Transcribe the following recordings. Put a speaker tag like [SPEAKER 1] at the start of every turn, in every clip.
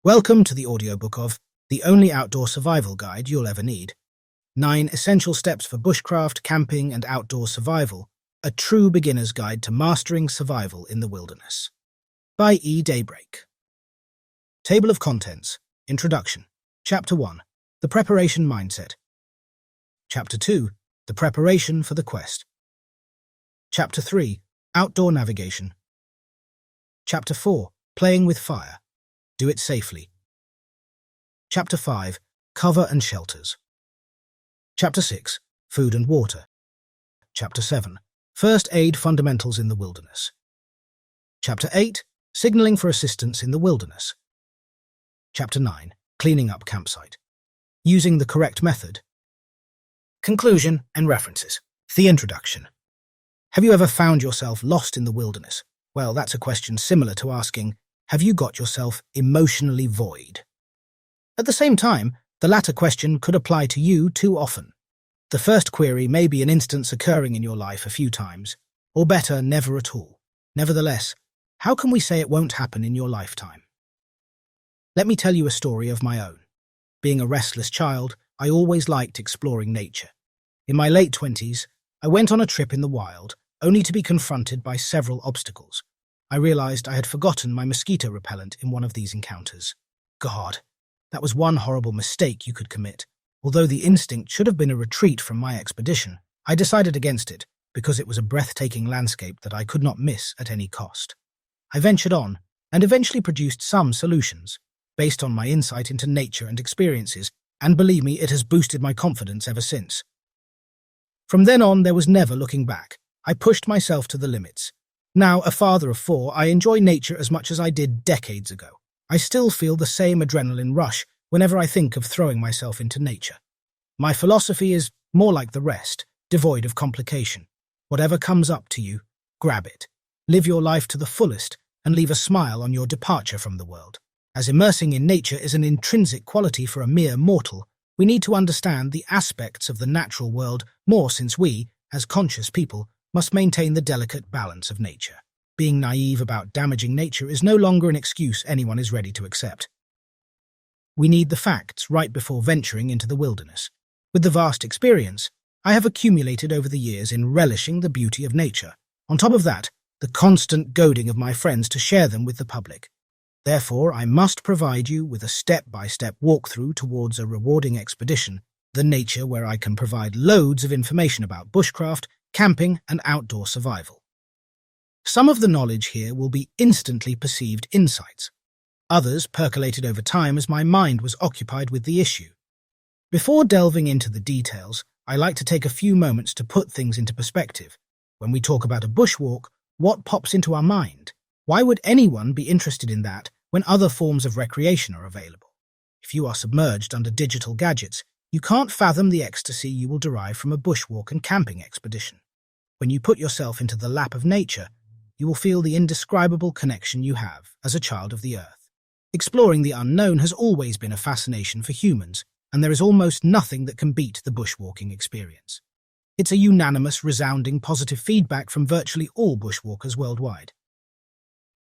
[SPEAKER 1] Welcome to the audiobook of The Only Outdoor Survival Guide You'll Ever Need. 9 Essential Steps for Bushcraft, Camping and Outdoor Survival, a true beginner's guide to mastering survival in the wilderness. By E. Daybreak. Table of Contents. Introduction. Chapter 1. The Preparation Mindset. Chapter 2. The Preparation for the Quest. Chapter 3. Outdoor Navigation. Chapter 4. Playing with Fire. Do it safely. Chapter 5. Cover and Shelters. Chapter 6. Food and Water. Chapter 7. First Aid Fundamentals in the Wilderness. Chapter 8. Signaling for Assistance in the Wilderness. Chapter 9. Cleaning up Campsite. Using the correct method. Conclusion and references. The introduction. Have you ever found yourself lost in the wilderness? Well, that's a question similar to asking, have you got yourself emotionally void? At the same time, the latter question could apply to you too often. The first query may be an instance occurring in your life a few times, or better, never at all. Nevertheless, how can we say it won't happen in your lifetime? Let me tell you a story of my own. Being a restless child, I always liked exploring nature. In my late 20s, I went on a trip in the wild, only to be confronted by several obstacles. I realized I had forgotten my mosquito repellent in one of these encounters. God, that was one horrible mistake you could commit. Although the instinct should have been a retreat from my expedition, I decided against it because it was a breathtaking landscape that I could not miss at any cost. I ventured on and eventually produced some solutions based on my insight into nature and experiences, and believe me, it has boosted my confidence ever since. From then on, there was never looking back. I pushed myself to the limits. Now, a father of 4, I enjoy nature as much as I did decades ago. I still feel the same adrenaline rush whenever I think of throwing myself into nature. My philosophy is more like the rest, devoid of complication. Whatever comes up to you, grab it. Live your life to the fullest and leave a smile on your departure from the world. As immersing in nature is an intrinsic quality for a mere mortal, we need to understand the aspects of the natural world more, since we, as conscious people, must maintain the delicate balance of nature. Being naive about damaging nature is no longer an excuse anyone is ready to accept. We need the facts right before venturing into the wilderness. With the vast experience I have accumulated over the years in relishing the beauty of nature, on top of that, the constant goading of my friends to share them with the public. Therefore, I must provide you with a step-by-step walkthrough towards a rewarding expedition, the nature where I can provide loads of information about bushcraft, camping and outdoor survival. Some of the knowledge here will be instantly perceived insights. Others percolated over time as my mind was occupied with the issue. Before delving into the details, I like to take a few moments to put things into perspective. When we talk about a bushwalk, what pops into our mind? Why would anyone be interested in that when other forms of recreation are available? If you are submerged under digital gadgets, you can't fathom the ecstasy you will derive from a bushwalk and camping expedition. When you put yourself into the lap of nature, you will feel the indescribable connection you have as a child of the earth. Exploring the unknown has always been a fascination for humans, and there is almost nothing that can beat the bushwalking experience. It's a unanimous, resounding positive feedback from virtually all bushwalkers worldwide.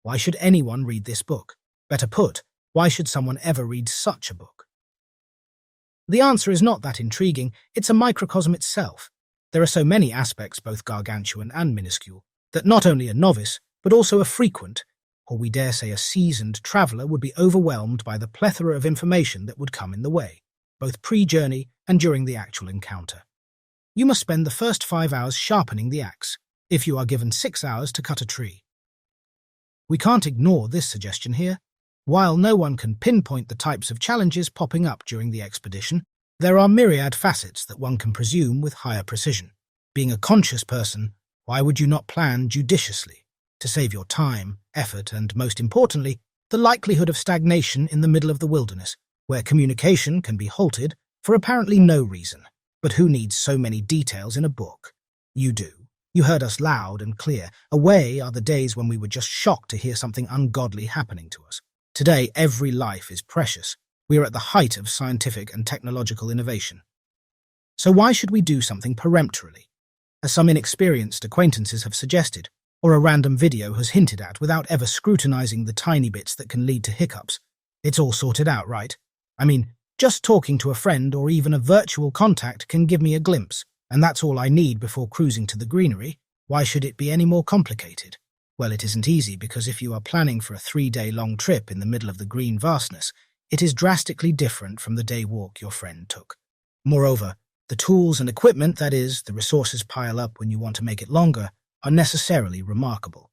[SPEAKER 1] Why should anyone read this book? Better put, why should someone ever read such a book? The answer is not that intriguing, it's a microcosm itself. There are so many aspects, both gargantuan and minuscule, that not only a novice, but also a frequent, or we dare say a seasoned traveller would be overwhelmed by the plethora of information that would come in the way, both pre-journey and during the actual encounter. You must spend the first 5 hours sharpening the axe, if you are given 6 hours to cut a tree. We can't ignore this suggestion here. While no one can pinpoint the types of challenges popping up during the expedition, there are myriad facets that one can presume with higher precision. Being a conscious person, why would you not plan judiciously to save your time, effort, and, most importantly, the likelihood of stagnation in the middle of the wilderness, where communication can be halted for apparently no reason? But who needs so many details in a book? You do. You heard us loud and clear. Away are the days when we were just shocked to hear something ungodly happening to us. Today, every life is precious. We are at the height of scientific and technological innovation. So why should we do something peremptorily, as some inexperienced acquaintances have suggested, or a random video has hinted at without ever scrutinizing the tiny bits that can lead to hiccups? It's all sorted out, right? I mean, just talking to a friend or even a virtual contact can give me a glimpse, and that's all I need before cruising to the greenery. Why should it be any more complicated? Well, it isn't easy because if you are planning for a 3-day long trip in the middle of the green vastness, it is drastically different from the day walk your friend took. Moreover, the tools and equipment, that is, the resources pile up when you want to make it longer, are necessarily remarkable.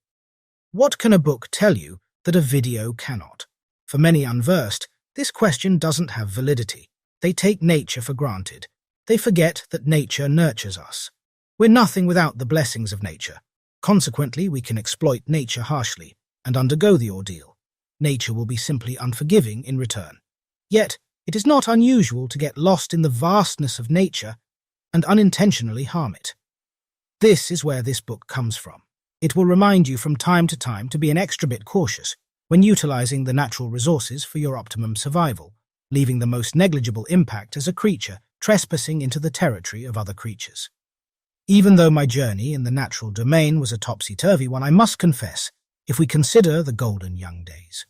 [SPEAKER 1] What can a book tell you that a video cannot? For many unversed, this question doesn't have validity. They take nature for granted. They forget that nature nurtures us. We're nothing without the blessings of nature. Consequently, we can exploit nature harshly and undergo the ordeal. Nature will be simply unforgiving in return. Yet, it is not unusual to get lost in the vastness of nature and unintentionally harm it. This is where this book comes from. It will remind you from time to time to be an extra bit cautious when utilizing the natural resources for your optimum survival, leaving the most negligible impact as a creature trespassing into the territory of other creatures. Even though my journey in the natural domain was a topsy-turvy one, I must confess, if we consider the golden young days.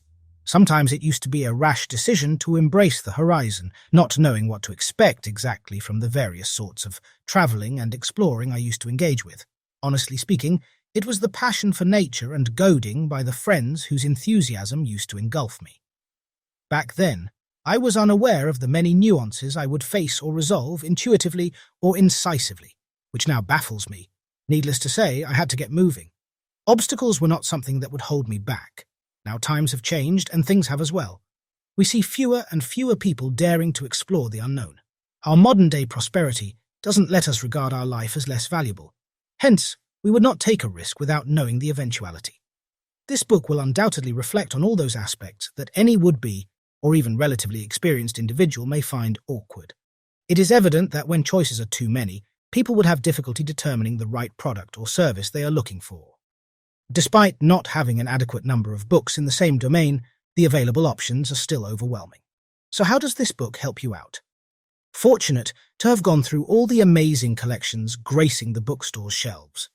[SPEAKER 1] Sometimes it used to be a rash decision to embrace the horizon, not knowing what to expect exactly from the various sorts of traveling and exploring I used to engage with. Honestly speaking, it was the passion for nature and goading by the friends whose enthusiasm used to engulf me. Back then, I was unaware of the many nuances I would face or resolve intuitively or incisively, which now baffles me. Needless to say, I had to get moving. Obstacles were not something that would hold me back. Now times have changed, and things have as well. We see fewer and fewer people daring to explore the unknown. Our modern-day prosperity doesn't let us regard our life as less valuable. Hence, we would not take a risk without knowing the eventuality. This book will undoubtedly reflect on all those aspects that any would-be, or even relatively experienced individual may find awkward. It is evident that when choices are too many, people would have difficulty determining the right product or service they are looking for. Despite not having an adequate number of books in the same domain, the available options are still overwhelming. So how does this book help you out? Fortunate to have gone through all the amazing collections gracing the bookstore's shelves.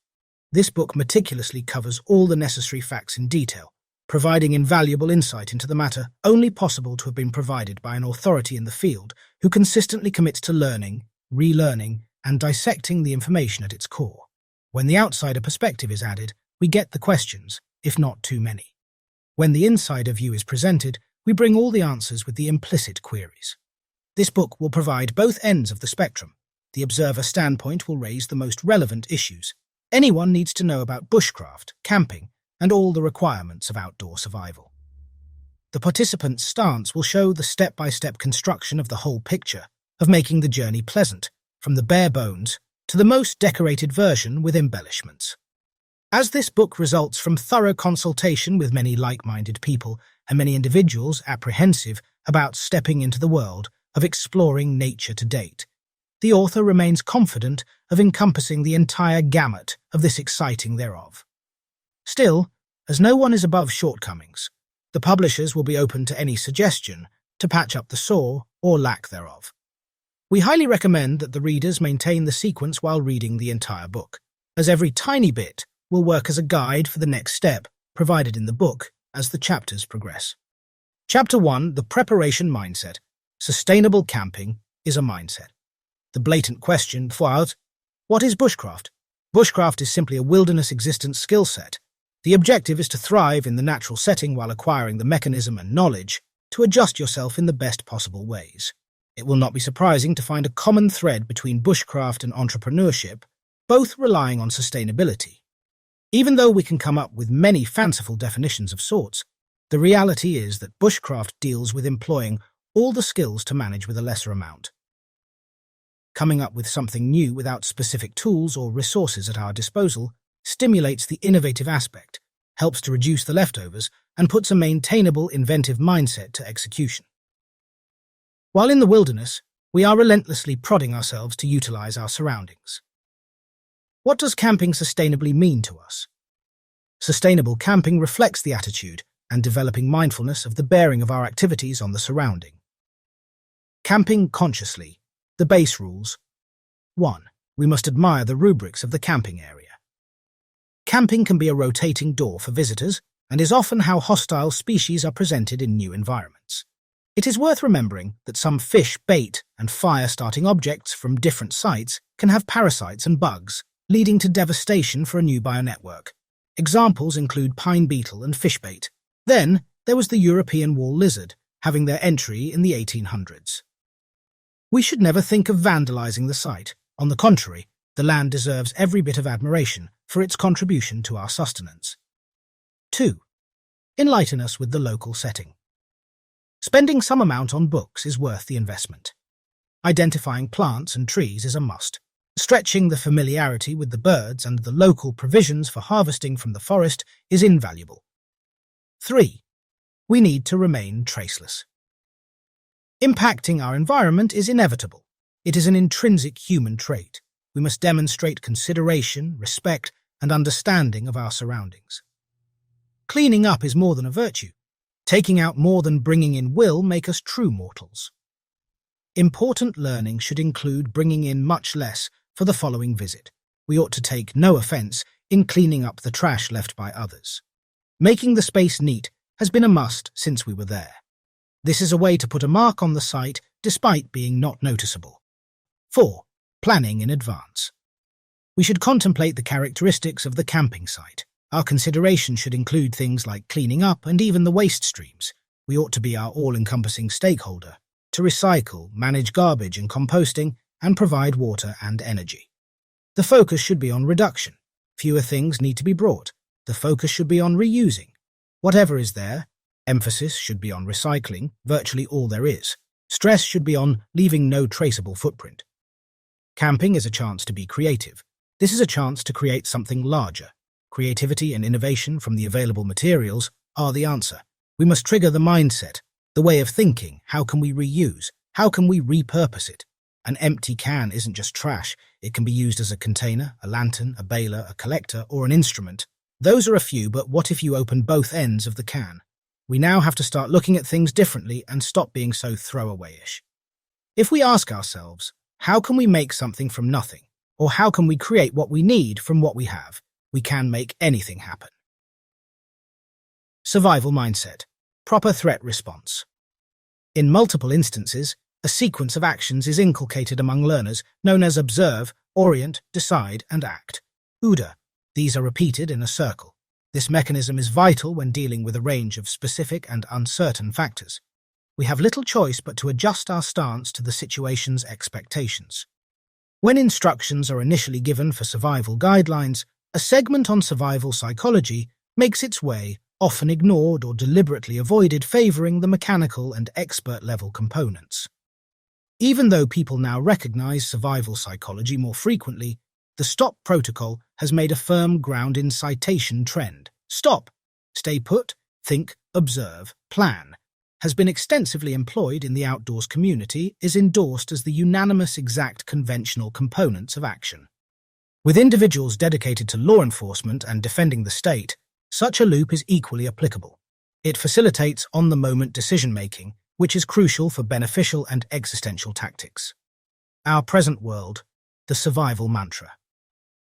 [SPEAKER 1] This book meticulously covers all the necessary facts in detail, providing invaluable insight into the matter only possible to have been provided by an authority in the field who consistently commits to learning, relearning, and dissecting the information at its core. When the outsider perspective is added, we get the questions, if not too many. When the insider view is presented, we bring all the answers with the implicit queries. This book will provide both ends of the spectrum. The observer standpoint will raise the most relevant issues. Anyone needs to know about bushcraft, camping, and all the requirements of outdoor survival. The participant's stance will show the step-by-step construction of the whole picture, of making the journey pleasant, from the bare bones to the most decorated version with embellishments. As this book results from thorough consultation with many like-minded people and many individuals apprehensive about stepping into the world of exploring nature to date, the author remains confident of encompassing the entire gamut of this exciting thereof. Still, as no one is above shortcomings, the publishers will be open to any suggestion to patch up the sore or lack thereof. We highly recommend that the readers maintain the sequence while reading the entire book, as every tiny bit will work as a guide for the next step provided in the book as the chapters progress. Chapter 1, The Preparation Mindset. Sustainable camping is a mindset. The blatant question was, what is bushcraft? Bushcraft is simply a wilderness existence skill set. The objective is to thrive in the natural setting while acquiring the mechanism and knowledge to adjust yourself in the best possible ways. It will not be surprising to find a common thread between bushcraft and entrepreneurship, both relying on sustainability. Even though we can come up with many fanciful definitions of sorts, the reality is that bushcraft deals with employing all the skills to manage with a lesser amount. Coming up with something new without specific tools or resources at our disposal stimulates the innovative aspect, helps to reduce the leftovers, and puts a maintainable, inventive mindset to execution. While in the wilderness, we are relentlessly prodding ourselves to utilize our surroundings. What does camping sustainably mean to us? Sustainable camping reflects the attitude and developing mindfulness of the bearing of our activities on the surrounding. Camping consciously. The base rules. 1. We must admire the rubrics of the camping area. Camping can be a rotating door for visitors and is often how hostile species are presented in new environments. It is worth remembering that some fish, bait, and fire-starting objects from different sites can have parasites and bugs, leading to devastation for a new bionetwork. Examples include pine beetle and fish bait. Then, there was the European wall lizard, having their entry in the 1800s. We should never think of vandalizing the site. On the contrary, the land deserves every bit of admiration for its contribution to our sustenance. 2. Enlighten us with the local setting. Spending some amount on books is worth the investment. Identifying plants and trees is a must. Stretching the familiarity with the birds and the local provisions for harvesting from the forest is invaluable. 3. We need to remain traceless. Impacting our environment is inevitable. It is an intrinsic human trait. We must demonstrate consideration, respect, and understanding of our surroundings. Cleaning up is more than a virtue. Taking out more than bringing in will make us true mortals. Important learning should include bringing in much less for the following visit. We ought to take no offense in cleaning up the trash left by others. Making the space neat has been a must since we were there. This is a way to put a mark on the site despite being not noticeable. 4. Planning in advance. We should contemplate the characteristics of the camping site. Our consideration should include things like cleaning up and even the waste streams. We ought to be our all-encompassing stakeholder, to recycle, manage garbage and composting, and provide water and energy. The focus should be on reduction. Fewer things need to be brought. The focus should be on reusing. Whatever is there, emphasis should be on recycling, virtually all there is. Stress should be on leaving no traceable footprint. Camping is a chance to be creative. This is a chance to create something larger. Creativity and innovation from the available materials are the answer. We must trigger the mindset, the way of thinking. How can we reuse? How can we repurpose it? An empty can isn't just trash. It can be used as a container, a lantern, a baler, a collector, or an instrument. Those are a few, but what if you open both ends of the can? We now have to start looking at things differently and stop being so throwaway-ish. If we ask ourselves, how can we make something from nothing? Or how can we create what we need from what we have? We can make anything happen. Survival mindset. Proper threat response. In multiple instances, a sequence of actions is inculcated among learners known as observe, orient, decide, and act. OODA. These are repeated in a circle. This mechanism is vital when dealing with a range of specific and uncertain factors. We have little choice but to adjust our stance to the situation's expectations. When instructions are initially given for survival guidelines, a segment on survival psychology makes its way, often ignored or deliberately avoided, favoring the mechanical and expert-level components. Even though people now recognize survival psychology more frequently, the STOP protocol has made a firm ground in citation trend. STOP, stay put, think, observe, plan, has been extensively employed in the outdoors community, is endorsed as the unanimous exact conventional components of action. With individuals dedicated to law enforcement and defending the state, such a loop is equally applicable. It facilitates on-the-moment decision-making, which is crucial for beneficial and existential tactics. Our present world, the survival mantra.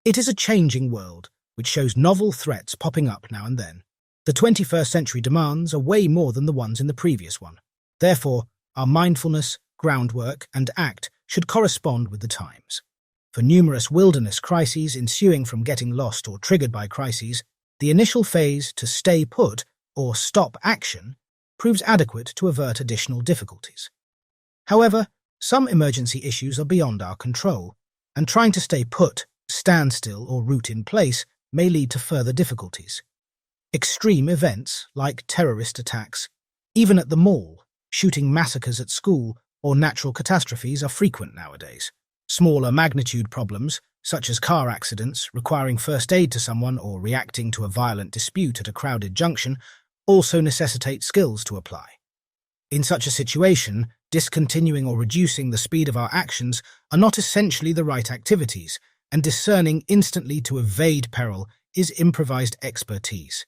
[SPEAKER 1] It is a changing world, which shows novel threats popping up now and then. The 21st century demands are way more than the ones in the previous one. Therefore, our mindfulness, groundwork, and act should correspond with the times. For numerous wilderness crises ensuing from getting lost or triggered by crises, the initial phase to stay put or stop action proves adequate to avert additional difficulties. However, some emergency issues are beyond our control, and trying to stay put, stand still, or root in place may lead to further difficulties. Extreme events, like terrorist attacks, even at the mall, shooting massacres at school, or natural catastrophes are frequent nowadays. Smaller magnitude problems, such as car accidents, requiring first aid to someone or reacting to a violent dispute at a crowded junction, also necessitate skills to apply. In such a situation, discontinuing or reducing the speed of our actions are not essentially the right activities, and discerning instantly to evade peril is improvised expertise.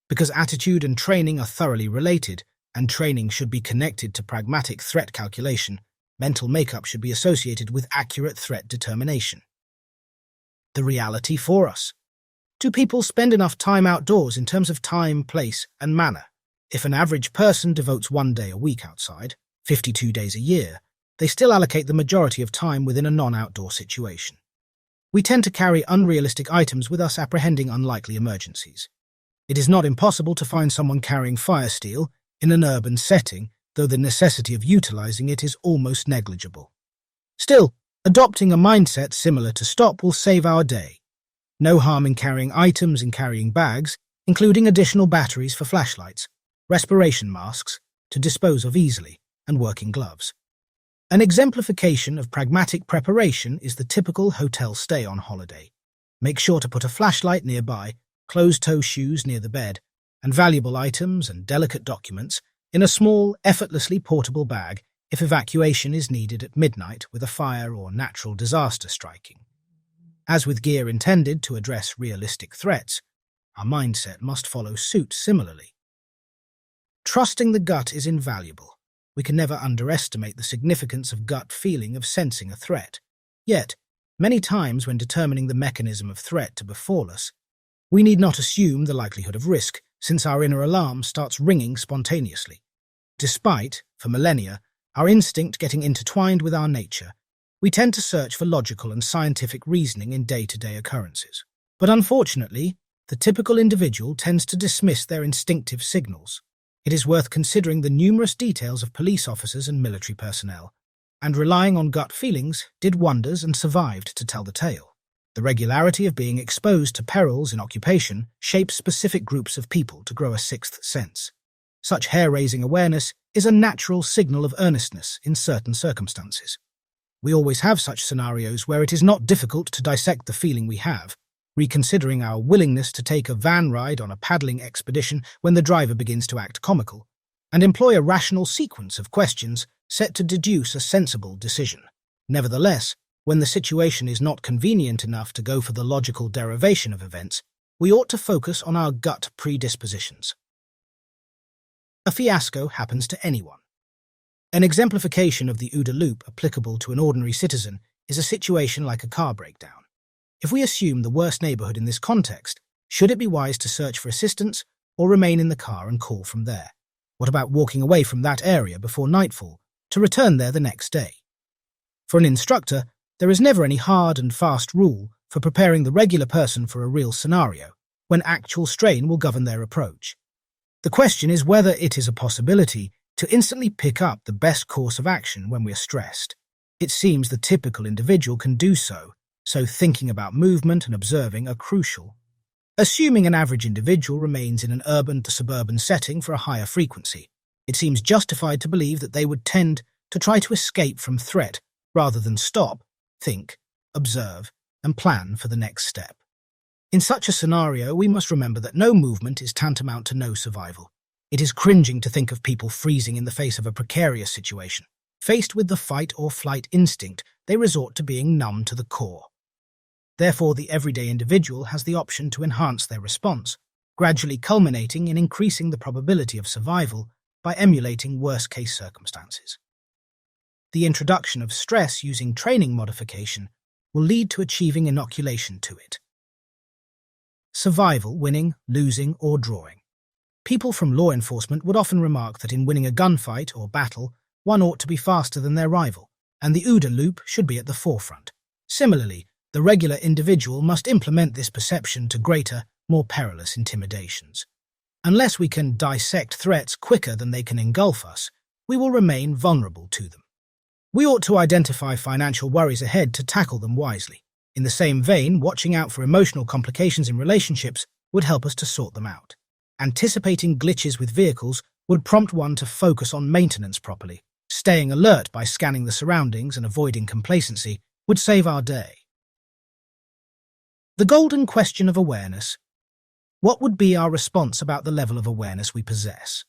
[SPEAKER 1] Because attitude and training are thoroughly related, and training should be connected to pragmatic threat calculation, mental makeup should be associated with accurate threat determination. The reality for us. Do people spend enough time outdoors in terms of time, place, and manner? If an average person devotes 1 day a week outside, 52 days a year, they still allocate the majority of time within a non-outdoor situation. We tend to carry unrealistic items with us, apprehending unlikely emergencies. It is not impossible to find someone carrying fire steel in an urban setting, though the necessity of utilizing it is almost negligible. Still, adopting a mindset similar to STOP will save our day. No harm in carrying items in carrying bags, including additional batteries for flashlights, respiration masks to dispose of easily, and working gloves. An exemplification of pragmatic preparation is the typical hotel stay on holiday. Make sure to put a flashlight nearby, closed-toe shoes near the bed, and valuable items and delicate documents in a small, effortlessly portable bag if evacuation is needed at midnight with a fire or natural disaster striking. As with gear intended to address realistic threats, our mindset must follow suit similarly. Trusting the gut is invaluable. We can never underestimate the significance of gut feeling of sensing a threat. Yet, many times when determining the mechanism of threat to befall us, we need not assume the likelihood of risk, since our inner alarm starts ringing spontaneously. Despite, for millennia, our instinct getting intertwined with our nature, we tend to search for logical and scientific reasoning in day-to-day occurrences. But unfortunately, the typical individual tends to dismiss their instinctive signals. It is worth considering the numerous details of police officers and military personnel, and relying on gut feelings did wonders and survived to tell the tale. The regularity of being exposed to perils in occupation shapes specific groups of people to grow a sixth sense. Such hair-raising awareness is a natural signal of earnestness in certain circumstances. We always have such scenarios where it is not difficult to dissect the feeling we have, reconsidering our willingness to take a van ride on a paddling expedition when the driver begins to act comical, and employ a rational sequence of questions set to deduce a sensible decision. Nevertheless, when the situation is not convenient enough to go for the logical derivation of events, we ought to focus on our gut predispositions. A fiasco happens to anyone. An exemplification of the OODA loop applicable to an ordinary citizen is a situation like a car breakdown. If we assume the worst neighborhood in this context, should it be wise to search for assistance or remain in the car and call from there? What about walking away from that area before nightfall to return there the next day? For an instructor, there is never any hard and fast rule for preparing the regular person for a real scenario, when actual strain will govern their approach. The question is whether it is a possibility to instantly pick up the best course of action when we are stressed. It seems the typical individual can do so thinking about movement and observing are crucial. Assuming an average individual remains in an urban to suburban setting for a higher frequency, it seems justified to believe that they would tend to try to escape from threat rather than stop, think, observe, and plan for the next step. In such a scenario, we must remember that no movement is tantamount to no survival. It is cringing to think of people freezing in the face of a precarious situation. Faced with the fight or flight instinct, they resort to being numb to the core. Therefore, the everyday individual has the option to enhance their response, gradually culminating in increasing the probability of survival by emulating worst-case circumstances. The introduction of stress using training modification will lead to achieving inoculation to it. Survival, winning, losing, or drawing. People from law enforcement would often remark that in winning a gunfight or battle, one ought to be faster than their rival, and the OODA loop should be at the forefront. Similarly, the regular individual must implement this perception to greater, more perilous intimidations. Unless we can dissect threats quicker than they can engulf us, we will remain vulnerable to them. We ought to identify financial worries ahead to tackle them wisely. In the same vein, watching out for emotional complications in relationships would help us to sort them out. Anticipating glitches with vehicles would prompt one to focus on maintenance properly. Staying alert by scanning the surroundings and avoiding complacency would save our day. The golden question of awareness. What would be our response about the level of awareness we possess?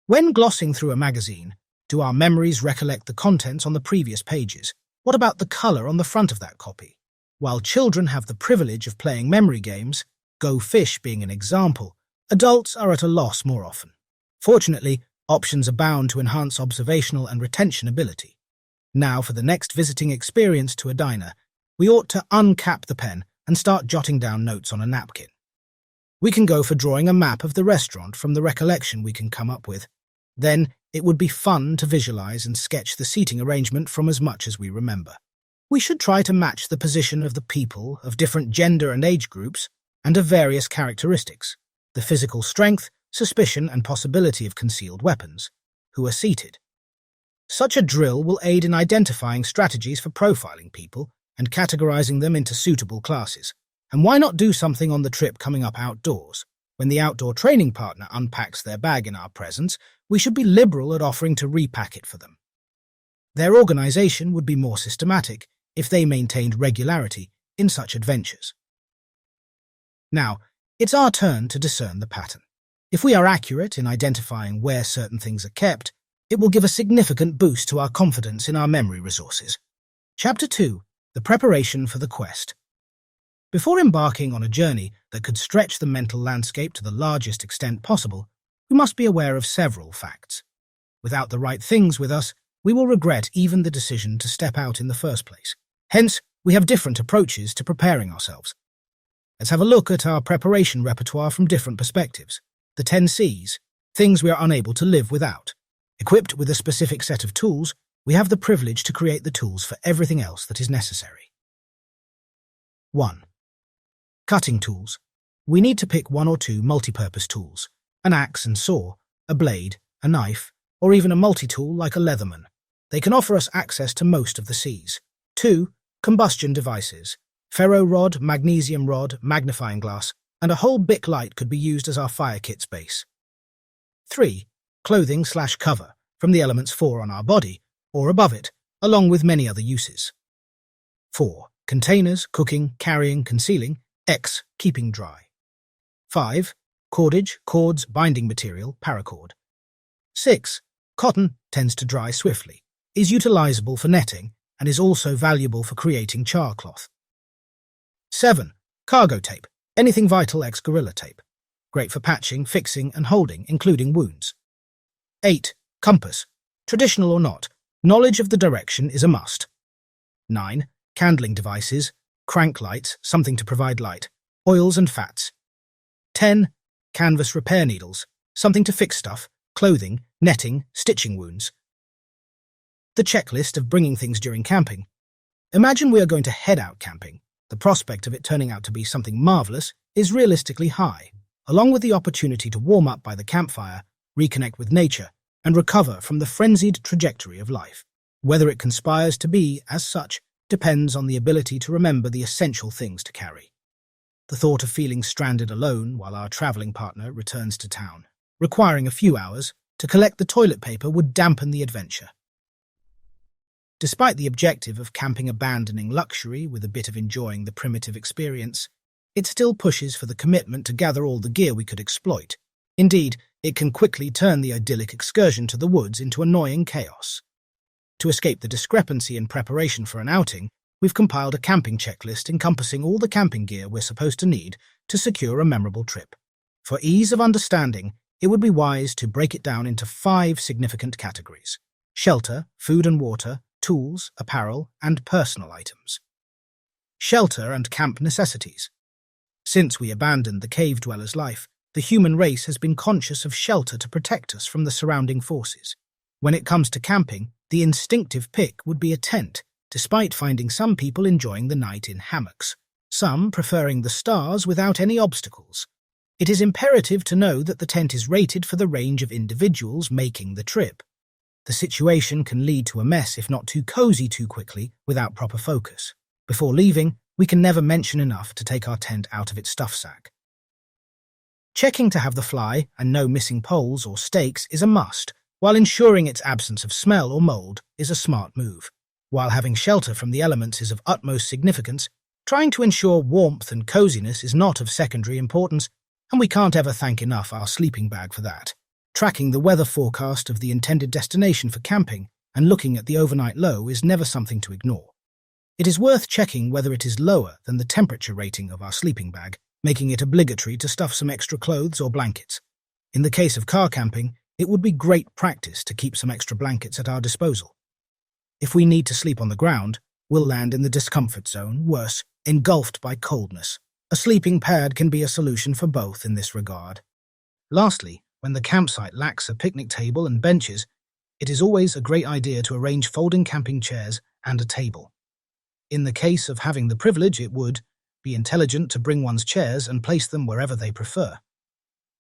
[SPEAKER 1] When glossing through a magazine, do our memories recollect the contents on the previous pages? What about the color on the front of that copy? While children have the privilege of playing memory games, Go Fish being an example, adults are at a loss more often. Fortunately, options abound to enhance observational and retention ability. Now, for the next visiting experience to a diner, we ought to uncap the pen and start jotting down notes on a napkin. We can go for drawing a map of the restaurant from the recollection we can come up with. Then, it would be fun to visualize and sketch the seating arrangement from as much as we remember. We should try to match the position of the people of different gender and age groups and of various characteristics, the physical strength, suspicion, and possibility of concealed weapons, who are seated. Such a drill will aid in identifying strategies for profiling people and categorizing them into suitable classes. And why not do something on the trip coming up outdoors? When the outdoor training partner unpacks their bag in our presence, we should be liberal at offering to repack it for them. Their organization would be more systematic if they maintained regularity in such adventures. Now, it's our turn to discern the pattern. If we are accurate in identifying where certain things are kept, it will give a significant boost to our confidence in our memory resources. Chapter 2. The Preparation for the Quest. Before embarking on a journey that could stretch the mental landscape to the largest extent possible, we must be aware of several facts. Without the right things with us, we will regret even the decision to step out in the first place. Hence, we have different approaches to preparing ourselves. Let's have a look at our preparation repertoire from different perspectives. The 10 C's, things we are unable to live without. Equipped with a specific set of tools, we have the privilege to create the tools for everything else that is necessary. 1. Cutting tools. We need to pick one or two multi-purpose tools, an axe and saw, a blade, a knife, or even a multi-tool like a leatherman. They can offer us access to most of the C's. 2. Combustion devices. Ferro rod, magnesium rod, magnifying glass, and a whole Bic light could be used as our fire kit's base. 3. Clothing/cover, from the elements 4 on our body, or above it, along with many other uses. 4. Containers, cooking, carrying, concealing, X, keeping dry. 5. Cordage, cords, binding material, paracord. 6. Cotton tends to dry swiftly, is utilizable for netting, and is also valuable for creating char cloth. 7. Cargo tape, anything vital ex Gorilla tape. Great for patching, fixing, and holding, including wounds. 8. Compass, traditional or not, knowledge of the direction is a must. 9. Candling devices, crank lights, something to provide light, oils and fats. 10. Canvas repair needles, something to fix stuff, clothing, netting, stitching wounds. The checklist of bringing things during camping. Imagine we are going to head out camping. The prospect of it turning out to be something marvelous is realistically high, along with the opportunity to warm up by the campfire, reconnect with nature, and recover from the frenzied trajectory of life. Whether it conspires to be as such depends on the ability to remember the essential things to carry. The thought of feeling stranded alone while our traveling partner returns to town, requiring a few hours to collect the toilet paper, would dampen the adventure. Despite the objective of camping abandoning luxury with a bit of enjoying the primitive experience, it still pushes for the commitment to gather all the gear we could exploit. Indeed, it can quickly turn the idyllic excursion to the woods into annoying chaos. To escape the discrepancy in preparation for an outing, we've compiled a camping checklist encompassing all the camping gear we're supposed to need to secure a memorable trip. For ease of understanding, it would be wise to break it down into 5 significant categories: shelter, food and water, tools, apparel, and personal items. Shelter and camp necessities. Since we abandoned the cave dweller's life, the human race has been conscious of shelter to protect us from the surrounding forces. When it comes to camping, the instinctive pick would be a tent, despite finding some people enjoying the night in hammocks, some preferring the stars without any obstacles. It is imperative to know that the tent is rated for the range of individuals making the trip. The situation can lead to a mess if not too cozy too quickly without proper focus. Before leaving, we can never mention enough to take our tent out of its stuff sack. Checking to have the fly and no missing poles or stakes is a must, while ensuring its absence of smell or mold is a smart move. While having shelter from the elements is of utmost significance, trying to ensure warmth and coziness is not of secondary importance, and we can't ever thank enough our sleeping bag for that. Tracking the weather forecast of the intended destination for camping and looking at the overnight low is never something to ignore. It is worth checking whether it is lower than the temperature rating of our sleeping bag, making it obligatory to stuff some extra clothes or blankets. In the case of car camping, it would be great practice to keep some extra blankets at our disposal. If we need to sleep on the ground, we'll land in the discomfort zone, worse, engulfed by coldness. A sleeping pad can be a solution for both in this regard. Lastly, when the campsite lacks a picnic table and benches, it is always a great idea to arrange folding camping chairs and a table. In the case of having the privilege, it would be intelligent to bring one's chairs and place them wherever they prefer.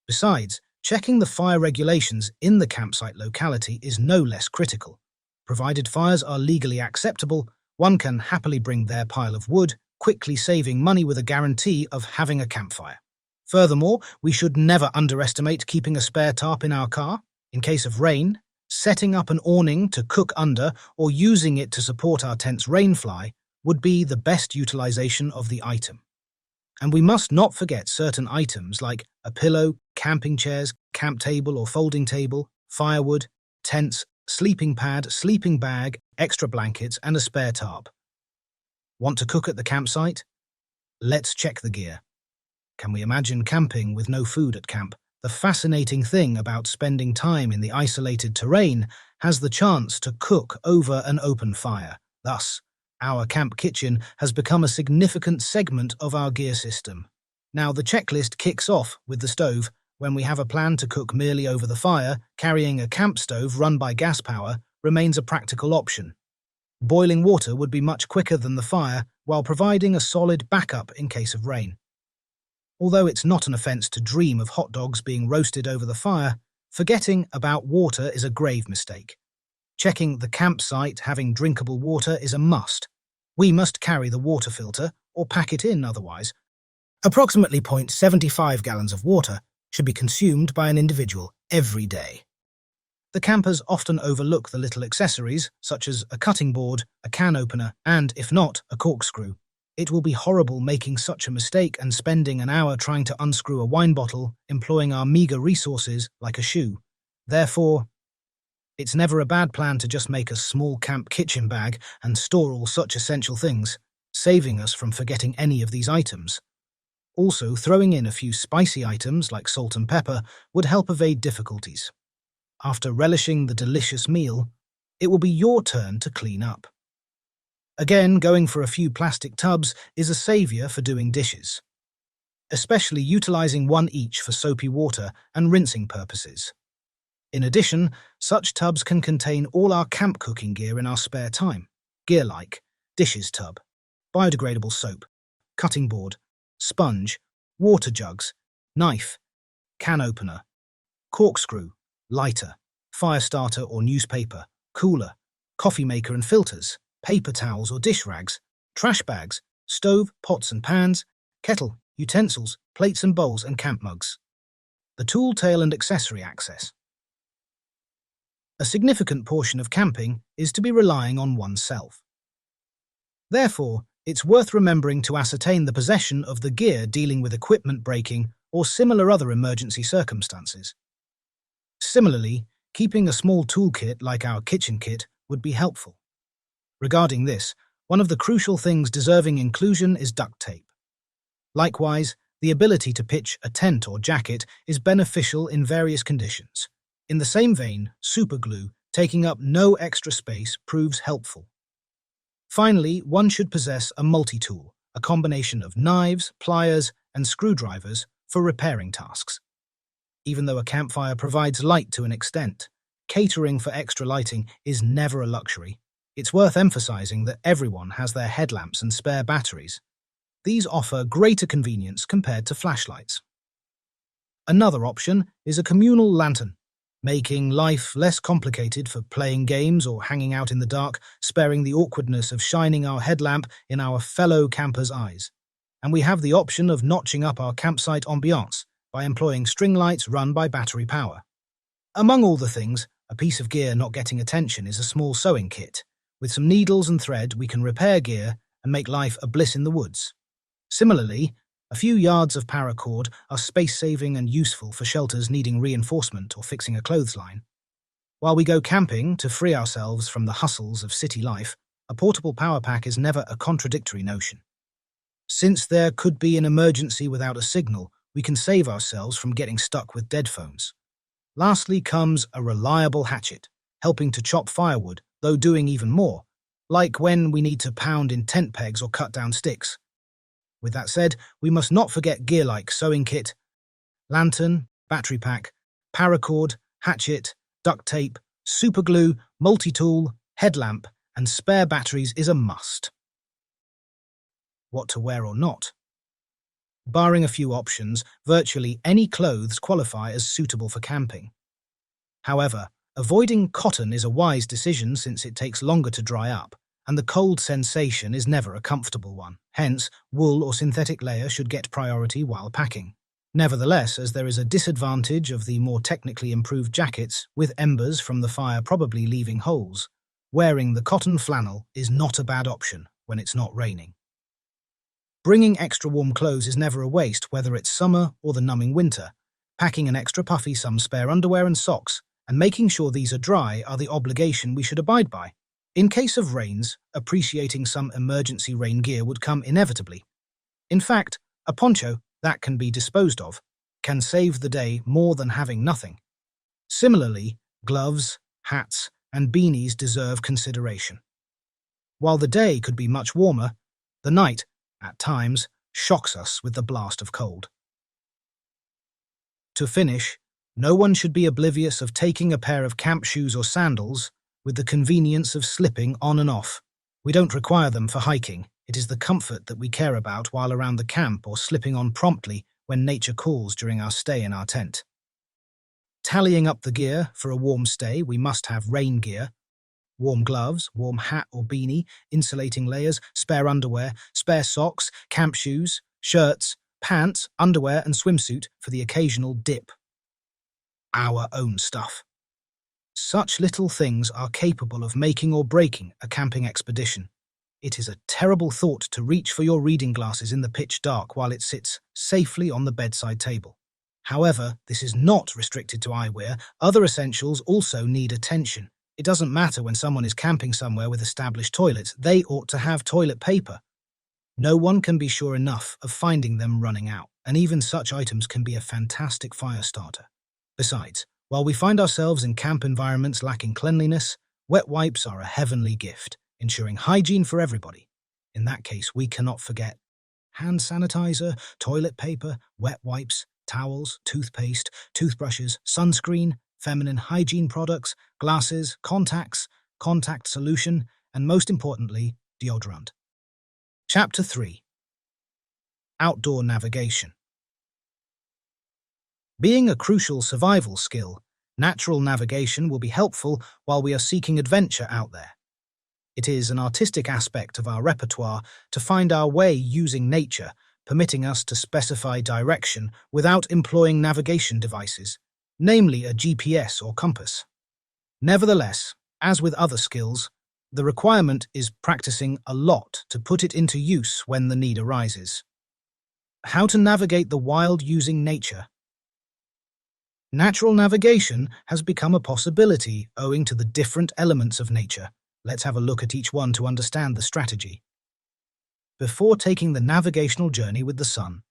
[SPEAKER 1] Besides, checking the fire regulations in the campsite locality is no less critical. Provided fires are legally acceptable, one can happily bring their pile of wood, quickly saving money with a guarantee of having a campfire. Furthermore, we should never underestimate keeping a spare tarp in our car. In case of rain, setting up an awning to cook under or using it to support our tent's rainfly would be the best utilization of the item. And we must not forget certain items like a pillow, camping chairs, camp table or folding table, firewood, tents, sleeping pad, sleeping bag, extra blankets, and a spare tarp. Want to cook at the campsite? Let's check the gear. Can we imagine camping with no food at camp? The fascinating thing about spending time in the isolated terrain has the chance to cook over an open fire. Thus, our camp kitchen has become a significant segment of our gear system. Now, the checklist kicks off with the stove. When we have a plan to cook merely over the fire, carrying a camp stove run by gas power remains a practical option. Boiling water would be much quicker than the fire, while providing a solid backup in case of rain. Although it's not an offense to dream of hot dogs being roasted over the fire, forgetting about water is a grave mistake. Checking the campsite having drinkable water is a must. We must carry the water filter or pack it in otherwise. Approximately 0.75 gallons of water should be consumed by an individual every day. The campers often overlook the little accessories, such as a cutting board, a can opener, and, if not, a corkscrew. It will be horrible making such a mistake and spending an hour trying to unscrew a wine bottle, employing our meager resources like a shoe. Therefore, it's never a bad plan to just make a small camp kitchen bag and store all such essential things, saving us from forgetting any of these items. Also, throwing in a few spicy items like salt and pepper would help evade difficulties. After relishing the delicious meal, it will be your turn to clean up. Again, going for a few plastic tubs is a savior for doing dishes, especially utilizing one each for soapy water and rinsing purposes. In addition, such tubs can contain all our camp cooking gear in our spare time. Gear like dishes tub, biodegradable soap, cutting board, sponge, water jugs, knife, can opener, corkscrew, lighter, fire starter or newspaper, cooler, coffee maker and filters, paper towels or dish rags, trash bags, stove, pots and pans, kettle, utensils, plates and bowls and camp mugs. The tool, tail and accessory access. A significant portion of camping is to be relying on oneself. Therefore, it's worth remembering to ascertain the possession of the gear dealing with equipment breaking or similar other emergency circumstances. Similarly, keeping a small toolkit like our kitchen kit would be helpful. Regarding this, one of the crucial things deserving inclusion is duct tape. Likewise, the ability to pitch a tent or jacket is beneficial in various conditions. In the same vein, superglue, taking up no extra space, proves helpful. Finally, one should possess a multi-tool, a combination of knives, pliers, and screwdrivers for repairing tasks. Even though a campfire provides light to an extent, catering for extra lighting is never a luxury. It's worth emphasizing that everyone has their headlamps and spare batteries. These offer greater convenience compared to flashlights. Another option is a communal lantern, making life less complicated for playing games or hanging out in the dark, sparing the awkwardness of shining our headlamp in our fellow campers' eyes. And we have the option of notching up our campsite ambiance by employing string lights run by battery power. Among all the things, a piece of gear not getting attention is a small sewing kit. With some needles and thread, we can repair gear and make life a bliss in the woods. Similarly, a few yards of paracord are space-saving and useful for shelters needing reinforcement or fixing a clothesline. While we go camping to free ourselves from the hustles of city life, a portable power pack is never a contradictory notion. Since there could be an emergency without a signal, we can save ourselves from getting stuck with dead phones. Lastly comes a reliable hatchet, helping to chop firewood, though doing even more, like when we need to pound in tent pegs or cut down sticks. With that said, we must not forget gear like sewing kit, lantern, battery pack, paracord, hatchet, duct tape, superglue, multi-tool, headlamp, and spare batteries is a must. What to wear or not? Barring a few options, virtually any clothes qualify as suitable for camping. However, avoiding cotton is a wise decision since it takes longer to dry up, and the cold sensation is never a comfortable one. Hence, wool or synthetic layer should get priority while packing. Nevertheless, as there is a disadvantage of the more technically improved jackets, with embers from the fire probably leaving holes, wearing the cotton flannel is not a bad option when it's not raining. Bringing extra warm clothes is never a waste, whether it's summer or the numbing winter. Packing an extra puffy, some spare underwear and socks, and making sure these are dry are the obligation we should abide by. In case of rains, appreciating some emergency rain gear would come inevitably. In fact, a poncho that can be disposed of can save the day more than having nothing. Similarly, gloves, hats, and beanies deserve consideration. While the day could be much warmer, the night, at times, shocks us with the blast of cold. To finish, no one should be oblivious of taking a pair of camp shoes or sandals with the convenience of slipping on and off. We don't require them for hiking. It is the comfort that we care about while around the camp or slipping on promptly when nature calls during our stay in our tent. Tallying up the gear for a warm stay, we must have rain gear, warm gloves, warm hat or beanie, insulating layers, spare underwear, spare socks, camp shoes, shirts, pants, underwear and swimsuit for the occasional dip. Our own stuff. Such little things are capable of making or breaking a camping expedition. It is a terrible thought to reach for your reading glasses in the pitch dark while it sits safely on the bedside table. However, this is not restricted to eyewear. Other essentials also need attention. It doesn't matter when someone is camping somewhere with established toilets, they ought to have toilet paper. No one can be sure enough of finding them running out, and even such items can be a fantastic fire starter. Besides, while we find ourselves in camp environments lacking cleanliness, wet wipes are a heavenly gift, ensuring hygiene for everybody. In that case, we cannot forget hand sanitizer, toilet paper, wet wipes, towels, toothpaste, toothbrushes, sunscreen, feminine hygiene products, glasses, contacts, contact solution, and most importantly, deodorant. Chapter 3. Outdoor Navigation. Being a crucial survival skill, natural navigation will be helpful while we are seeking adventure out there. It is an artistic aspect of our repertoire to find our way using nature, permitting us to specify direction without employing navigation devices, namely a GPS or compass. Nevertheless, as with other skills, the requirement is practicing a lot to put it into use when the need arises. How to navigate the wild using nature. Natural navigation has become a possibility owing to the different elements of nature. Let's have a look at each one to understand the strategy. Before taking the navigational journey with the sun.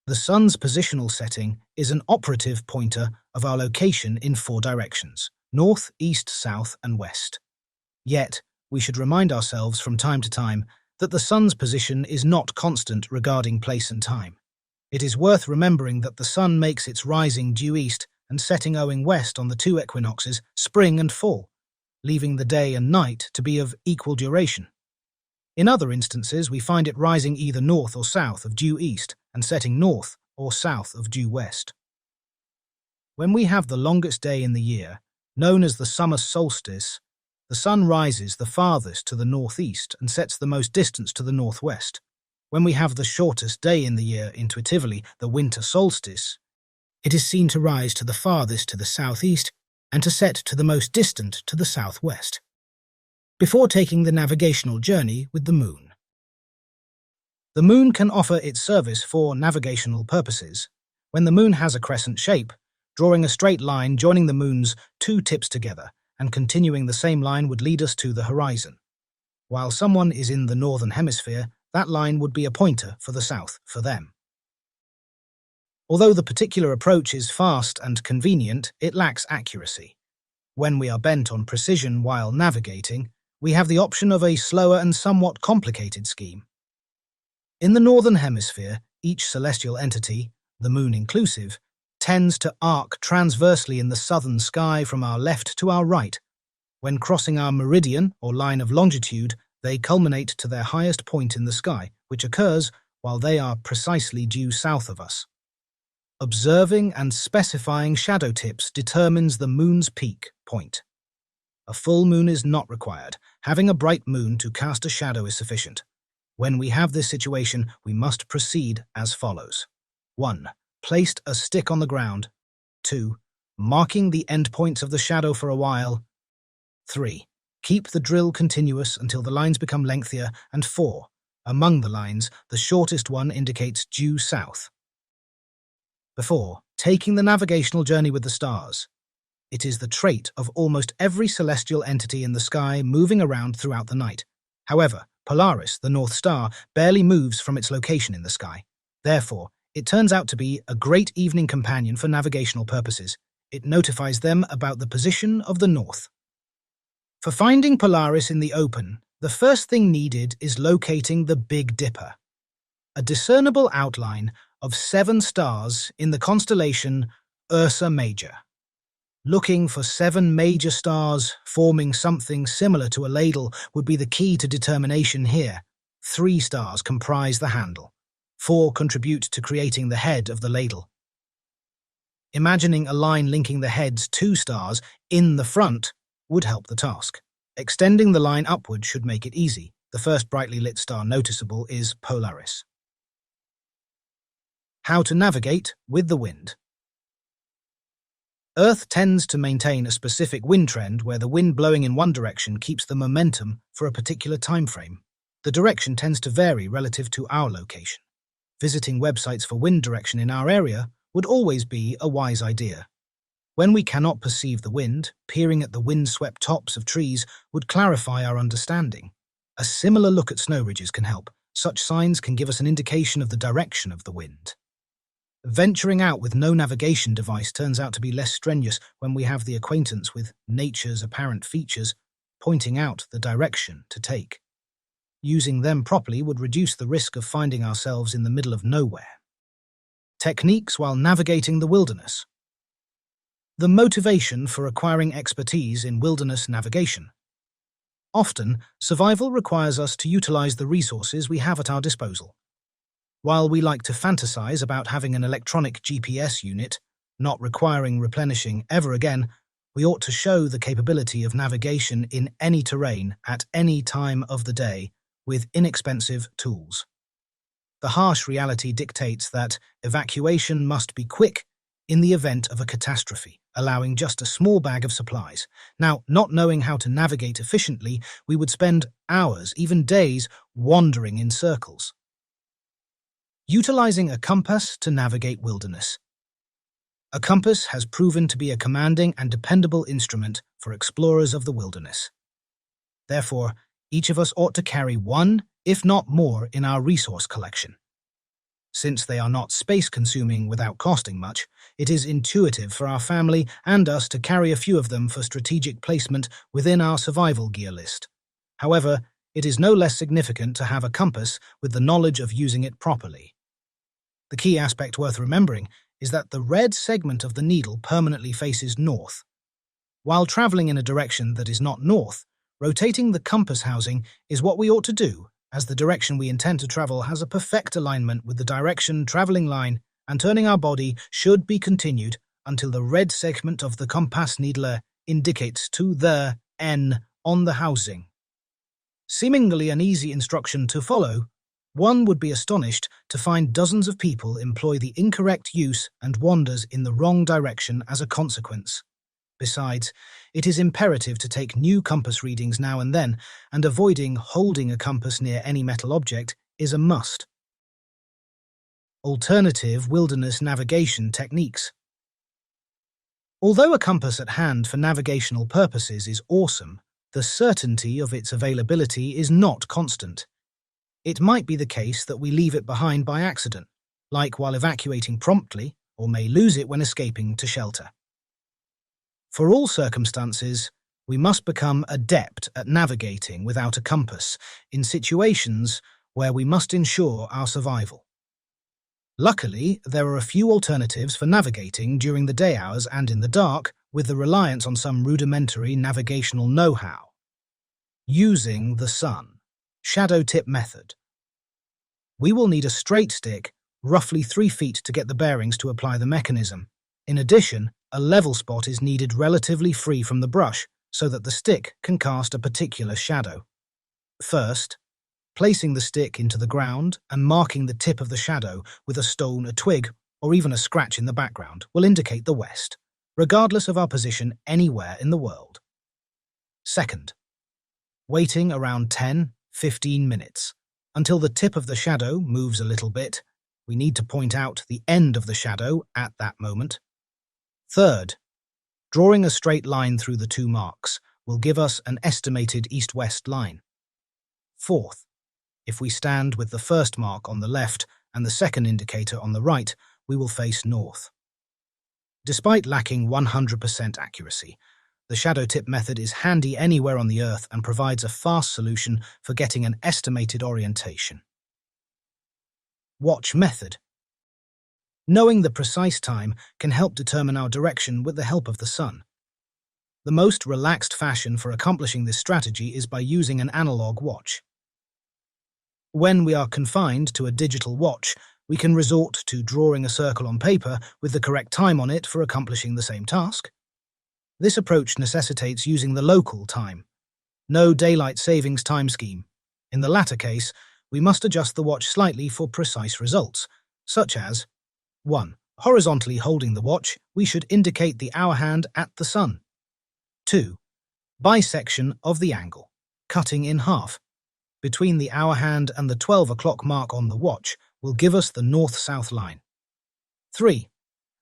[SPEAKER 1] The sun's positional setting is an operative pointer of our location in 4 directions: north, east, south, and west. Yet, we should remind ourselves from time to time that the sun's position is not constant regarding place and time. It is worth remembering that the sun makes its rising due east and setting owing west on the 2 equinoxes, spring and fall, leaving the day and night to be of equal duration. In other instances, we find it rising either north or south of due east and setting north or south of due west. When we have the longest day in the year, known as the summer solstice, the sun rises the farthest to the northeast and sets the most distance to the northwest. When we have the shortest day in the year, intuitively, the winter solstice, it is seen to rise to the farthest to the southeast and to set to the most distant to the southwest. Before taking the navigational journey with the moon. The moon can offer its service for navigational purposes. When the moon has a crescent shape, drawing a straight line joining the moon's 2 tips together and continuing the same line would lead us to the horizon. While someone is in the northern hemisphere, that line would be a pointer for the south for them. Although the particular approach is fast and convenient, it lacks accuracy. When we are bent on precision while navigating, we have the option of a slower and somewhat complicated scheme. In the northern hemisphere, each celestial entity, the moon inclusive, tends to arc transversely in the southern sky from our left to our right. When crossing our meridian, or line of longitude, they culminate to their highest point in the sky, which occurs while they are precisely due south of us. Observing and specifying shadow tips determines the moon's peak point. A full moon is not required. Having a bright moon to cast a shadow is sufficient. When we have this situation, we must proceed as follows. 1. Placed a stick on the ground. 2. Marking the endpoints of the shadow for a while. 3. Keep the drill continuous until the lines become lengthier. And 4. Among the lines, the shortest one indicates due south. Before taking the navigational journey with the stars, it is the trait of almost every celestial entity in the sky moving around throughout the night. However, Polaris, the North Star, barely moves from its location in the sky. Therefore, it turns out to be a great evening companion for navigational purposes. It notifies them about the position of the north. For finding Polaris in the open, the first thing needed is locating the Big Dipper, a discernible outline of 7 stars in the constellation Ursa Major. Looking for 7 major stars forming something similar to a ladle would be the key to determination here. 3 stars comprise the handle. 4 contribute to creating the head of the ladle. Imagining a line linking the head's 2 stars in the front would help the task. Extending the line upward should make it easy. The first brightly lit star noticeable is Polaris. How to navigate with the wind. Earth tends to maintain a specific wind trend where the wind blowing in one direction keeps the momentum for a particular time frame. The direction tends to vary relative to our location. Visiting websites for wind direction in our area would always be a wise idea. When we cannot perceive the wind, peering at the wind-swept tops of trees would clarify our understanding. A similar look at snow ridges can help. Such signs can give us an indication of the direction of the wind. Venturing out with no navigation device turns out to be less strenuous when we have the acquaintance with nature's apparent features, pointing out the direction to take. Using them properly would reduce the risk of finding ourselves in the middle of nowhere. Techniques while navigating the wilderness. The motivation for acquiring expertise in wilderness navigation. Often, survival requires us to utilize the resources we have at our disposal. While we like to fantasize about having an electronic GPS unit, not requiring replenishing ever again, we ought to show the capability of navigation in any terrain at any time of the day with inexpensive tools. The harsh reality dictates that evacuation must be quick in the event of a catastrophe, allowing just a small bag of supplies. Now, not knowing how to navigate efficiently, we would spend hours, even days, wandering in circles. Utilizing a compass to navigate wilderness. A compass has proven to be a commanding and dependable instrument for explorers of the wilderness. Therefore, each of us ought to carry one, if not more, in our resource collection. Since they are not space-consuming without costing much, it is intuitive for our family and us to carry a few of them for strategic placement within our survival gear list. However, it is no less significant to have a compass with the knowledge of using it properly. The key aspect worth remembering is that the red segment of the needle permanently faces north. While traveling in a direction that is not north, rotating the compass housing is what we ought to do, as the direction we intend to travel has a perfect alignment with the direction traveling line, and turning our body should be continued until the red segment of the compass needle indicates to the N on the housing. Seemingly an easy instruction to follow, one would be astonished to find dozens of people employ the incorrect use and wanders in the wrong direction as a consequence. Besides, it is imperative to take new compass readings now and then, and avoiding holding a compass near any metal object is a must. Alternative wilderness navigation techniques. Although a compass at hand for navigational purposes is awesome, the certainty of its availability is not constant. It might be the case that we leave it behind by accident, like while evacuating promptly, or may lose it when escaping to shelter. For all circumstances, we must become adept at navigating without a compass in situations where we must ensure our survival. Luckily, there are a few alternatives for navigating during the day hours and in the dark, with the reliance on some rudimentary navigational know-how. Using the sun. Shadow tip method. We will need a straight stick, roughly 3 feet, to get the bearings to apply the mechanism. In addition, a level spot is needed relatively free from the brush so that the stick can cast a particular shadow. First, placing the stick into the ground and marking the tip of the shadow with a stone, a twig, or even a scratch in the background will indicate the west, regardless of our position anywhere in the world. Second, waiting around 10-15 minutes until the tip of the shadow moves a little bit. We need to point out the end of the shadow at that moment. Third, drawing a straight line through the 2 marks will give us an estimated east-west line. Fourth, if we stand with the first mark on the left and the second indicator on the right, we will face north. Despite lacking 100% accuracy, the shadow tip method is handy anywhere on the Earth and provides a fast solution for getting an estimated orientation. Watch method. Knowing the precise time can help determine our direction with the help of the sun. The most relaxed fashion for accomplishing this strategy is by using an analog watch. When we are confined to a digital watch, we can resort to drawing a circle on paper with the correct time on it for accomplishing the same task. This approach necessitates using the local time, no daylight savings time scheme. In the latter case, we must adjust the watch slightly for precise results, such as 1. Horizontally holding the watch, we should indicate the hour hand at the sun. 2. Bisection of the angle, cutting in half, between the hour hand and the 12 o'clock mark on the watch will give us the north-south line. 3.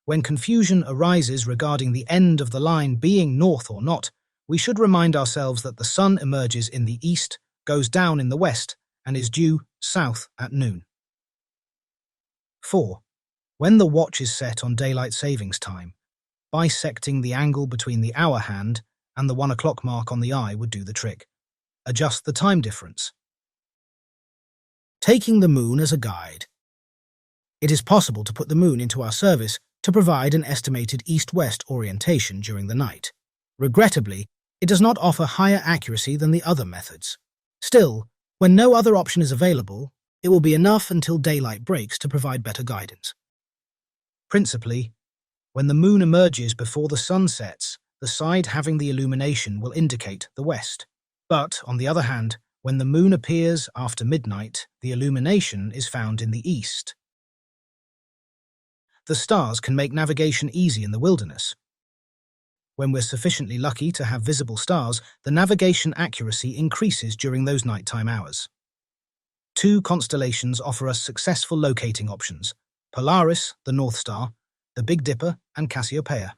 [SPEAKER 1] When confusion arises regarding the end of the line being north or not, we should remind ourselves that the sun emerges in the east, goes down in the west, and is due south at noon. 4. When the watch is set on daylight savings time, bisecting the angle between the hour hand and the 1 o'clock mark on the eye would do the trick. Adjust the time difference. Taking the moon as a guide. It is possible to put the moon into our service to provide an estimated east-west orientation during the night. Regrettably, it does not offer higher accuracy than the other methods. Still, when no other option is available, it will be enough until daylight breaks to provide better guidance. Principally, when the moon emerges before the sun sets, the side having the illumination will indicate the west. But, on the other hand, when the moon appears after midnight, the illumination is found in the east. The stars can make navigation easy in the wilderness. When we're sufficiently lucky to have visible stars, the navigation accuracy increases during those nighttime hours. 2 constellations offer us successful locating options: Polaris, the North Star, the Big Dipper, and Cassiopeia.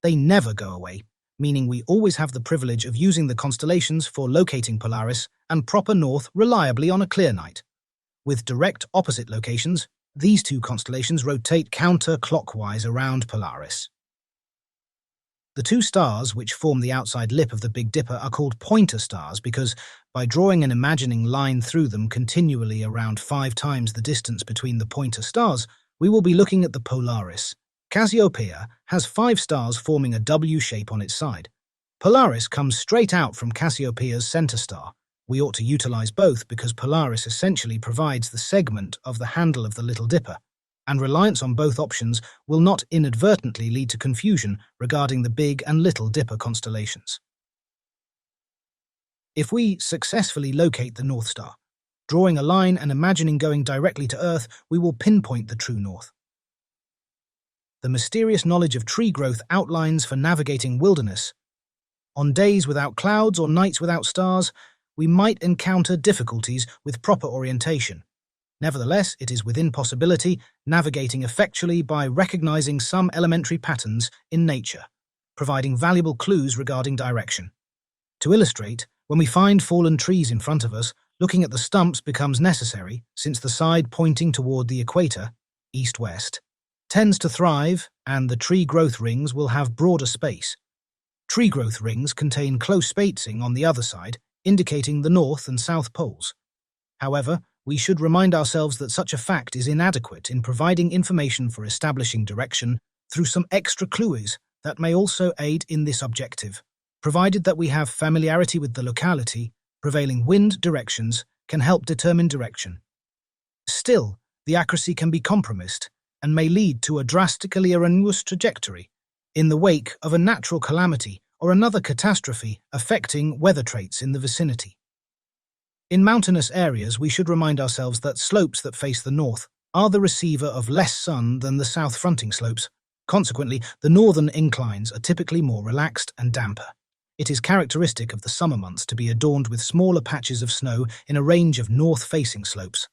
[SPEAKER 1] They never go away, meaning we always have the privilege of using the constellations for locating Polaris and proper north reliably on a clear night. With direct opposite locations, these 2 constellations rotate counter-clockwise around Polaris. The 2 stars which form the outside lip of the Big Dipper are called pointer stars because, by drawing an imagining line through them continually around 5 times the distance between the pointer stars, we will be looking at the Polaris. Cassiopeia has 5 stars forming a W shape on its side. Polaris comes straight out from Cassiopeia's center star. We ought to utilize both because Polaris essentially provides the segment of the handle of the Little Dipper, and reliance on both options will not inadvertently lead to confusion regarding the Big and Little Dipper constellations. If we successfully locate the North Star, drawing a line and imagining going directly to Earth, we will pinpoint the true north. The mysterious knowledge of tree growth outlines for navigating wilderness. On days without clouds or nights without stars, we might encounter difficulties with proper orientation. Nevertheless, it is within possibility, navigating effectually by recognizing some elementary patterns in nature, providing valuable clues regarding direction. To illustrate, when we find fallen trees in front of us, looking at the stumps becomes necessary since the side pointing toward the equator, east-west, tends to thrive and the tree growth rings will have broader space. Tree growth rings contain close spacing on the other side, indicating the north and south poles. However, we should remind ourselves that such a fact is inadequate in providing information for establishing direction through some extra clues that may also aid in this objective. Provided that we have familiarity with the locality, prevailing wind directions can help determine direction. Still, the accuracy can be compromised and may lead to a drastically erroneous trajectory in the wake of a natural calamity or another catastrophe affecting weather traits in the vicinity. In mountainous areas, we should remind ourselves that slopes that face the north are the receiver of less sun than the south-fronting slopes. Consequently, the northern inclines are typically more relaxed and damper. It is characteristic of the summer months to be adorned with smaller patches of snow in a range of north-facing slopes.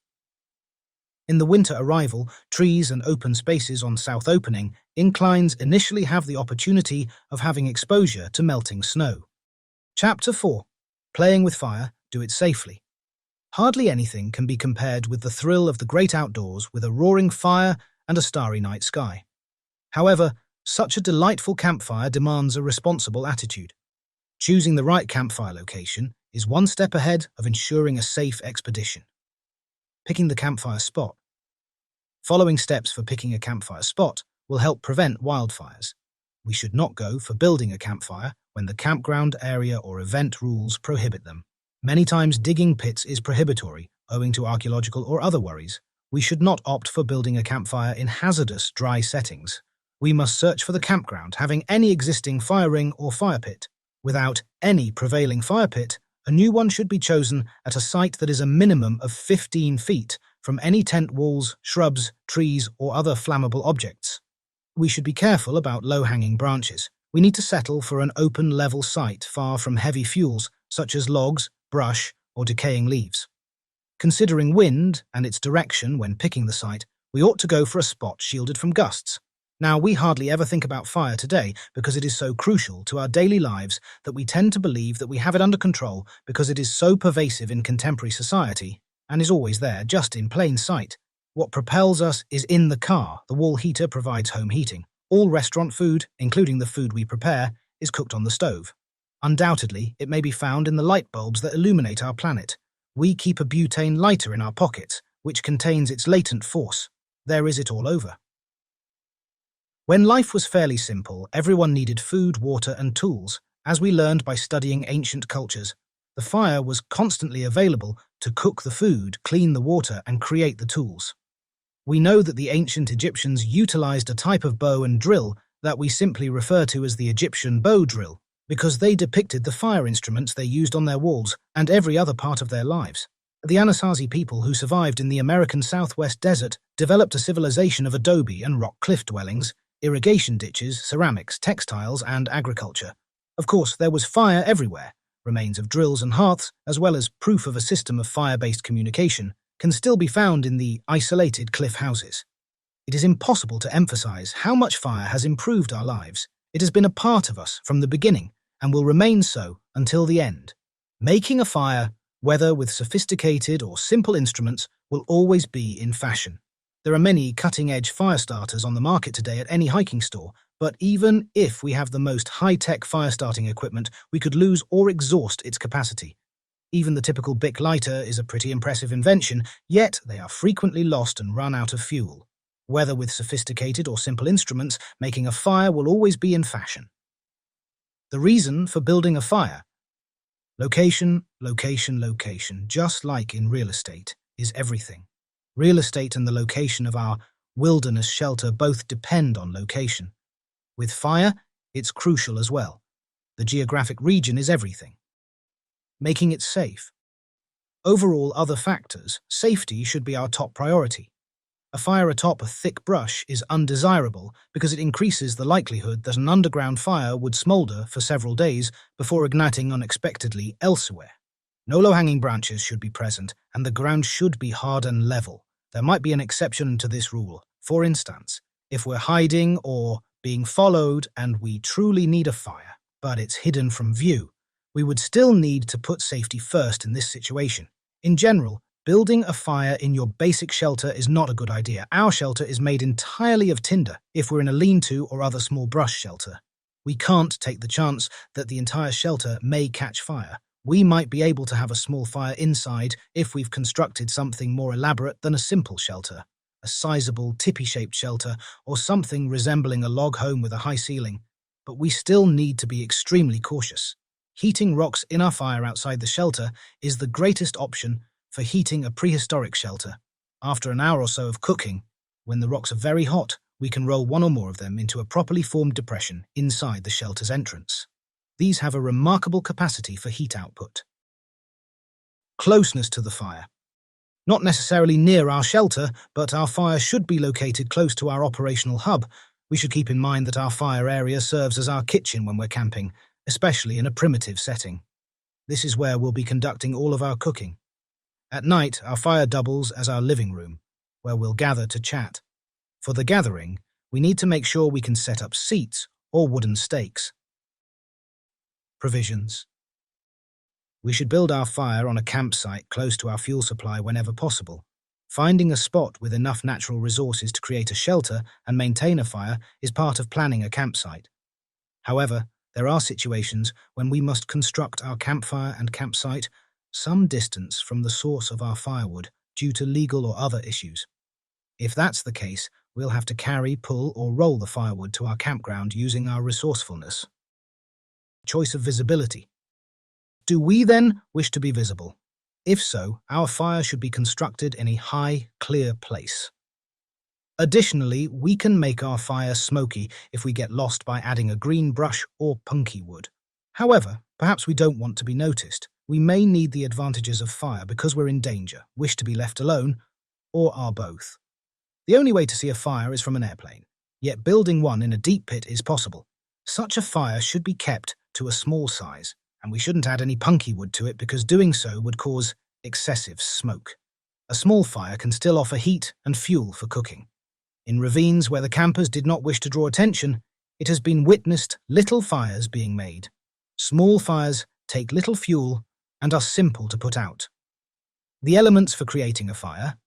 [SPEAKER 1] In the winter arrival, trees and open spaces on south opening inclines initially have the opportunity of having exposure to melting snow. Chapter 4. Playing with fire, do it safely. Hardly anything can be compared with the thrill of the great outdoors with a roaring fire and a starry night sky. However, such a delightful campfire demands a responsible attitude. Choosing the right campfire location is one step ahead of ensuring a safe expedition. Picking the campfire spot. Following steps for picking a campfire spot will help prevent wildfires. We should not go for building a campfire when the campground area or event rules prohibit them. Many times digging pits is prohibitory, owing to archaeological or other worries. We should not opt for building a campfire in hazardous, dry settings. We must search for the campground having any existing fire ring or fire pit. Without any prevailing fire pit, a new one should be chosen at a site that is a minimum of 15 feet from any tent walls, shrubs, trees, or other flammable objects. We should be careful about low-hanging branches. We need to settle for an open, level site far from heavy fuels, such as logs, brush, or decaying leaves. Considering wind and its direction when picking the site, we ought to go for a spot shielded from gusts. Now, we hardly ever think about fire today because it is so crucial to our daily lives that we tend to believe that we have it under control because it is so pervasive in contemporary society and is always there, just in plain sight. What propels us is in the car. The wall heater provides home heating. All restaurant food, including the food we prepare, is cooked on the stove. Undoubtedly, it may be found in the light bulbs that illuminate our planet. We keep a butane lighter in our pockets, which contains its latent force. There is it all over. When life was fairly simple, everyone needed food, water, and tools. As we learned by studying ancient cultures, the fire was constantly available to cook the food, clean the water, and create the tools. We know that the ancient Egyptians utilized a type of bow and drill that we simply refer to as the Egyptian bow drill, because they depicted the fire instruments they used on their walls and every other part of their lives. The Anasazi people who survived in the American Southwest desert developed a civilization of adobe and rock cliff dwellings, irrigation ditches, ceramics, textiles, and agriculture. Of course, there was fire everywhere. Remains of drills and hearths, as well as proof of a system of fire-based communication, can still be found in the isolated cliff houses. It is impossible to emphasize how much fire has improved our lives. It has been a part of us from the beginning and will remain so until the end. Making a fire, whether with sophisticated or simple instruments, will always be in fashion. There are many cutting-edge fire starters on the market today at any hiking store, but even if we have the most high-tech fire-starting equipment, we could lose or exhaust its capacity. Even the typical Bic lighter is a pretty impressive invention, yet they are frequently lost and run out of fuel. Whether with sophisticated or simple instruments, making a fire will always be in fashion. The reason for building a fire. Location, location, location, just like in real estate, is everything. Real estate and the location of our wilderness shelter both depend on location. With fire, it's crucial as well. The geographic region is everything. Making it safe. Overall other factors, safety should be our top priority. A fire atop a thick brush is undesirable because it increases the likelihood that an underground fire would smolder for several days before igniting unexpectedly elsewhere. No low-hanging branches should be present, and the ground should be hard and level. There might be an exception to this rule. For instance, if we're hiding or being followed and we truly need a fire, but it's hidden from view, we would still need to put safety first in this situation. In general, building a fire in your basic shelter is not a good idea. Our shelter is made entirely of tinder if we're in a lean-to or other small brush shelter. We can't take the chance that the entire shelter may catch fire. We might be able to have a small fire inside if we've constructed something more elaborate than a simple shelter, a sizable, tippy-shaped shelter, or something resembling a log home with a high ceiling. But we still need to be extremely cautious. Heating rocks in our fire outside the shelter is the greatest option for heating a prehistoric shelter. After an hour or so of cooking, when the rocks are very hot, we can roll one or more of them into a properly formed depression inside the shelter's entrance. These have a remarkable capacity for heat output. Closeness to the fire. Not necessarily near our shelter, but our fire should be located close to our operational hub. We should keep in mind that our fire area serves as our kitchen when we're camping, especially in a primitive setting. This is where we'll be conducting all of our cooking. At night, our fire doubles as our living room, where we'll gather to chat. For the gathering, we need to make sure we can set up seats or wooden stakes. Provisions. We should build our fire on a campsite close to our fuel supply whenever possible. Finding a spot with enough natural resources to create a shelter and maintain a fire is part of planning a campsite. However, there are situations when we must construct our campfire and campsite some distance from the source of our firewood due to legal or other issues. If that's the case, we'll have to carry, pull, or roll the firewood to our campground using our resourcefulness. Choice of visibility. Do we then wish to be visible? If so, our fire should be constructed in a high, clear place. Additionally, we can make our fire smoky if we get lost by adding a green brush or punky wood. However, perhaps we don't want to be noticed. We may need the advantages of fire because we're in danger, wish to be left alone, or are both. The only way to see a fire is from an airplane, yet building one in a deep pit is possible. Such a fire should be kept to a small size, and we shouldn't add any punky wood to it because doing so would cause excessive smoke. A small fire can still offer heat and fuel for cooking. In ravines where the campers did not wish to draw attention, it has been witnessed little fires being made. Small fires take little fuel and are simple to put out. The elements for creating a fire.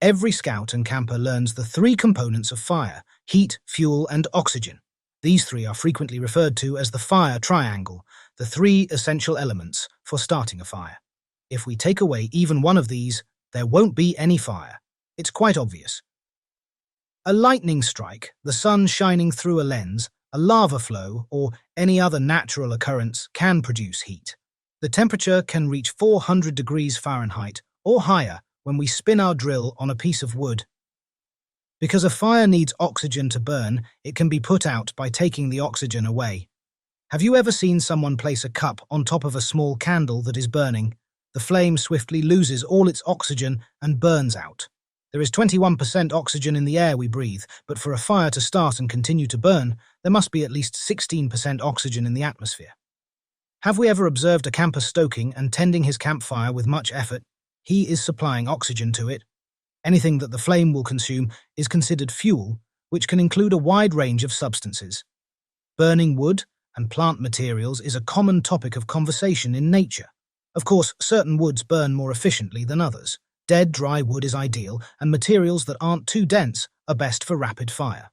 [SPEAKER 1] Every scout and camper learns the three components of fire: heat, fuel, and oxygen. These three are frequently referred to as the fire triangle, the three essential elements for starting a fire. If we take away even one of these, there won't be any fire. It's quite obvious. A lightning strike, the sun shining through a lens, a lava flow, or any other natural occurrence can produce heat. The temperature can reach 400 degrees Fahrenheit or higher when we spin our drill on a piece of wood. Because a fire needs oxygen to burn, it can be put out by taking the oxygen away. Have you ever seen someone place a cup on top of a small candle that is burning? The flame swiftly loses all its oxygen and burns out. There is 21% oxygen in the air we breathe, but for a fire to start and continue to burn, there must be at least 16% oxygen in the atmosphere. Have we ever observed a camper stoking and tending his campfire with much effort? He is supplying oxygen to it. Anything that the flame will consume is considered fuel, which can include a wide range of substances. Burning wood and plant materials is a common topic of conversation in nature. Of course, certain woods burn more efficiently than others. Dead, dry wood is ideal, and materials that aren't too dense are best for rapid fire.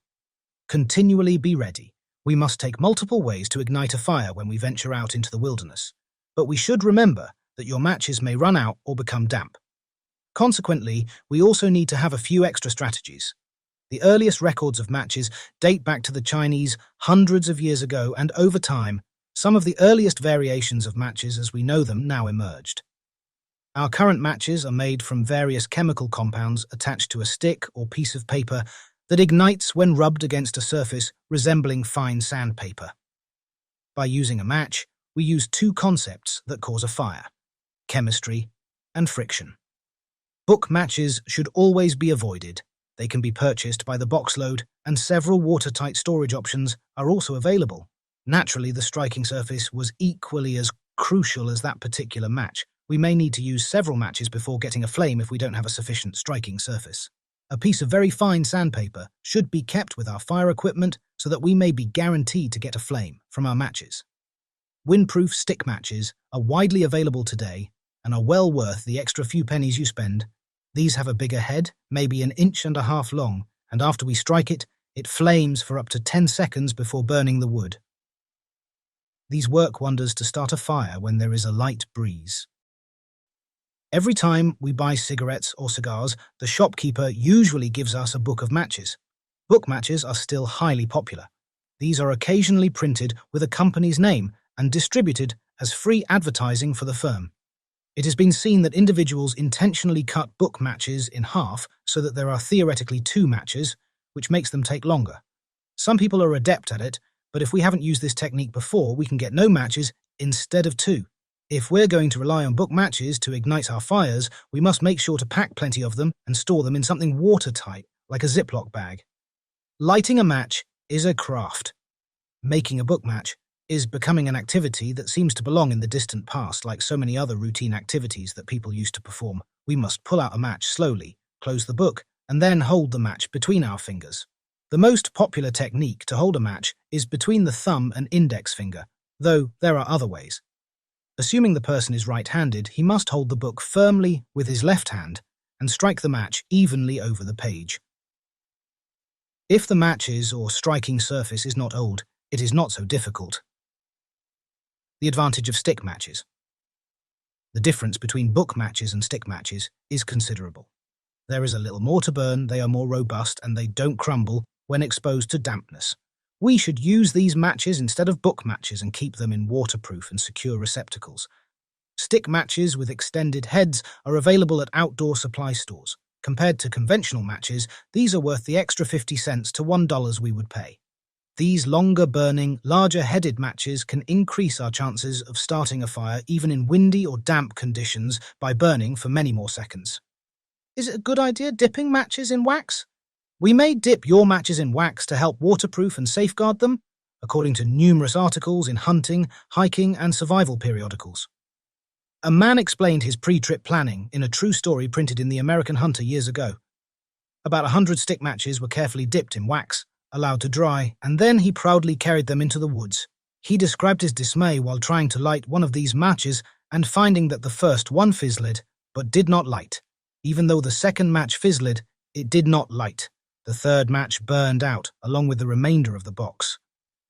[SPEAKER 1] Continually be ready. We must take multiple ways to ignite a fire when we venture out into the wilderness. But we should remember that your matches may run out or become damp. Consequently, we also need to have a few extra strategies. The earliest records of matches date back to the Chinese hundreds of years ago, and over time, some of the earliest variations of matches as we know them now emerged. Our current matches are made from various chemical compounds attached to a stick or piece of paper that ignites when rubbed against a surface resembling fine sandpaper. By using a match, we use two concepts that cause a fire: chemistry and friction. Book matches should always be avoided. They can be purchased by the boxload, and several watertight storage options are also available. Naturally, the striking surface was equally as crucial as that particular match. We may need to use several matches before getting a flame if we don't have a sufficient striking surface. A piece of very fine sandpaper should be kept with our fire equipment so that we may be guaranteed to get a flame from our matches. Windproof stick matches are widely available today and are well worth the extra few pennies you spend. These have a bigger head, maybe 1.5 inches long, and after we strike it, it flames for up to 10 seconds before burning the wood. These work wonders to start a fire when there is a light breeze. Every time we buy cigarettes or cigars, the shopkeeper usually gives us a book of matches. Book matches are still highly popular. These are occasionally printed with a company's name and distributed as free advertising for the firm. It has been seen that individuals intentionally cut book matches in half so that there are theoretically 2 matches, which makes them take longer. Some people are adept at it, but if we haven't used this technique before, we can get no matches instead of 2. If we're going to rely on book matches to ignite our fires, we must make sure to pack plenty of them and store them in something watertight, like a Ziploc bag. Lighting a match is a craft. Making a book match is becoming an activity that seems to belong in the distant past, like so many other routine activities that people used to perform. We must pull out a match slowly, close the book, and then hold the match between our fingers. The most popular technique to hold a match is between the thumb and index finger, though there are other ways. Assuming the person is right-handed, he must hold the book firmly with his left hand and strike the match evenly over the page. If the matches or striking surface is not old, it is not so difficult. The advantage of stick matches. The difference between book matches and stick matches is considerable. There is a little more to burn, they are more robust, and they don't crumble when exposed to dampness. We should use these matches instead of book matches and keep them in waterproof and secure receptacles. Stick matches with extended heads are available at outdoor supply stores. Compared to conventional matches, these are worth the extra 50 cents to $1 we would pay. These longer-burning, larger-headed matches can increase our chances of starting a fire even in windy or damp conditions by burning for many more seconds. Is it a good idea dipping matches in wax? We may dip your matches in wax to help waterproof and safeguard them, according to numerous articles in hunting, hiking, and survival periodicals. A man explained his pre-trip planning in a true story printed in the American Hunter years ago. About 100 stick matches were carefully dipped in wax, allowed to dry, and then he proudly carried them into the woods. He described his dismay while trying to light one of these matches and finding that the first one fizzled, but did not light. Even though the second match fizzled, it did not light. The third match burned out, along with the remainder of the box.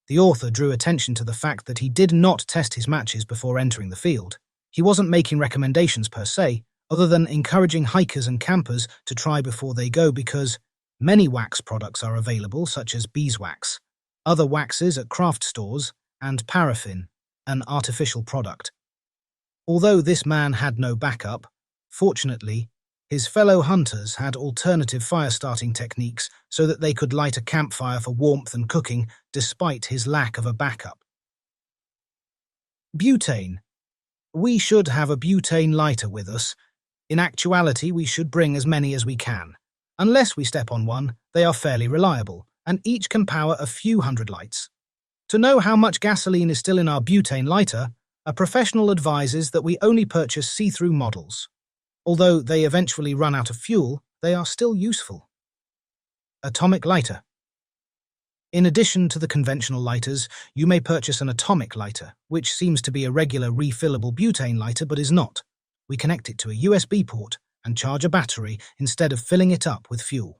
[SPEAKER 1] The author drew attention to the fact that he did not test his matches before entering the field. He wasn't making recommendations per se, other than encouraging hikers and campers to try before they go because many wax products are available, such as beeswax, other waxes at craft stores, and paraffin, an artificial product. Although this man had no backup, fortunately, his fellow hunters had alternative fire-starting techniques so that they could light a campfire for warmth and cooking despite his lack of a backup. Butane. We should have a butane lighter with us. In actuality, we should bring as many as we can. Unless we step on one, they are fairly reliable, and each can power a few hundred lights. To know how much gasoline is still in our butane lighter, a professional advises that we only purchase see-through models. Although they eventually run out of fuel, they are still useful. Atomic lighter. In addition to the conventional lighters, you may purchase an atomic lighter, which seems to be a regular refillable butane lighter but is not. We connect it to a USB port and charge a battery instead of filling it up with fuel.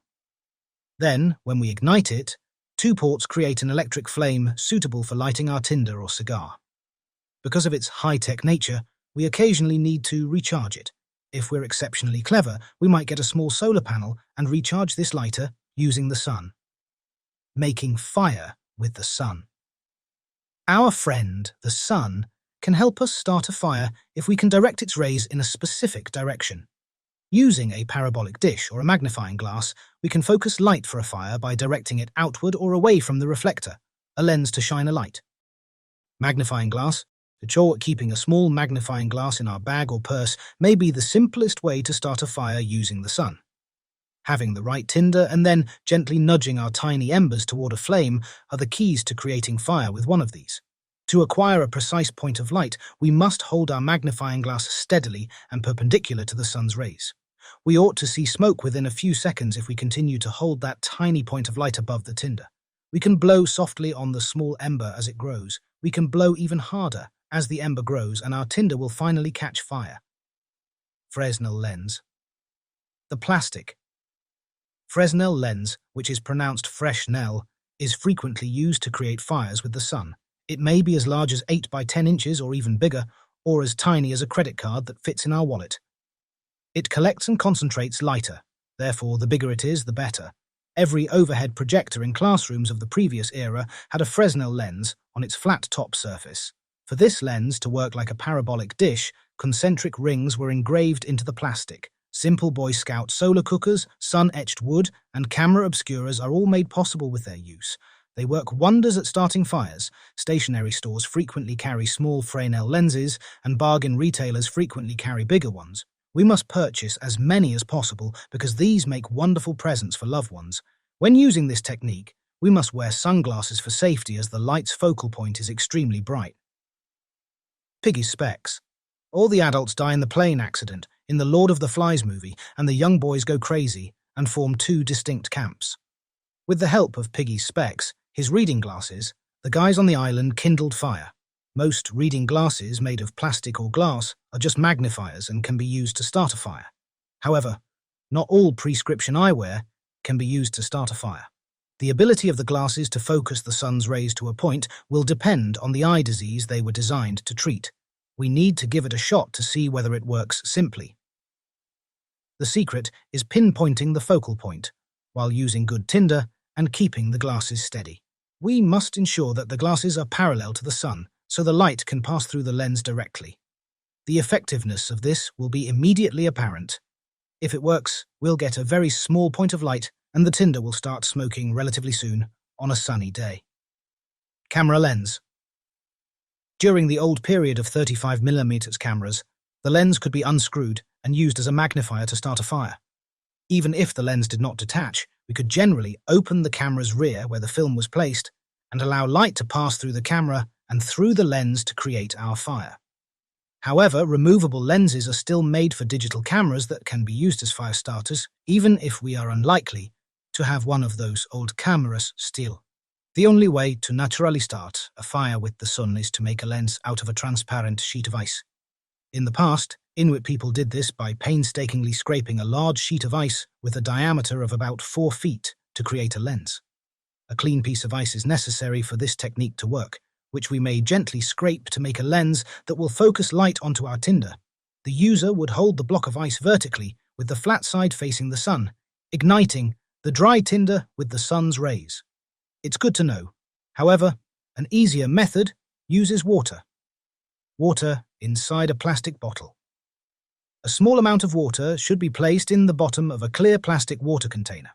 [SPEAKER 1] Then, when we ignite it, 2 ports create an electric flame suitable for lighting our tinder or cigar. Because of its high-tech nature, we occasionally need to recharge it. If we're exceptionally clever, we might get a small solar panel and recharge this lighter using the sun. Making fire with the sun. Our friend, the sun, can help us start a fire if we can direct its rays in a specific direction. Using a parabolic dish or a magnifying glass, we can focus light for a fire by directing it outward or away from the reflector, a lens to shine a light. Magnifying glass. To show at keeping a small magnifying glass in our bag or purse may be the simplest way to start a fire using the sun. Having the right tinder and then gently nudging our tiny embers toward a flame are the keys to creating fire with one of these. To acquire a precise point of light, we must hold our magnifying glass steadily and perpendicular to the sun's rays. We ought to see smoke within a few seconds if we continue to hold that tiny point of light above the tinder. We can blow softly on the small ember as it grows. We can blow even harder as the ember grows, and our tinder will finally catch fire. Fresnel lens. The plastic. Fresnel lens, which is pronounced Fresnel, is frequently used to create fires with the sun. It may be as large as 8 by 10 inches or even bigger, or as tiny as a credit card that fits in our wallet. It collects and concentrates lighter, therefore the bigger it is, the better. Every overhead projector in classrooms of the previous era had a Fresnel lens on its flat top surface. For this lens to work like a parabolic dish, concentric rings were engraved into the plastic. Simple Boy Scout solar cookers, sun-etched wood, and camera obscurers are all made possible with their use. They work wonders at starting fires. Stationery stores frequently carry small Fresnel lenses, and bargain retailers frequently carry bigger ones. We must purchase as many as possible because these make wonderful presents for loved ones. When using this technique, we must wear sunglasses for safety as the light's focal point is extremely bright. Piggy's specs. All the adults die in the plane accident in the Lord of the Flies movie, and the young boys go crazy and form two distinct camps. With the help of Piggy's specs, his reading glasses, the guys on the island kindled fire. Most reading glasses made of plastic or glass are just magnifiers and can be used to start a fire. However, not all prescription eyewear can be used to start a fire. The ability of the glasses to focus the sun's rays to a point will depend on the eye disease they were designed to treat. We need to give it a shot to see whether it works simply. The secret is pinpointing the focal point, while using good tinder and keeping the glasses steady. We must ensure that the glasses are parallel to the sun, so the light can pass through the lens directly. The effectiveness of this will be immediately apparent. If it works, we'll get a very small point of light, and the tinder will start smoking relatively soon on a sunny day. Camera lens. During the old period of 35mm cameras, the lens could be unscrewed and used as a magnifier to start a fire. Even if the lens did not detach, we could generally open the camera's rear where the film was placed and allow light to pass through the camera and through the lens to create our fire. However, removable lenses are still made for digital cameras that can be used as fire starters, even if we are unlikely to have one of those old cameras still. The only way to naturally start a fire with the sun is to make a lens out of a transparent sheet of ice. In the past, Inuit people did this by painstakingly scraping a large sheet of ice with a diameter of about 4 feet to create a lens. A clean piece of ice is necessary for this technique to work, which we may gently scrape to make a lens that will focus light onto our tinder. The user would hold the block of ice vertically with the flat side facing the sun, igniting the dry tinder with the sun's rays. It's good to know. However, an easier method uses water. Water inside a plastic bottle. A small amount of water should be placed in the bottom of a clear plastic water container.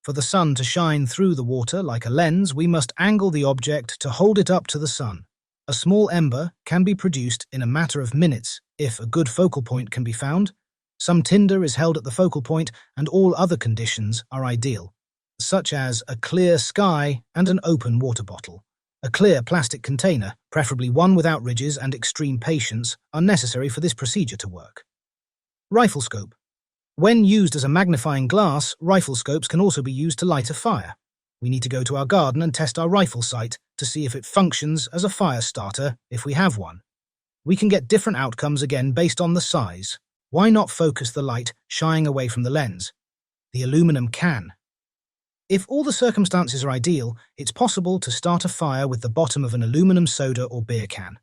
[SPEAKER 1] For the sun to shine through the water like a lens, we must angle the object to hold it up to the sun. A small ember can be produced in a matter of minutes if a good focal point can be found. Some tinder is held at the focal point, and all other conditions are ideal, such as a clear sky and an open water bottle. A clear plastic container, preferably one without ridges, and extreme patience are necessary for this procedure to work. Rifle scope. When used as a magnifying glass, rifle scopes can also be used to light a fire. We need to go to our garden and test our rifle sight to see if it functions as a fire starter if we have one. We can get different outcomes again based on the size. Why not focus the light shying away from the lens? The aluminum can. If all the circumstances are ideal, it's possible to start a fire with the bottom of an aluminum soda or beer can.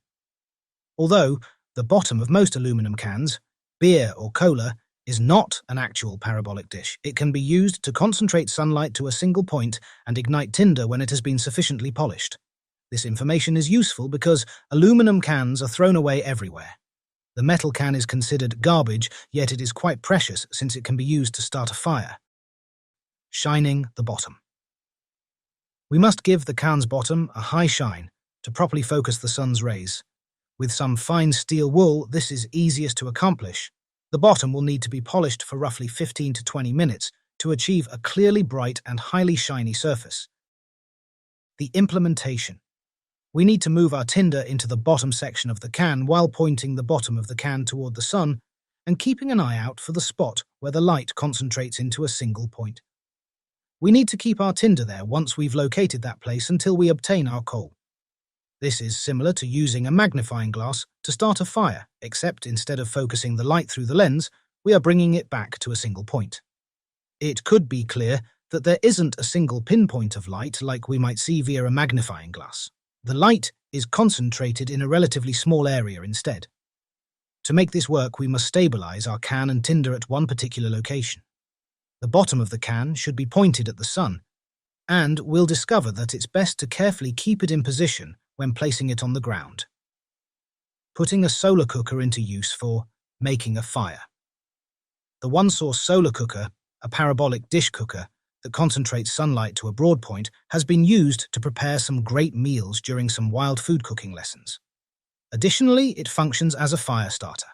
[SPEAKER 1] Although the bottom of most aluminum cans, beer or cola, is not an actual parabolic dish, it can be used to concentrate sunlight to a single point and ignite tinder when it has been sufficiently polished. This information is useful because aluminum cans are thrown away everywhere. The metal can is considered garbage, yet it is quite precious since it can be used to start a fire. Shining the bottom. We must give the can's bottom a high shine to properly focus the sun's rays. With some fine steel wool, this is easiest to accomplish. The bottom will need to be polished for roughly 15 to 20 minutes to achieve a clearly bright and highly shiny surface. The implementation. We need to move our tinder into the bottom section of the can while pointing the bottom of the can toward the sun and keeping an eye out for the spot where the light concentrates into a single point. We need to keep our tinder there once we've located that place until we obtain our coal. This is similar to using a magnifying glass to start a fire, except instead of focusing the light through the lens, we are bringing it back to a single point. It could be clear that there isn't a single pinpoint of light like we might see via a magnifying glass. The light is concentrated in a relatively small area instead. To make this work, we must stabilize our can and tinder at one particular location. The bottom of the can should be pointed at the sun, and we'll discover that it's best to carefully keep it in position when placing it on the ground. Putting a solar cooker into use for making a fire. The one-source solar cooker, a parabolic dish cooker that concentrates sunlight to a broad point, has been used to prepare some great meals during some wild food cooking lessons. Additionally, it functions as a fire starter.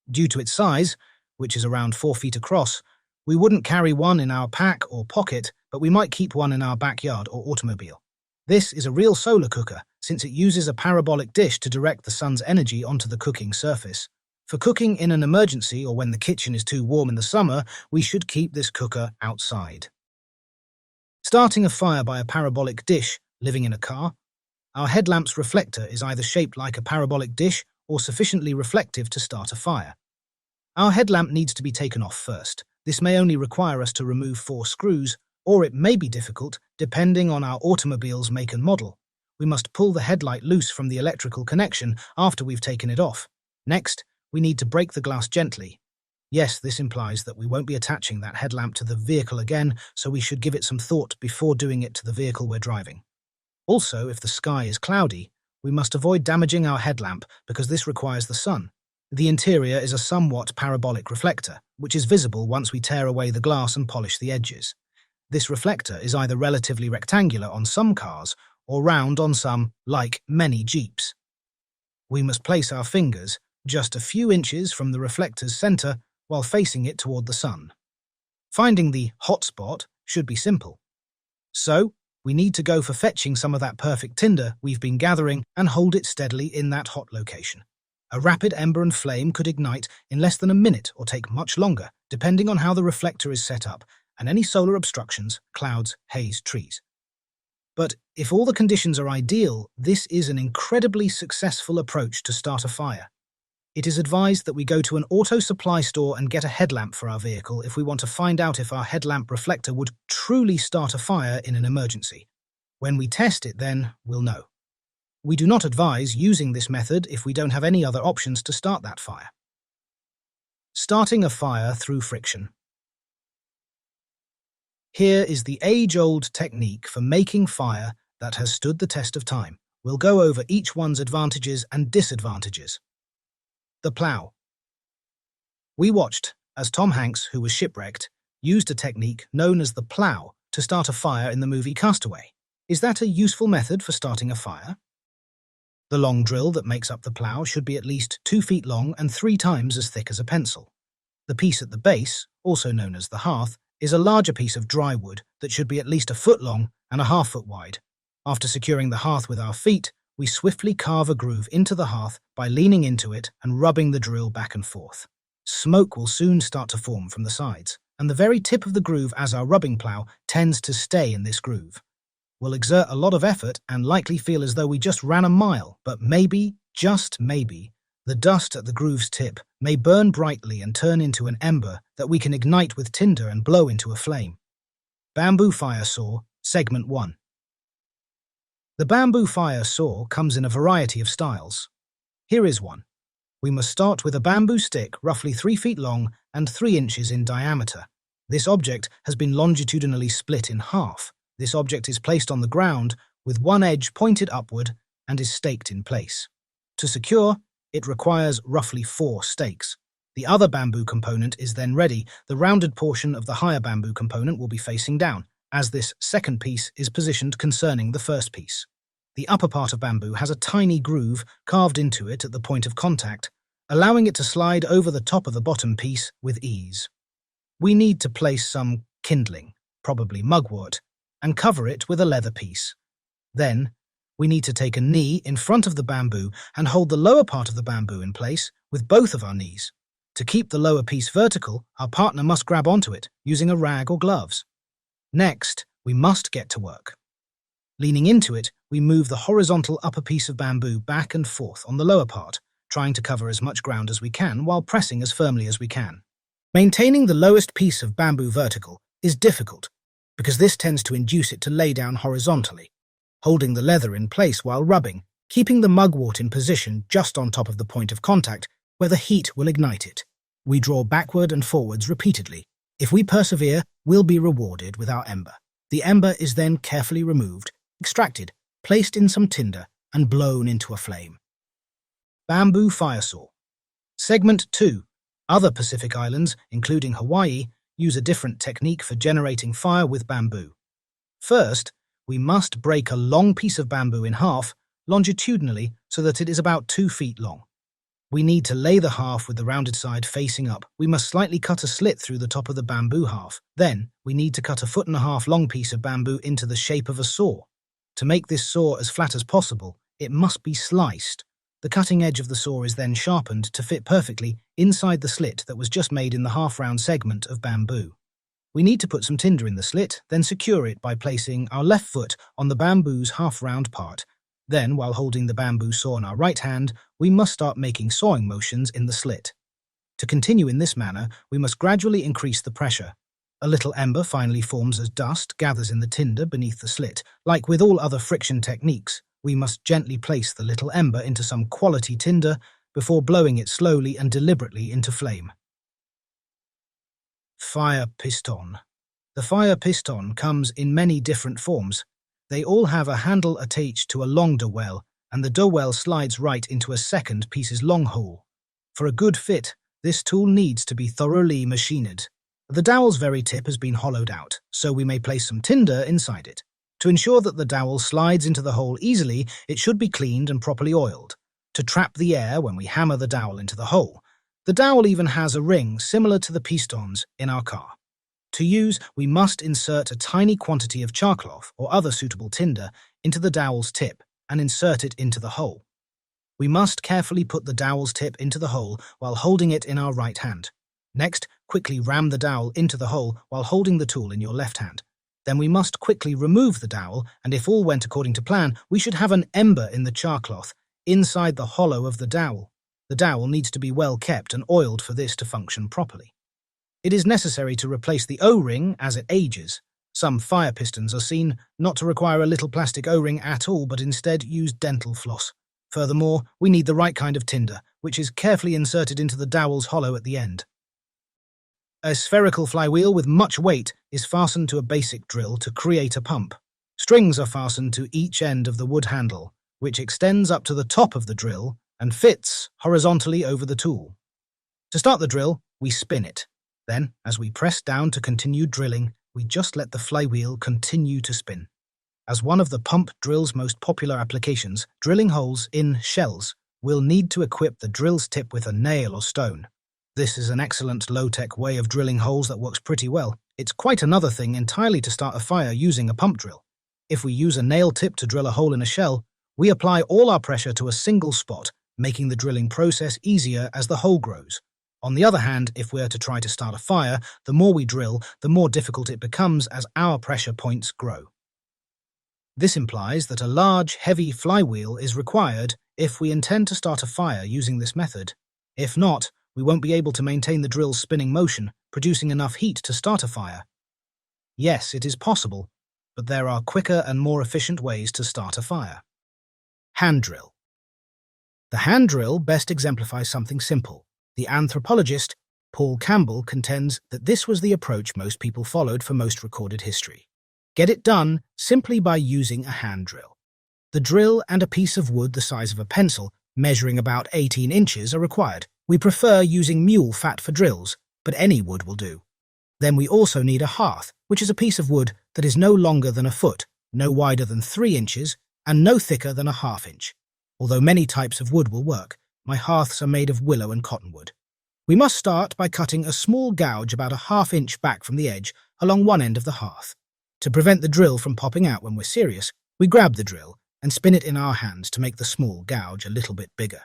[SPEAKER 1] Due to its size, which is around 4 feet across, we wouldn't carry one in our pack or pocket, but we might keep one in our backyard or automobile. This is a real solar cooker, since it uses a parabolic dish to direct the sun's energy onto the cooking surface. For cooking in an emergency or when the kitchen is too warm in the summer, we should keep this cooker outside. Starting a fire by a parabolic dish living in a car. Our headlamp's reflector is either shaped like a parabolic dish or sufficiently reflective to start a fire. Our headlamp needs to be taken off first. This may only require us to remove 4 screws, or it may be difficult depending on our automobile's make and model. We must pull the headlight loose from the electrical connection after we've taken it off. Next, we need to break the glass gently. Yes, this implies that we won't be attaching that headlamp to the vehicle again, so we should give it some thought before doing it to the vehicle we're driving. Also, if the sky is cloudy, we must avoid damaging our headlamp because this requires the sun. The interior is a somewhat parabolic reflector, which is visible once we tear away the glass and polish the edges. This reflector is either relatively rectangular on some cars or round on some, like many Jeeps. We must place our fingers just a few inches from the reflector's center while facing it toward the sun. Finding the hot spot should be simple. So, we need to go for fetching some of that perfect tinder we've been gathering and hold it steadily in that hot location. A rapid ember and flame could ignite in less than a minute or take much longer, depending on how the reflector is set up and any solar obstructions, clouds, haze, trees. But if all the conditions are ideal, this is an incredibly successful approach to start a fire. It is advised that we go to an auto supply store and get a headlamp for our vehicle if we want to find out if our headlamp reflector would truly start a fire in an emergency. When we test it, then we'll know. We do not advise using this method if we don't have any other options to start that fire. Starting a fire through friction. Here is the age-old technique for making fire that has stood the test of time. We'll go over each one's advantages and disadvantages. The plow. We watched as Tom Hanks, who was shipwrecked, used a technique known as the plow to start a fire in the movie Castaway. Is that a useful method for starting a fire? The long drill that makes up the plow should be at least 2 feet long and 3 times as thick as a pencil. The piece at the base, also known as the hearth, is a larger piece of dry wood that should be at least 1 foot long and 1/2 foot wide. After securing the hearth with our feet, we swiftly carve a groove into the hearth by leaning into it and rubbing the drill back and forth. Smoke will soon start to form from the sides, and the very tip of the groove as our rubbing plow tends to stay in this groove. We'll exert a lot of effort and likely feel as though we just ran a mile, but maybe, just maybe, the dust at the groove's tip may burn brightly and turn into an ember that we can ignite with tinder and blow into a flame. Bamboo Fire Saw, Segment 1. The bamboo fire saw comes in a variety of styles. Here is one. We must start with a bamboo stick roughly 3 feet long and 3 inches in diameter. This object has been longitudinally split in half. This object is placed on the ground with one edge pointed upward and is staked in place. To secure, it requires roughly 4 stakes. The other bamboo component is then ready. The rounded portion of the higher bamboo component will be facing down, as this second piece is positioned concerning the first piece. The upper part of bamboo has a tiny groove carved into it at the point of contact, allowing it to slide over the top of the bottom piece with ease. We need to place some kindling, probably mugwort, and cover it with a leather piece. Then, we need to take a knee in front of the bamboo and hold the lower part of the bamboo in place with both of our knees. To keep the lower piece vertical, our partner must grab onto it using a rag or gloves. Next, we must get to work. Leaning into it, we move the horizontal upper piece of bamboo back and forth on the lower part, trying to cover as much ground as we can while pressing as firmly as we can. Maintaining the lowest piece of bamboo vertical is difficult because this tends to induce it to lay down horizontally. holding the leather in place while rubbing, keeping the mugwort in position just on top of the point of contact where the heat will ignite it. We draw backward and forwards repeatedly. If we persevere, we'll be rewarded with our ember. The ember is then carefully removed, extracted, placed in some tinder, and blown into a flame. Bamboo fire saw. Segment 2. Other Pacific islands, including Hawaii, use a different technique for generating fire with bamboo. First, we must break a long piece of bamboo in half, longitudinally, so that it is about 2 feet long. We need to lay the half with the rounded side facing up. We must slightly cut a slit through the top of the bamboo half. Then, we need to cut a 1.5 foot long piece of bamboo into the shape of a saw. To make this saw as flat as possible, it must be sliced. The cutting edge of the saw is then sharpened to fit perfectly inside the slit that was just made in the half-round segment of bamboo. We need to put some tinder in the slit, then secure it by placing our left foot on the bamboo's half-round part. Then, while holding the bamboo saw in our right hand, we must start making sawing motions in the slit. To continue in this manner, we must gradually increase the pressure. A little ember finally forms as dust gathers in the tinder beneath the slit. Like with all other friction techniques, we must gently place the little ember into some quality tinder before blowing it slowly and deliberately into flame. Fire piston. The fire piston comes in many different forms. They all have a handle attached to a long dowel, and the dowel slides right into a second piece's long hole. For a good fit, this tool needs to be thoroughly machined. The dowel's very tip has been hollowed out, so we may place some tinder inside it. To ensure that the dowel slides into the hole easily, it should be cleaned and properly oiled, to trap the air when we hammer the dowel into the hole. The dowel even has a ring similar to the pistons in our car. To use, we must insert a tiny quantity of charcloth or other suitable tinder into the dowel's tip and insert it into the hole. We must carefully put the dowel's tip into the hole while holding it in our right hand. Next, quickly ram the dowel into the hole while holding the tool in your left hand. Then we must quickly remove the dowel, and if all went according to plan, we should have an ember in the charcloth inside the hollow of the dowel. The dowel needs to be well kept and oiled for this to function properly. It is necessary to replace the O-ring as it ages. Some fire pistons are seen not to require a little plastic O-ring at all, but instead use dental floss. Furthermore, we need the right kind of tinder, which is carefully inserted into the dowel's hollow at the end. A spherical flywheel with much weight is fastened to a basic drill to create a pump. Strings are fastened to each end of the wood handle, which extends up to the top of the drill and fits horizontally over the tool. To start the drill, we spin it. Then, as we press down to continue drilling, we just let the flywheel continue to spin. As one of the pump drill's most popular applications, drilling holes in shells, we'll need to equip the drill's tip with a nail or stone. This is an excellent low-tech way of drilling holes that works pretty well. It's quite another thing entirely to start a fire using a pump drill. If we use a nail tip to drill a hole in a shell, we apply all our pressure to a single spot, making the drilling process easier as the hole grows. On the other hand, if we're to try to start a fire, the more we drill, the more difficult it becomes as our pressure points grow. This implies that a large, heavy flywheel is required if we intend to start a fire using this method. If not, we won't be able to maintain the drill's spinning motion, producing enough heat to start a fire. Yes, it is possible, but there are quicker and more efficient ways to start a fire. Hand drill. The hand drill best exemplifies something simple. The anthropologist, Paul Campbell, contends that this was the approach most people followed for most recorded history. Get it done simply by using a hand drill. The drill and a piece of wood the size of a pencil, measuring about 18 inches, are required. We prefer using mule fat for drills, but any wood will do. Then we also need a hearth, which is a piece of wood that is no longer than a foot, no wider than 3 inches, and no thicker than a ½ inch. Although many types of wood will work, my hearths are made of willow and cottonwood. We must start by cutting a small gouge about a ½ inch back from the edge along one end of the hearth. To prevent the drill from popping out when we're serious, we grab the drill and spin it in our hands to make the small gouge a little bit bigger.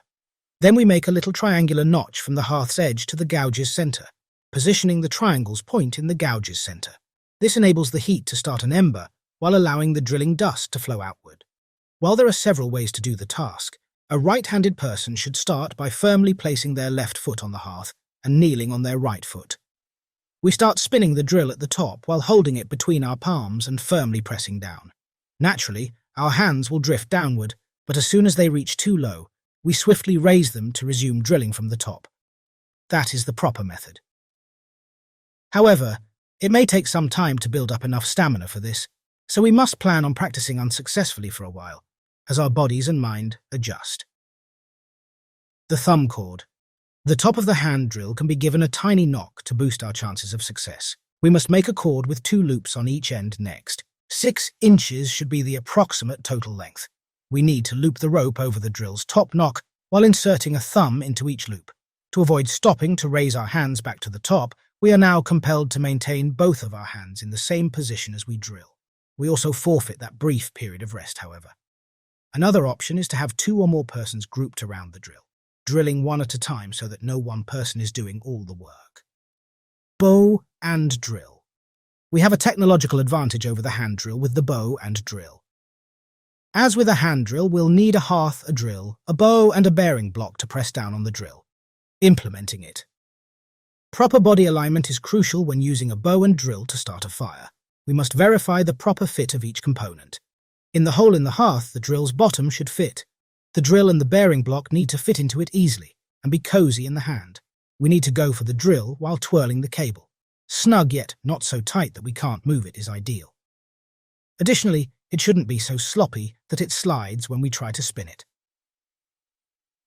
[SPEAKER 1] Then we make a little triangular notch from the hearth's edge to the gouge's center, positioning the triangle's point in the gouge's center. This enables the heat to start an ember while allowing the drilling dust to flow outward. While there are several ways to do the task, a right-handed person should start by firmly placing their left foot on the hearth and kneeling on their right foot. We start spinning the drill at the top while holding it between our palms and firmly pressing down. Naturally, our hands will drift downward, but as soon as they reach too low, we swiftly raise them to resume drilling from the top. That is the proper method. However, it may take some time to build up enough stamina for this, so we must plan on practicing unsuccessfully for a while, as our bodies and mind adjust. The thumb chord. The top of the hand drill can be given a tiny knock to boost our chances of success. We must make a chord with 2 loops on each end next. 6 inches should be the approximate total length. We need to loop the rope over the drill's top knock while inserting a thumb into each loop. To avoid stopping to raise our hands back to the top, we are now compelled to maintain both of our hands in the same position as we drill. We also forfeit that brief period of rest, however. Another option is to have 2 or more persons grouped around the drill, drilling one at a time so that no one person is doing all the work. Bow and drill. We have a technological advantage over the hand drill with the bow and drill. As with a hand drill, we'll need a hearth, a drill, a bow and a bearing block to press down on the drill. Implementing it. Proper body alignment is crucial when using a bow and drill to start a fire. We must verify the proper fit of each component. In the hole in the hearth, the drill's bottom should fit. The drill and the bearing block need to fit into it easily and be cozy in the hand. We need to go for the drill while twirling the cable. Snug yet not so tight that we can't move it is ideal. Additionally, it shouldn't be so sloppy that it slides when we try to spin it.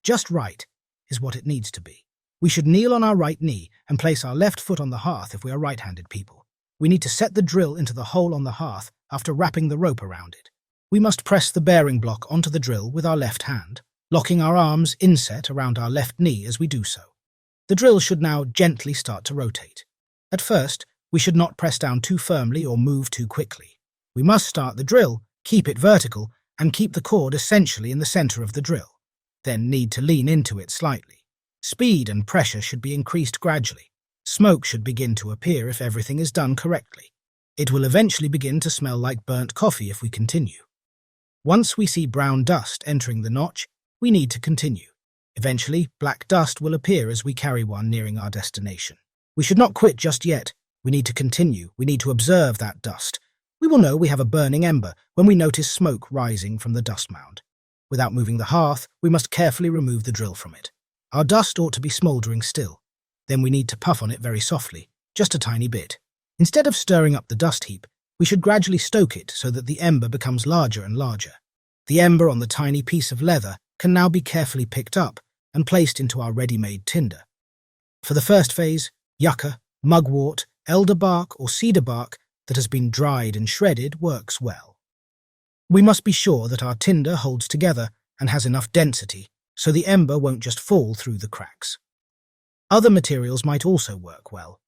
[SPEAKER 1] Just right is what it needs to be. We should kneel on our right knee and place our left foot on the hearth if we are right-handed people. We need to set the drill into the hole on the hearth after wrapping the rope around it. We must press the bearing block onto the drill with our left hand, locking our arms inset around our left knee as we do so. The drill should now gently start to rotate. At first, we should not press down too firmly or move too quickly. We must start the drill, keep it vertical, and keep the cord essentially in the center of the drill. Then need to lean into it slightly. Speed and pressure should be increased gradually. Smoke should begin to appear if everything is done correctly. It will eventually begin to smell like burnt coffee if we continue. Once we see brown dust entering the notch, we need to continue. Eventually, black dust will appear as we carry one nearing our destination. We should not quit just yet. We need to continue. We need to observe that dust. We will know we have a burning ember when we notice smoke rising from the dust mound. Without moving the hearth, we must carefully remove the drill from it. Our dust ought to be smouldering still. Then we need to puff on it very softly, just a tiny bit. Instead of stirring up the dust heap, we should gradually stoke it so that the ember becomes larger and larger. The ember on the tiny piece of leather can now be carefully picked up and placed into our ready-made tinder. For the first phase, yucca, mugwort, elder bark or cedar bark that has been dried and shredded works well. We must be sure that our tinder holds together and has enough density so the ember won't just fall through the cracks. Other materials might also work well.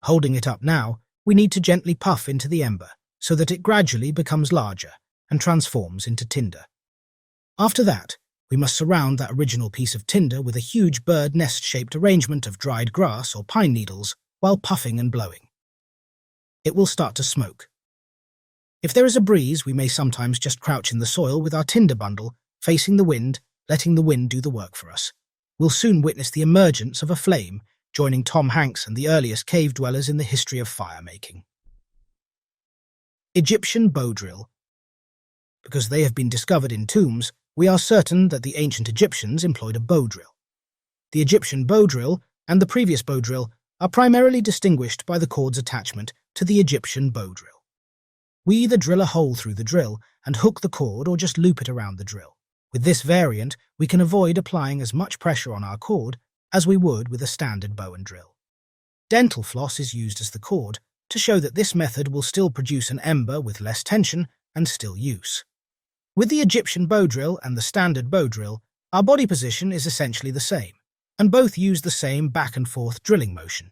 [SPEAKER 1] Holding it up now, we need to gently puff into the ember so that it gradually becomes larger and transforms into tinder. After that, we must surround that original piece of tinder with a huge bird nest-shaped arrangement of dried grass or pine needles while puffing and blowing. It will start to smoke. If there is a breeze, we may sometimes just crouch in the soil with our tinder bundle, facing the wind, letting the wind do the work for us. We'll soon witness the emergence of a flame, joining Tom Hanks and the earliest cave dwellers in the history of fire-making. Egyptian bow drill. Because they have been discovered in tombs, we are certain that the ancient Egyptians employed a bow drill. The Egyptian bow drill and the previous bow drill are primarily distinguished by the cord's attachment to the Egyptian bow drill. We either drill a hole through the drill and hook the cord or just loop it around the drill. With this variant, we can avoid applying as much pressure on our cord as we would with a standard bow and drill. Dental floss is used as the cord to show that this method will still produce an ember with less tension and still use. With the Egyptian bow drill and the standard bow drill, our body position is essentially the same, and both use the same back and forth drilling motion.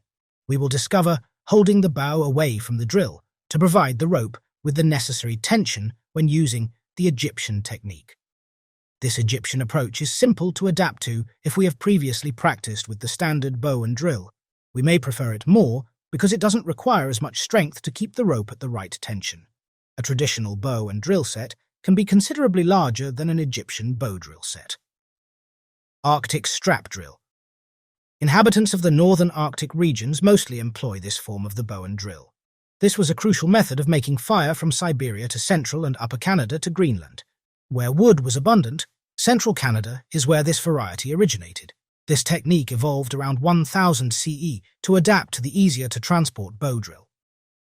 [SPEAKER 1] We will discover holding the bow away from the drill to provide the rope with the necessary tension when using the Egyptian technique. This Egyptian approach is simple to adapt to if we have previously practiced with the standard bow and drill. We may prefer it more because it doesn't require as much strength to keep the rope at the right tension. A traditional bow and drill set can be considerably larger than an Egyptian bow drill set. Arctic strap drill. Inhabitants of the northern Arctic regions mostly employ this form of the bow and drill. This was a crucial method of making fire from Siberia to central and upper Canada to Greenland. Where wood was abundant, central Canada is where this variety originated. This technique evolved around 1000 CE to adapt to the easier-to-transport bow drill.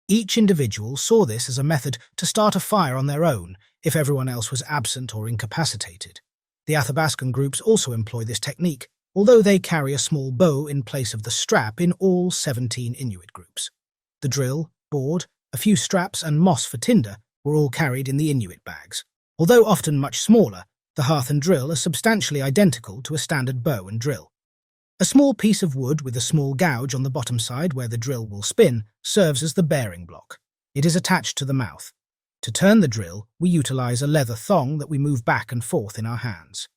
[SPEAKER 1] Each individual saw this as a method to start a fire on their own if everyone else was absent or incapacitated. The Athabascan groups also employ this technique, although they carry a small bow in place of the strap in all 17 Inuit groups. The drill, board, a few straps and moss for tinder were all carried in the Inuit bags. Although often much smaller, the hearth and drill are substantially identical to a standard bow and drill. A small piece of wood with a small gouge on the bottom side where the drill will spin serves as the bearing block. It is attached to the mouth. To turn the drill, we utilize a leather thong that we move back and forth in our hands.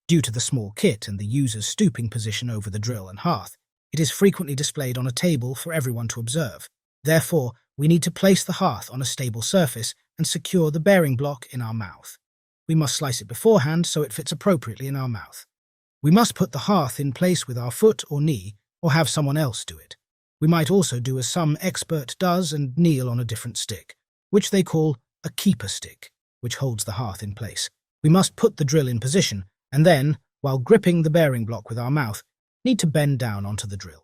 [SPEAKER 1] Due to the small kit and the user's stooping position over the drill and hearth, it is frequently displayed on a table for everyone to observe. Therefore, we need to place the hearth on a stable surface and secure the bearing block in our mouth. We must slice it beforehand so it fits appropriately in our mouth. We must put the hearth in place with our foot or knee, or have someone else do it. We might also do as some expert does and kneel on a different stick, which they call a keeper stick, which holds the hearth in place. We must put the drill in position, and then, while gripping the bearing block with our mouth, need to bend down onto the drill.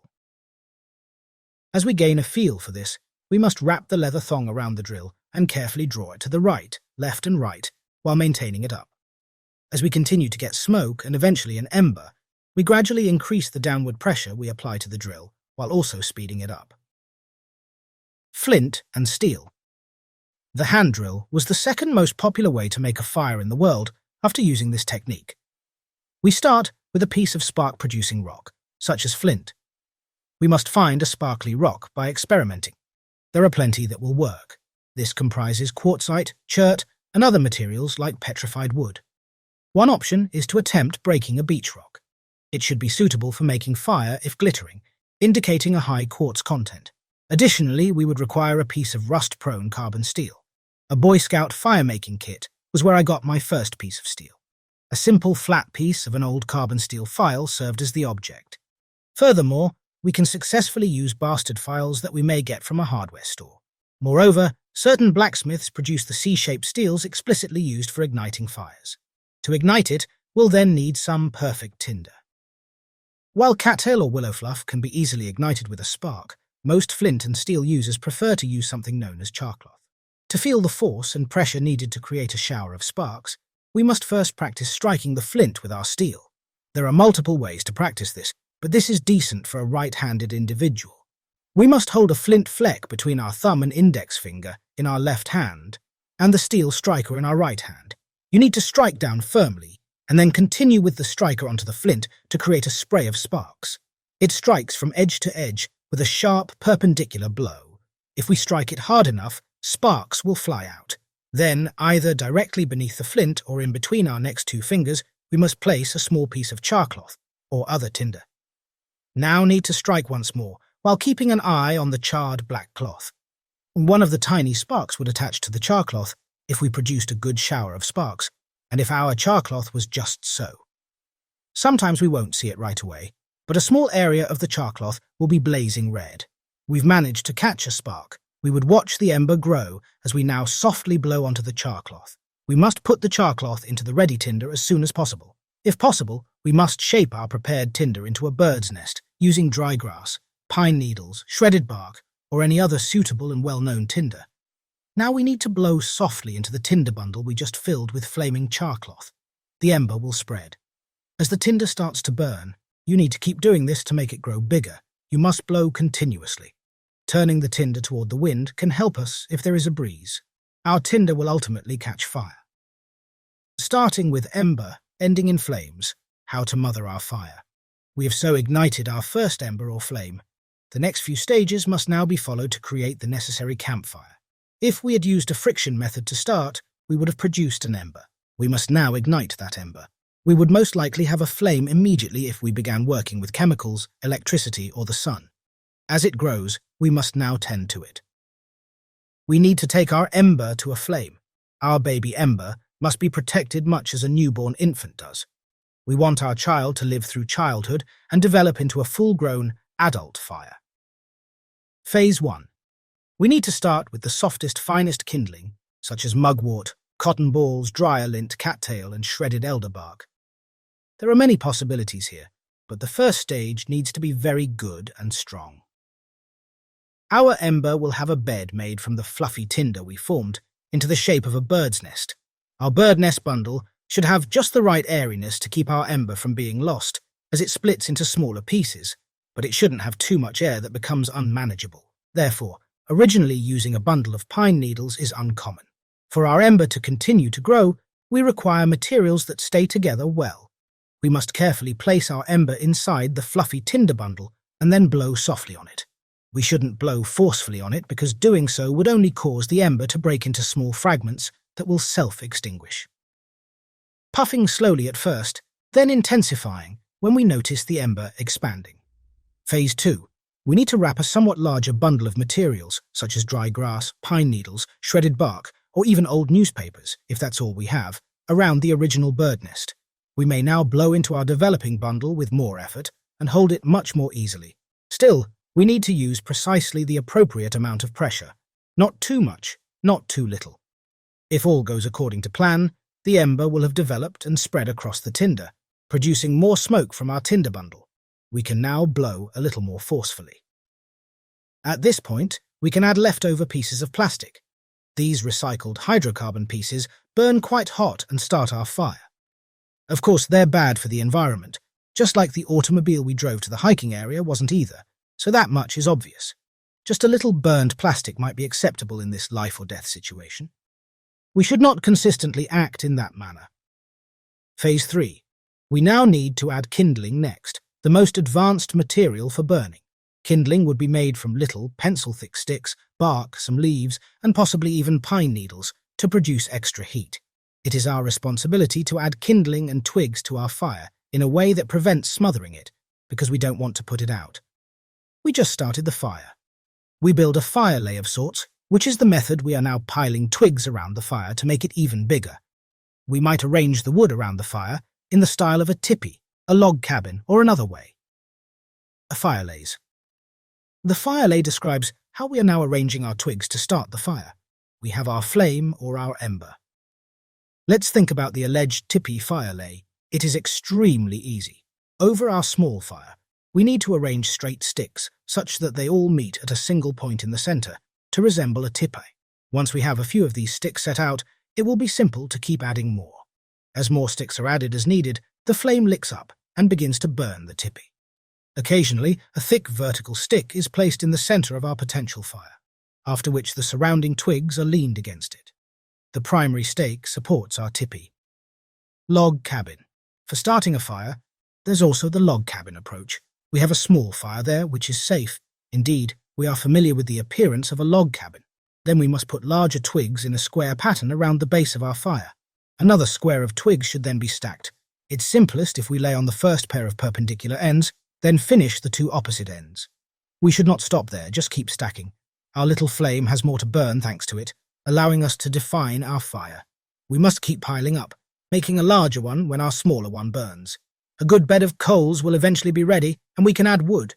[SPEAKER 1] As we gain a feel for this, we must wrap the leather thong around the drill and carefully draw it to the right, left and right, while maintaining it up. As we continue to get smoke and eventually an ember, we gradually increase the downward pressure we apply to the drill, while also speeding it up. Flint and steel. The hand drill was the second most popular way to make a fire in the world after using this technique. We start with a piece of spark-producing rock, such as flint. We must find a sparkly rock by experimenting. There are plenty that will work. This comprises quartzite, chert, and other materials like petrified wood. One option is to attempt breaking a beach rock. It should be suitable for making fire if glittering, indicating a high quartz content. Additionally, we would require a piece of rust-prone carbon steel. A Boy Scout fire-making kit was where I got my first piece of steel. A simple flat piece of an old carbon steel file served as the object. Furthermore, we can successfully use bastard files that we may get from a hardware store. Moreover, certain blacksmiths produce the C-shaped steels explicitly used for igniting fires. To ignite it, we'll then need some perfect tinder. While cattail or willow fluff can be easily ignited with a spark, most flint and steel users prefer to use something known as charcloth. To feel the force and pressure needed to create a shower of sparks, we must first practice striking the flint with our steel. There are multiple ways to practice this, but this is decent for a right-handed individual. We must hold a flint fleck between our thumb and index finger in our left hand and the steel striker in our right hand. You need to strike down firmly and then continue with the striker onto the flint to create a spray of sparks. It strikes from edge to edge with a sharp, perpendicular blow. If we strike it hard enough, sparks will fly out. Then, either directly beneath the flint or in between our next two fingers, we must place a small piece of charcloth or other tinder. Now need to strike once more, while keeping an eye on the charred black cloth. One of the tiny sparks would attach to the charcloth if we produced a good shower of sparks, and if our charcloth was just so. Sometimes we won't see it right away, but a small area of the charcloth will be blazing red. We've managed to catch a spark. We would watch the ember grow as we now softly blow onto the charcloth. We must put the charcloth into the ready tinder as soon as possible. If possible, we must shape our prepared tinder into a bird's nest using dry grass, pine needles, shredded bark, or any other suitable and well-known tinder. Now we need to blow softly into the tinder bundle we just filled with flaming charcloth. The ember will spread. As the tinder starts to burn, you need to keep doing this to make it grow bigger. You must blow continuously. Turning the tinder toward the wind can help us if there is a breeze. Our tinder will ultimately catch fire. Starting with ember, ending in flames, how to mother our fire. We have so ignited our first ember or flame. The next few stages must now be followed to create the necessary campfire. If we had used a friction method to start, we would have produced an ember. We must now ignite that ember. We would most likely have a flame immediately if we began working with chemicals, electricity, or the sun. As it grows, we must now tend to it. We need to take our ember to a flame. Our baby ember must be protected much as a newborn infant does. We want our child to live through childhood and develop into a full-grown adult fire. Phase 1. We need to start with the softest, finest kindling, such as mugwort, cotton balls, dryer lint, cattail, and shredded elder bark. There are many possibilities here, but the first stage needs to be very good and strong. Our ember will have a bed made from the fluffy tinder we formed into the shape of a bird's nest. Our bird nest bundle should have just the right airiness to keep our ember from being lost, as it splits into smaller pieces, but it shouldn't have too much air that becomes unmanageable. Therefore, originally using a bundle of pine needles is uncommon. For our ember to continue to grow, we require materials that stay together well. We must carefully place our ember inside the fluffy tinder bundle and then blow softly on it. We shouldn't blow forcefully on it because doing so would only cause the ember to break into small fragments that will self-extinguish. Puffing slowly at first, then intensifying when we notice the ember expanding. Phase 2. We need to wrap a somewhat larger bundle of materials, such as dry grass, pine needles, shredded bark, or even old newspapers, if that's all we have, around the original bird nest. We may now blow into our developing bundle with more effort and hold it much more easily. Still, we need to use precisely the appropriate amount of pressure. Not too much, not too little. If all goes according to plan, the ember will have developed and spread across the tinder, producing more smoke from our tinder bundle. We can now blow a little more forcefully. At this point, we can add leftover pieces of plastic. These recycled hydrocarbon pieces burn quite hot and start our fire. Of course, they're bad for the environment, just like the automobile we drove to the hiking area wasn't either, so that much is obvious. Just a little burned plastic might be acceptable in this life or death situation. We should not consistently act in that manner. Phase 3. We now need to add kindling next, the most advanced material for burning. Kindling would be made from little, pencil-thick sticks, bark, some leaves, and possibly even pine needles to produce extra heat. It is our responsibility to add kindling and twigs to our fire in a way that prevents smothering it, because we don't want to put it out. We just started the fire. We build a fire lay of sorts, which is the method we are now piling twigs around the fire to make it even bigger. We might arrange the wood around the fire in the style of a tipi, a log cabin, or another way. A fire lays. The fire lay describes how we are now arranging our twigs to start the fire. We have our flame or our ember. Let's think about the alleged tipi fire lay. It is extremely easy. Over our small fire, we need to arrange straight sticks such that they all meet at a single point in the center to resemble a tipi. Once we have a few of these sticks set out, it will be simple to keep adding more. As more sticks are added as needed, the flame licks up and begins to burn the tipi. Occasionally, a thick vertical stick is placed in the center of our potential fire, after which the surrounding twigs are leaned against it. The primary stake supports our tipi. Log cabin. For starting a fire, there's also the log cabin approach. We have a small fire there, which is safe. Indeed, we are familiar with the appearance of a log cabin. Then we must put larger twigs in a square pattern around the base of our fire. Another square of twigs should then be stacked. It's simplest if we lay on the first pair of perpendicular ends, then finish the two opposite ends. We should not stop there, just keep stacking. Our little flame has more to burn thanks to it, allowing us to define our fire. We must keep piling up, making a larger one when our smaller one burns. A good bed of coals will eventually be ready, and we can add wood.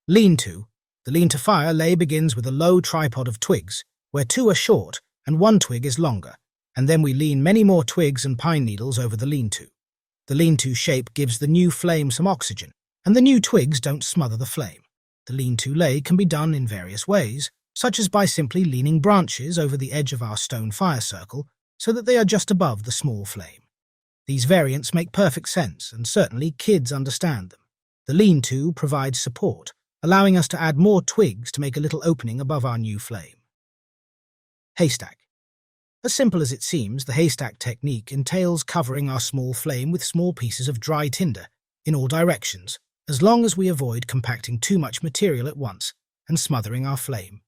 [SPEAKER 1] Lean-to. The lean-to fire lay begins with a low tripod of twigs, where two are short and one twig is longer, and then we lean many more twigs and pine needles over the lean-to. The lean-to shape gives the new flame some oxygen, and the new twigs don't smother the flame. The lean-to lay can be done in various ways, such as by simply leaning branches over the edge of our stone fire circle so that they are just above the small flame. These variants make perfect sense, and certainly kids understand them. The lean-to provides support, allowing us to add more twigs to make a little opening above our new flame. Haystack. As simple as it seems, the haystack technique entails covering our small flame with small pieces of dry tinder in all directions, as long as we avoid compacting too much material at once and smothering our flame.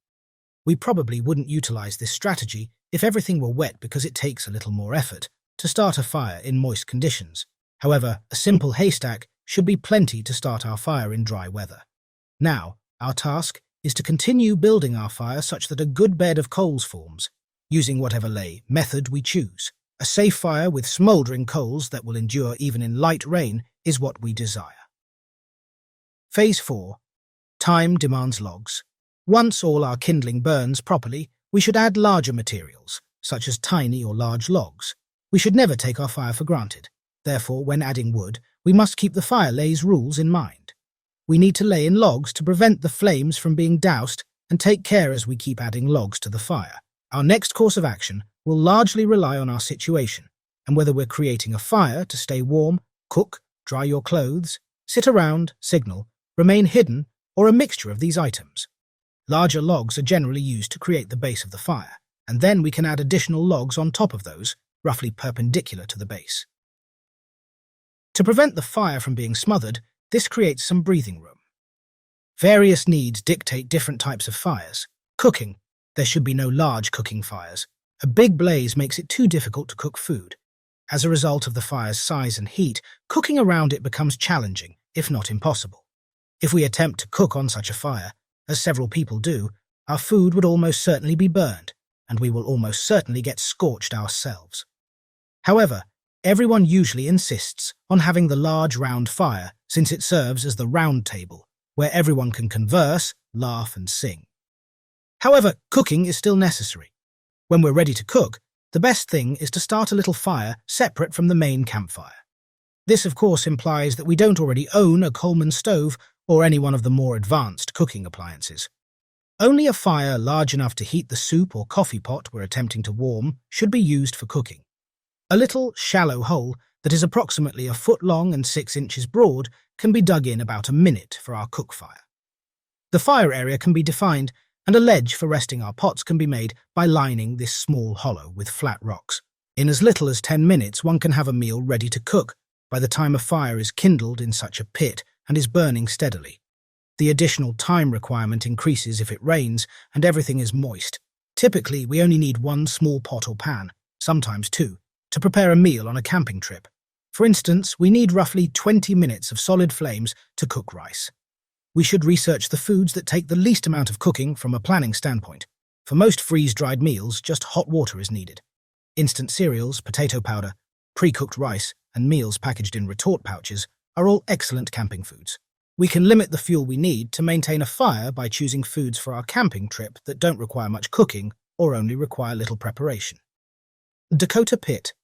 [SPEAKER 1] We probably wouldn't utilize this strategy if everything were wet because it takes a little more effort to start a fire in moist conditions. However, a simple haystack should be plenty to start our fire in dry weather. Now, our task is to continue building our fire such that a good bed of coals forms, using whatever lay method we choose. A safe fire with smouldering coals that will endure even in light rain is what we desire. Phase 4. Time demands logs. Once all our kindling burns properly, we should add larger materials, such as tiny or large logs. We should never take our fire for granted. Therefore, when adding wood, we must keep the fire lay's rules in mind. We need to lay in logs to prevent the flames from being doused and take care as we keep adding logs to the fire. Our next course of action will largely rely on our situation and whether we're creating a fire to stay warm, cook, dry your clothes, sit around, signal, remain hidden, or a mixture of these items. Larger logs are generally used to create the base of the fire, and then we can add additional logs on top of those, roughly perpendicular to the base. To prevent the fire from being smothered, this creates some breathing room. Various needs dictate different types of fires. Cooking. There should be no large cooking fires. A big blaze makes it too difficult to cook food. As a result of the fire's size and heat, cooking around it becomes challenging, if not impossible. If we attempt to cook on such a fire, as several people do, our food would almost certainly be burned, and we will almost certainly get scorched ourselves. However, everyone usually insists on having the large round fire since it serves as the round table, where everyone can converse, laugh and sing. However, cooking is still necessary. When we're ready to cook, the best thing is to start a little fire separate from the main campfire. This, of course, implies that we don't already own a Coleman stove or any one of the more advanced cooking appliances. Only a fire large enough to heat the soup or coffee pot we're attempting to warm should be used for cooking. A little, shallow hole that is approximately 1 foot long and 6 inches broad can be dug in about a minute for our cook fire. The fire area can be defined, and a ledge for resting our pots can be made by lining this small hollow with flat rocks. In as little as 10 minutes, one can have a meal ready to cook by the time a fire is kindled in such a pit and is burning steadily. The additional time requirement increases if it rains and everything is moist. Typically, we only need 1 small pot or pan, sometimes 2, to prepare a meal on a camping trip. For instance, we need roughly 20 minutes of solid flames to cook rice. We should research the foods that take the least amount of cooking from a planning standpoint. For most freeze-dried meals, just hot water is needed. Instant cereals, potato powder, pre-cooked rice, and meals packaged in retort pouches are all excellent camping foods. We can limit the fuel we need to maintain a fire by choosing foods for our camping trip that don't require much cooking or only require little preparation. Dakota Pit.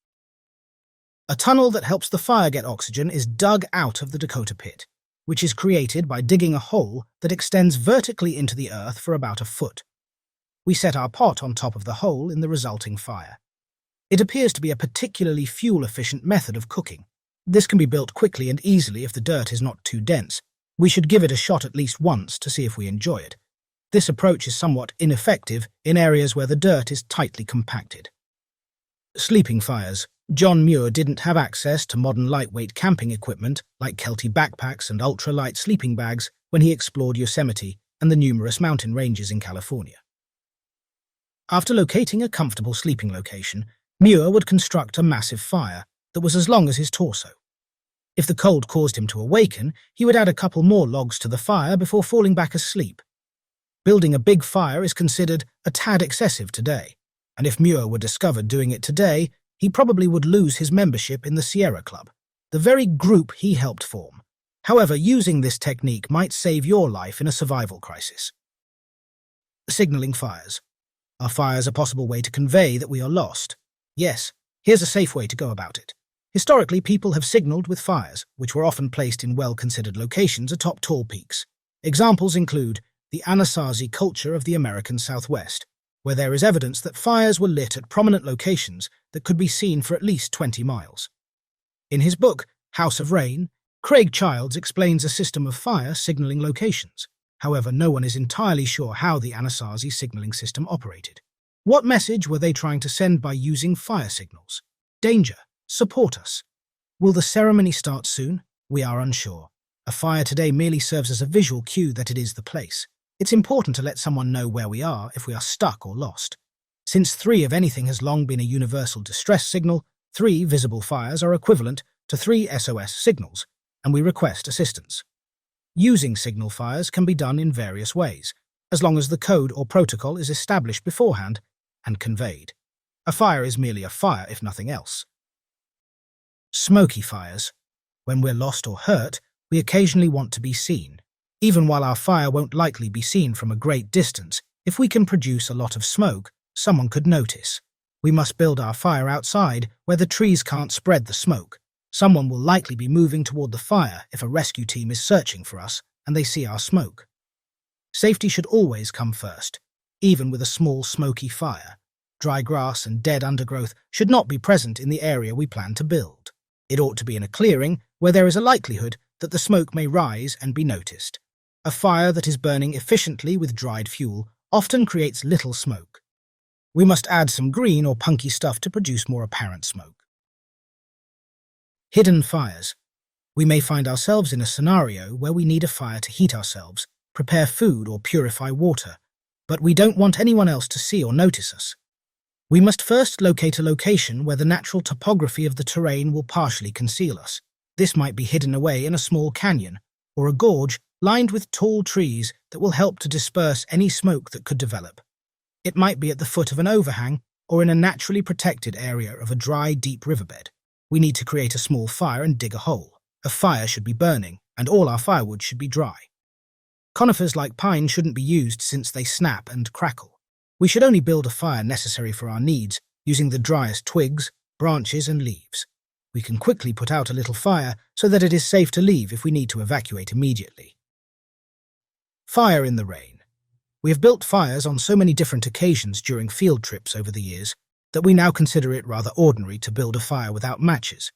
[SPEAKER 1] A tunnel that helps the fire get oxygen is dug out of the Dakota Pit, which is created by digging a hole that extends vertically into the earth for about 1 foot. We set our pot on top of the hole in the resulting fire. It appears to be a particularly fuel-efficient method of cooking. This can be built quickly and easily if the dirt is not too dense. We should give it a shot at least once to see if we enjoy it. This approach is somewhat ineffective in areas where the dirt is tightly compacted. Sleeping fires. John Muir didn't have access to modern lightweight camping equipment like Kelty backpacks and ultralight sleeping bags when he explored Yosemite and the numerous mountain ranges in California. After locating a comfortable sleeping location, Muir would construct a massive fire that was as long as his torso. If the cold caused him to awaken, he would add a couple more logs to the fire before falling back asleep. Building a big fire is considered a tad excessive today, and if Muir were discovered doing it today, he probably would lose his membership in the Sierra Club, the very group he helped form. However, using this technique might save your life in a survival crisis. Signaling fires. Are fires a possible way to convey that we are lost? Yes, here's a safe way to go about it. Historically, people have signaled with fires, which were often placed in well-considered locations atop tall peaks. Examples include the Anasazi culture of the American Southwest, where there is evidence that fires were lit at prominent locations that could be seen for at least 20 miles. In his book, House of Rain, Craig Childs explains a system of fire signaling locations. However, no one is entirely sure how the Anasazi signaling system operated. What message were they trying to send by using fire signals? Danger. Support us. Will the ceremony start soon? We are unsure. A fire today merely serves as a visual cue that it is the place. It's important to let someone know where we are if we are stuck or lost. Since 3 of anything has long been a universal distress signal, 3 visible fires are equivalent to 3 SOS signals, and we request assistance. Using signal fires can be done in various ways, as long as the code or protocol is established beforehand and conveyed. A fire is merely a fire if nothing else. Smoky fires. When we're lost or hurt, we occasionally want to be seen. Even while our fire won't likely be seen from a great distance, if we can produce a lot of smoke, someone could notice. We must build our fire outside, where the trees can't spread the smoke. Someone will likely be moving toward the fire if a rescue team is searching for us and they see our smoke. Safety should always come first, even with a small smoky fire. Dry grass and dead undergrowth should not be present in the area we plan to build. It ought to be in a clearing where there is a likelihood that the smoke may rise and be noticed. A fire that is burning efficiently with dried fuel often creates little smoke. We must add some green or punky stuff to produce more apparent smoke. Hidden fires. We may find ourselves in a scenario where we need a fire to heat ourselves, prepare food, or purify water, but we don't want anyone else to see or notice us. We must first locate a location where the natural topography of the terrain will partially conceal us. This might be hidden away in a small canyon or a gorge lined with tall trees that will help to disperse any smoke that could develop. It might be at the foot of an overhang or in a naturally protected area of a dry, deep riverbed. We need to create a small fire and dig a hole. A fire should be burning, and all our firewood should be dry. Conifers like pine shouldn't be used since they snap and crackle. We should only build a fire necessary for our needs, using the driest twigs, branches, and leaves. We can quickly put out a little fire so that it is safe to leave if we need to evacuate immediately. Fire in the rain. We have built fires on so many different occasions during field trips over the years that we now consider it rather ordinary to build a fire without matches,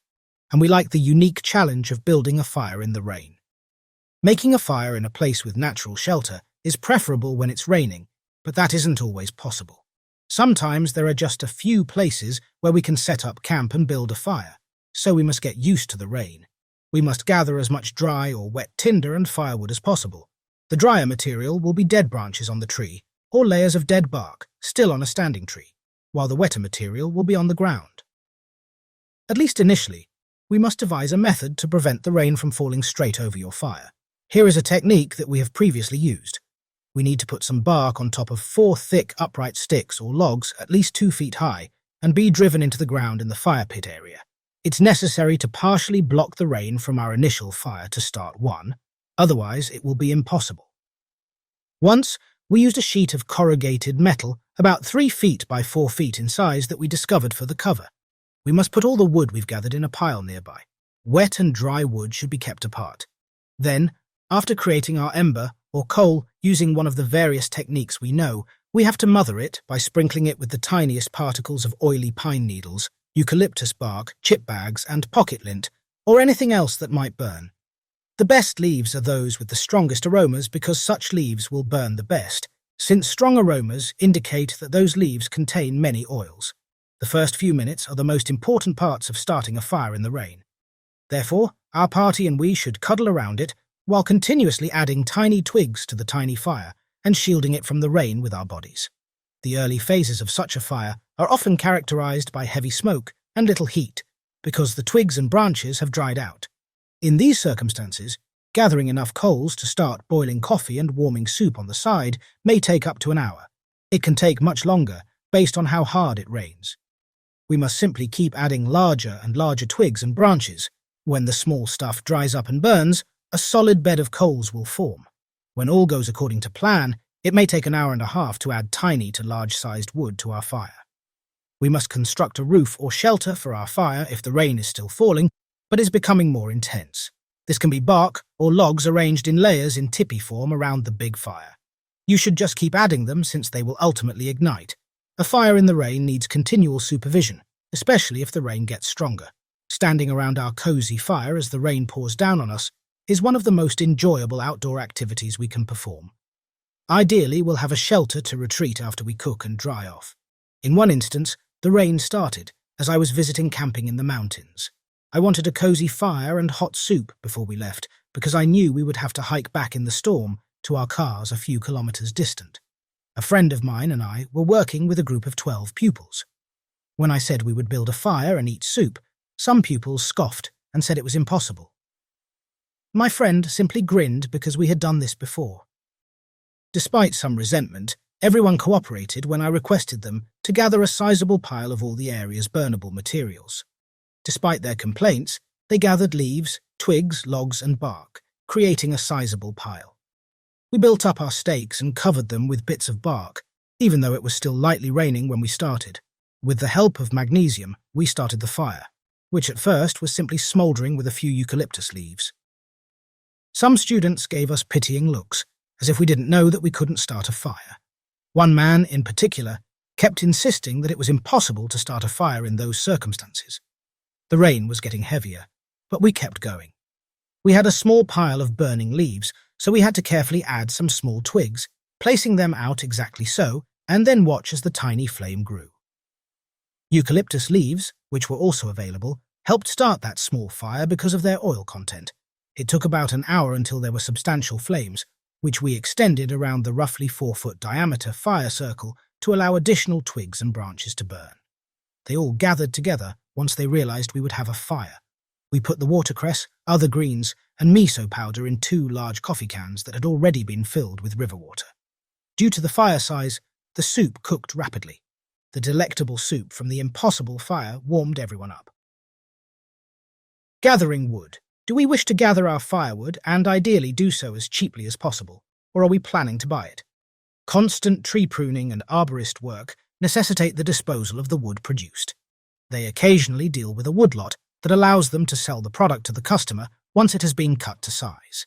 [SPEAKER 1] and we like the unique challenge of building a fire in the rain. Making a fire in a place with natural shelter is preferable when it's raining, but that isn't always possible. Sometimes there are just a few places where we can set up camp and build a fire, so we must get used to the rain. We must gather as much dry or wet tinder and firewood as possible. The drier material will be dead branches on the tree, or layers of dead bark, still on a standing tree, while the wetter material will be on the ground. At least initially, we must devise a method to prevent the rain from falling straight over your fire. Here is a technique that we have previously used. We need to put some bark on top of 4 thick upright sticks or logs at least 2 feet high and be driven into the ground in the fire pit area. It's necessary to partially block the rain from our initial fire to start one, otherwise it will be impossible. Once, we used a sheet of corrugated metal about 3 feet by 4 feet in size that we discovered for the cover. We must put all the wood we've gathered in a pile nearby. Wet and dry wood should be kept apart. Then, after creating our ember or coal using one of the various techniques we know, we have to mother it by sprinkling it with the tiniest particles of oily pine needles, eucalyptus bark, chip bags, and pocket lint, or anything else that might burn. The best leaves are those with the strongest aromas because such leaves will burn the best, since strong aromas indicate that those leaves contain many oils. The first few minutes are the most important parts of starting a fire in the rain. Therefore, our party and we should cuddle around it while continuously adding tiny twigs to the tiny fire and shielding it from the rain with our bodies. The early phases of such a fire are often characterized by heavy smoke and little heat because the twigs and branches have dried out. In these circumstances, gathering enough coals to start boiling coffee and warming soup on the side may take up to an hour. It can take much longer based on how hard it rains. We must simply keep adding larger and larger twigs and branches. When the small stuff dries up and burns, a solid bed of coals will form. When all goes according to plan, it may take an hour and a half to add tiny to large-sized wood to our fire. We must construct a roof or shelter for our fire if the rain is still falling, but is becoming more intense. This can be bark or logs arranged in layers in tippy form around the big fire. You should just keep adding them since they will ultimately ignite. A fire in the rain needs continual supervision, especially if the rain gets stronger. Standing around our cozy fire as the rain pours down on us is one of the most enjoyable outdoor activities we can perform. Ideally, we'll have a shelter to retreat after we cook and dry off. In one instance, the rain started as I was visiting camping in the mountains. I wanted a cozy fire and hot soup before we left because I knew we would have to hike back in the storm to our cars a few kilometers distant. A friend of mine and I were working with a group of 12 pupils. When I said we would build a fire and eat soup, some pupils scoffed and said it was impossible. My friend simply grinned because we had done this before. Despite some resentment, everyone cooperated when I requested them to gather a sizable pile of all the area's burnable materials. Despite their complaints, they gathered leaves, twigs, logs, and bark, creating a sizable pile. We built up our stakes and covered them with bits of bark, even though it was still lightly raining when we started. With the help of magnesium, we started the fire, which at first was simply smouldering with a few eucalyptus leaves. Some students gave us pitying looks, as if we didn't know that we couldn't start a fire. One man, in particular, kept insisting that it was impossible to start a fire in those circumstances. The rain was getting heavier, but we kept going. We had a small pile of burning leaves, so we had to carefully add some small twigs, placing them out exactly so, and then watch as the tiny flame grew. Eucalyptus leaves, which were also available, helped start that small fire because of their oil content. It took about an hour until there were substantial flames, which we extended around the roughly 4-foot diameter fire circle to allow additional twigs and branches to burn. They all gathered together once they realized we would have a fire. We put the watercress, other greens, and miso powder in 2 large coffee cans that had already been filled with river water. Due to the fire size, the soup cooked rapidly. The delectable soup from the impossible fire warmed everyone up. Gathering wood. Do we wish to gather our firewood and ideally do so as cheaply as possible, or are we planning to buy it? Constant tree pruning and arborist work necessitate the disposal of the wood produced. They occasionally deal with a woodlot that allows them to sell the product to the customer once it has been cut to size.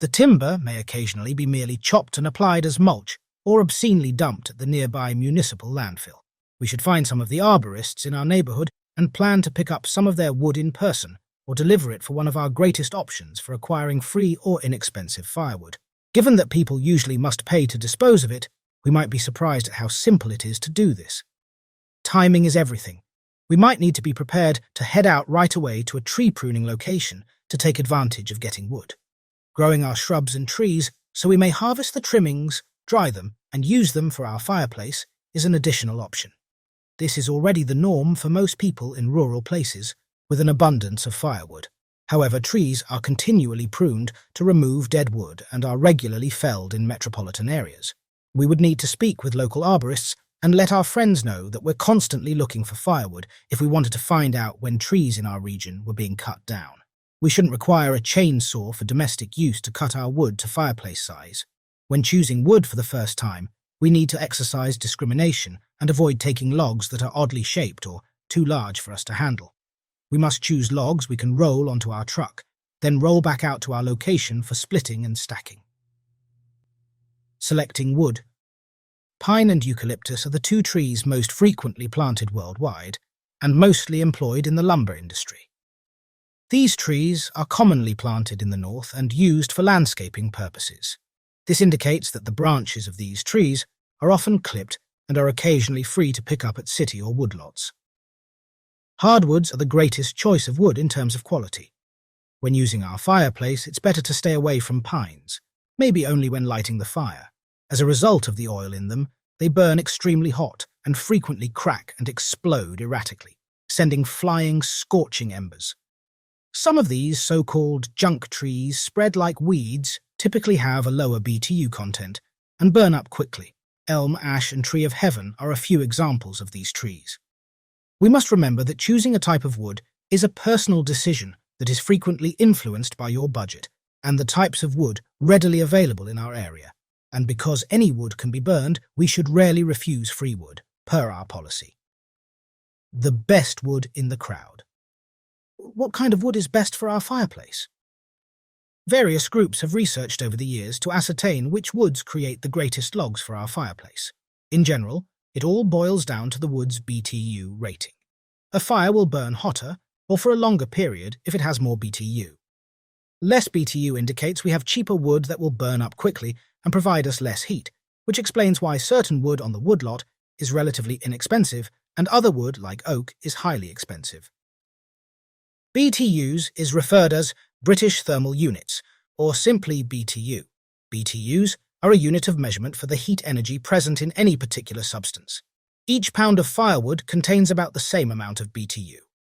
[SPEAKER 1] The timber may occasionally be merely chopped and applied as mulch or obscenely dumped at the nearby municipal landfill. We should find some of the arborists in our neighborhood and plan to pick up some of their wood in person or deliver it for one of our greatest options for acquiring free or inexpensive firewood. Given that people usually must pay to dispose of it, we might be surprised at how simple it is to do this. Timing is everything. We might need to be prepared to head out right away to a tree pruning location to take advantage of getting wood. Growing our shrubs and trees so we may harvest the trimmings, dry them, and use them for our fireplace is an additional option. This is already the norm for most people in rural places with an abundance of firewood. However, trees are continually pruned to remove dead wood and are regularly felled in metropolitan areas. We would need to speak with local arborists and let our friends know that we're constantly looking for firewood if we wanted to find out when trees in our region were being cut down. We shouldn't require a chainsaw for domestic use to cut our wood to fireplace size. When choosing wood for the first time, we need to exercise discrimination and avoid taking logs that are oddly shaped or too large for us to handle. We must choose logs we can roll onto our truck, then roll back out to our location for splitting and stacking. Selecting wood. Pine and eucalyptus are the 2 trees most frequently planted worldwide and mostly employed in the lumber industry. These trees are commonly planted in the north and used for landscaping purposes. This indicates that the branches of these trees are often clipped and are occasionally free to pick up at city or woodlots. Hardwoods are the greatest choice of wood in terms of quality. When using our fireplace, it's better to stay away from pines, maybe only when lighting the fire. As a result of the oil in them, they burn extremely hot and frequently crack and explode erratically, sending flying, scorching embers. Some of these so-called junk trees spread like weeds, typically have a lower BTU content, and burn up quickly. Elm, ash, and tree of heaven are a few examples of these trees. We must remember that choosing a type of wood is a personal decision that is frequently influenced by your budget and the types of wood readily available in our area. And because any wood can be burned, we should rarely refuse free wood, per our policy. The best wood in the crowd. What kind of wood is best for our fireplace? Various groups have researched over the years to ascertain which woods create the greatest logs for our fireplace. In general, it all boils down to the wood's BTU rating. A fire will burn hotter or for a longer period if it has more BTU. Less BTU indicates we have cheaper wood that will burn up quickly and provide us less heat, which explains why certain wood on the woodlot is relatively inexpensive and other wood, like oak, is highly expensive. BTUs is referred as British Thermal Units, or simply BTU. BTUs are a unit of measurement for the heat energy present in any particular substance. Each pound of firewood contains about the same amount of BTU.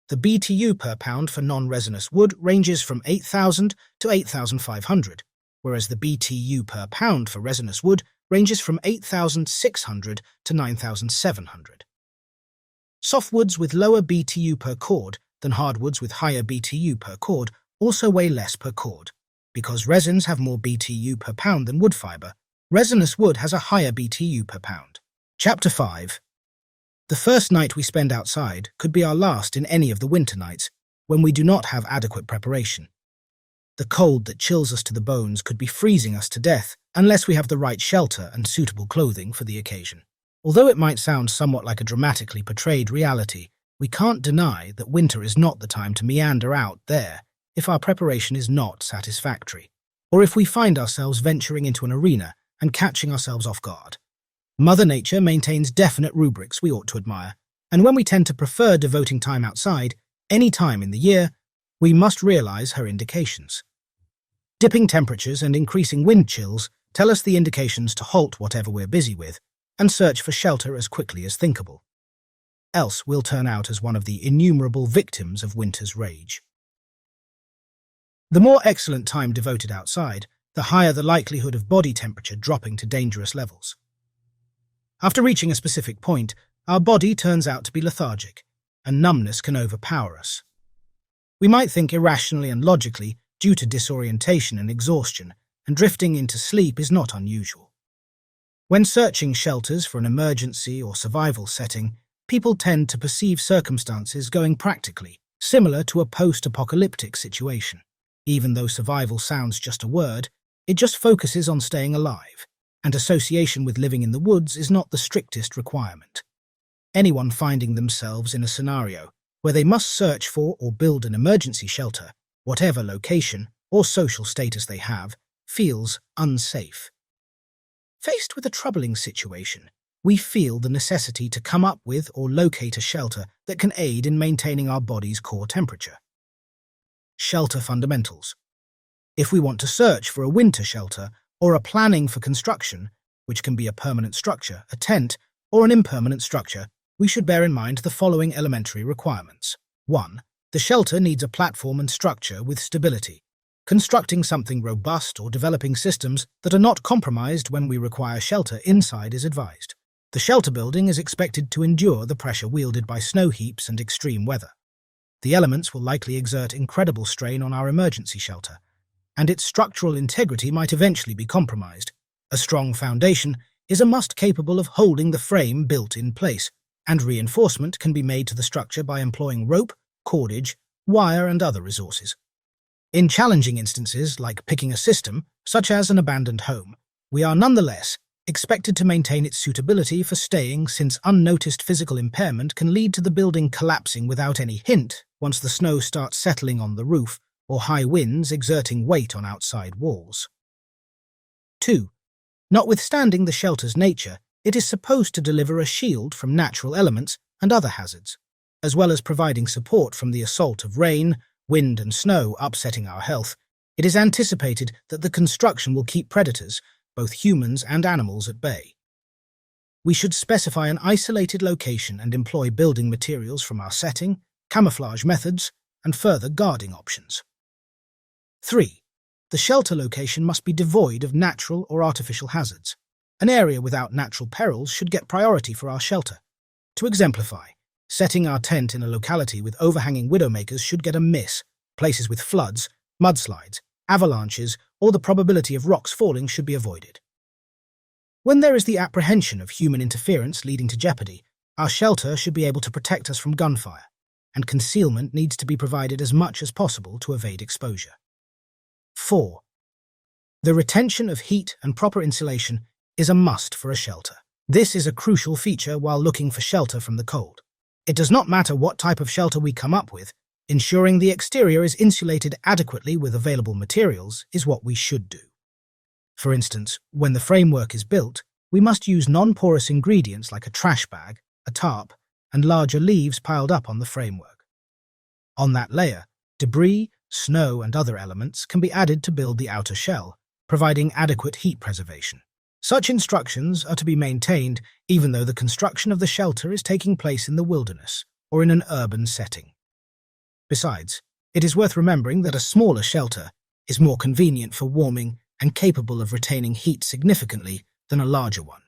[SPEAKER 1] The BTU per pound for non-resinous wood ranges from 8,000 to 8,500, whereas the BTU per pound for resinous wood ranges from 8,600 to 9,700. Softwoods with lower BTU per cord than hardwoods with higher BTU per cord also weigh less per cord. Because resins have more BTU per pound than wood fiber, resinous wood has a higher BTU per pound. Chapter 5. The first night we spend outside could be our last in any of the winter nights when we do not have adequate preparation. The cold that chills us to the bones could be freezing us to death unless we have the right shelter and suitable clothing for the occasion. Although it might sound somewhat like a dramatically portrayed reality, we can't deny that winter is not the time to meander out there if our preparation is not satisfactory, or if we find ourselves venturing into an arena and catching ourselves off guard. Mother Nature maintains definite rubrics we ought to admire, and when we tend to prefer devoting time outside any time in the year, we must realize her indications. Dipping temperatures and increasing wind chills tell us the indications to halt whatever we're busy with and search for shelter as quickly as thinkable. Else we'll turn out as one of the innumerable victims of winter's rage. The more excellent time devoted outside, the higher the likelihood of body temperature dropping to dangerous levels. After reaching a specific point, our body turns out to be lethargic, and numbness can overpower us. We might think irrationally and logically due to disorientation and exhaustion, and drifting into sleep is not unusual. When searching shelters for an emergency or survival setting, people tend to perceive circumstances going practically, similar to a post-apocalyptic situation. Even though survival sounds just a word, it just focuses on staying alive, and association with living in the woods is not the strictest requirement. Anyone finding themselves in a scenario where they must search for or build an emergency shelter, whatever location or social status they have, feels unsafe. Faced with a troubling situation, we feel the necessity to come up with or locate a shelter that can aid in maintaining our body's core temperature. Shelter fundamentals. If we want to search for a winter shelter or are planning for construction, which can be a permanent structure, a tent, or an impermanent structure, we should bear in mind the following elementary requirements. 1. The shelter needs a platform and structure with stability. Constructing something robust or developing systems that are not compromised when we require shelter inside is advised. The shelter building is expected to endure the pressure wielded by snow heaps and extreme weather. The elements will likely exert incredible strain on our emergency shelter, and its structural integrity might eventually be compromised. A strong foundation is a must capable of holding the frame built in place, and reinforcement can be made to the structure by employing rope, cordage, wire, and other resources. In challenging instances, like picking a system, such as an abandoned home, we are nonetheless expected to maintain its suitability for staying, since unnoticed physical impairment can lead to the building collapsing without any hint once the snow starts settling on the roof or high winds exerting weight on outside walls. 2. Notwithstanding the shelter's nature, it is supposed to deliver a shield from natural elements and other hazards, as well as providing support from the assault of rain, wind, and snow upsetting our health. It is anticipated that the construction will keep predators, both humans and animals, at bay. We should specify an isolated location and employ building materials from our setting, camouflage methods, and further guarding options. 3. The shelter location must be devoid of natural or artificial hazards. An area without natural perils should get priority for our shelter. To exemplify, setting our tent in a locality with overhanging widowmakers should get a miss. Places with floods, mudslides, avalanches, or the probability of rocks falling should be avoided. When there is the apprehension of human interference leading to jeopardy, our shelter should be able to protect us from gunfire, and concealment needs to be provided as much as possible to evade exposure. 4. The retention of heat and proper insulation is a must for a shelter. This is a crucial feature while looking for shelter from the cold. It does not matter what type of shelter we come up with, ensuring the exterior is insulated adequately with available materials is what we should do. For instance, when the framework is built, we must use non-porous ingredients like a trash bag, a tarp, and larger leaves piled up on the framework. On that layer, debris, snow, and other elements can be added to build the outer shell, providing adequate heat preservation. Such instructions are to be maintained even though the construction of the shelter is taking place in the wilderness or in an urban setting. Besides, it is worth remembering that a smaller shelter is more convenient for warming and capable of retaining heat significantly than a larger one.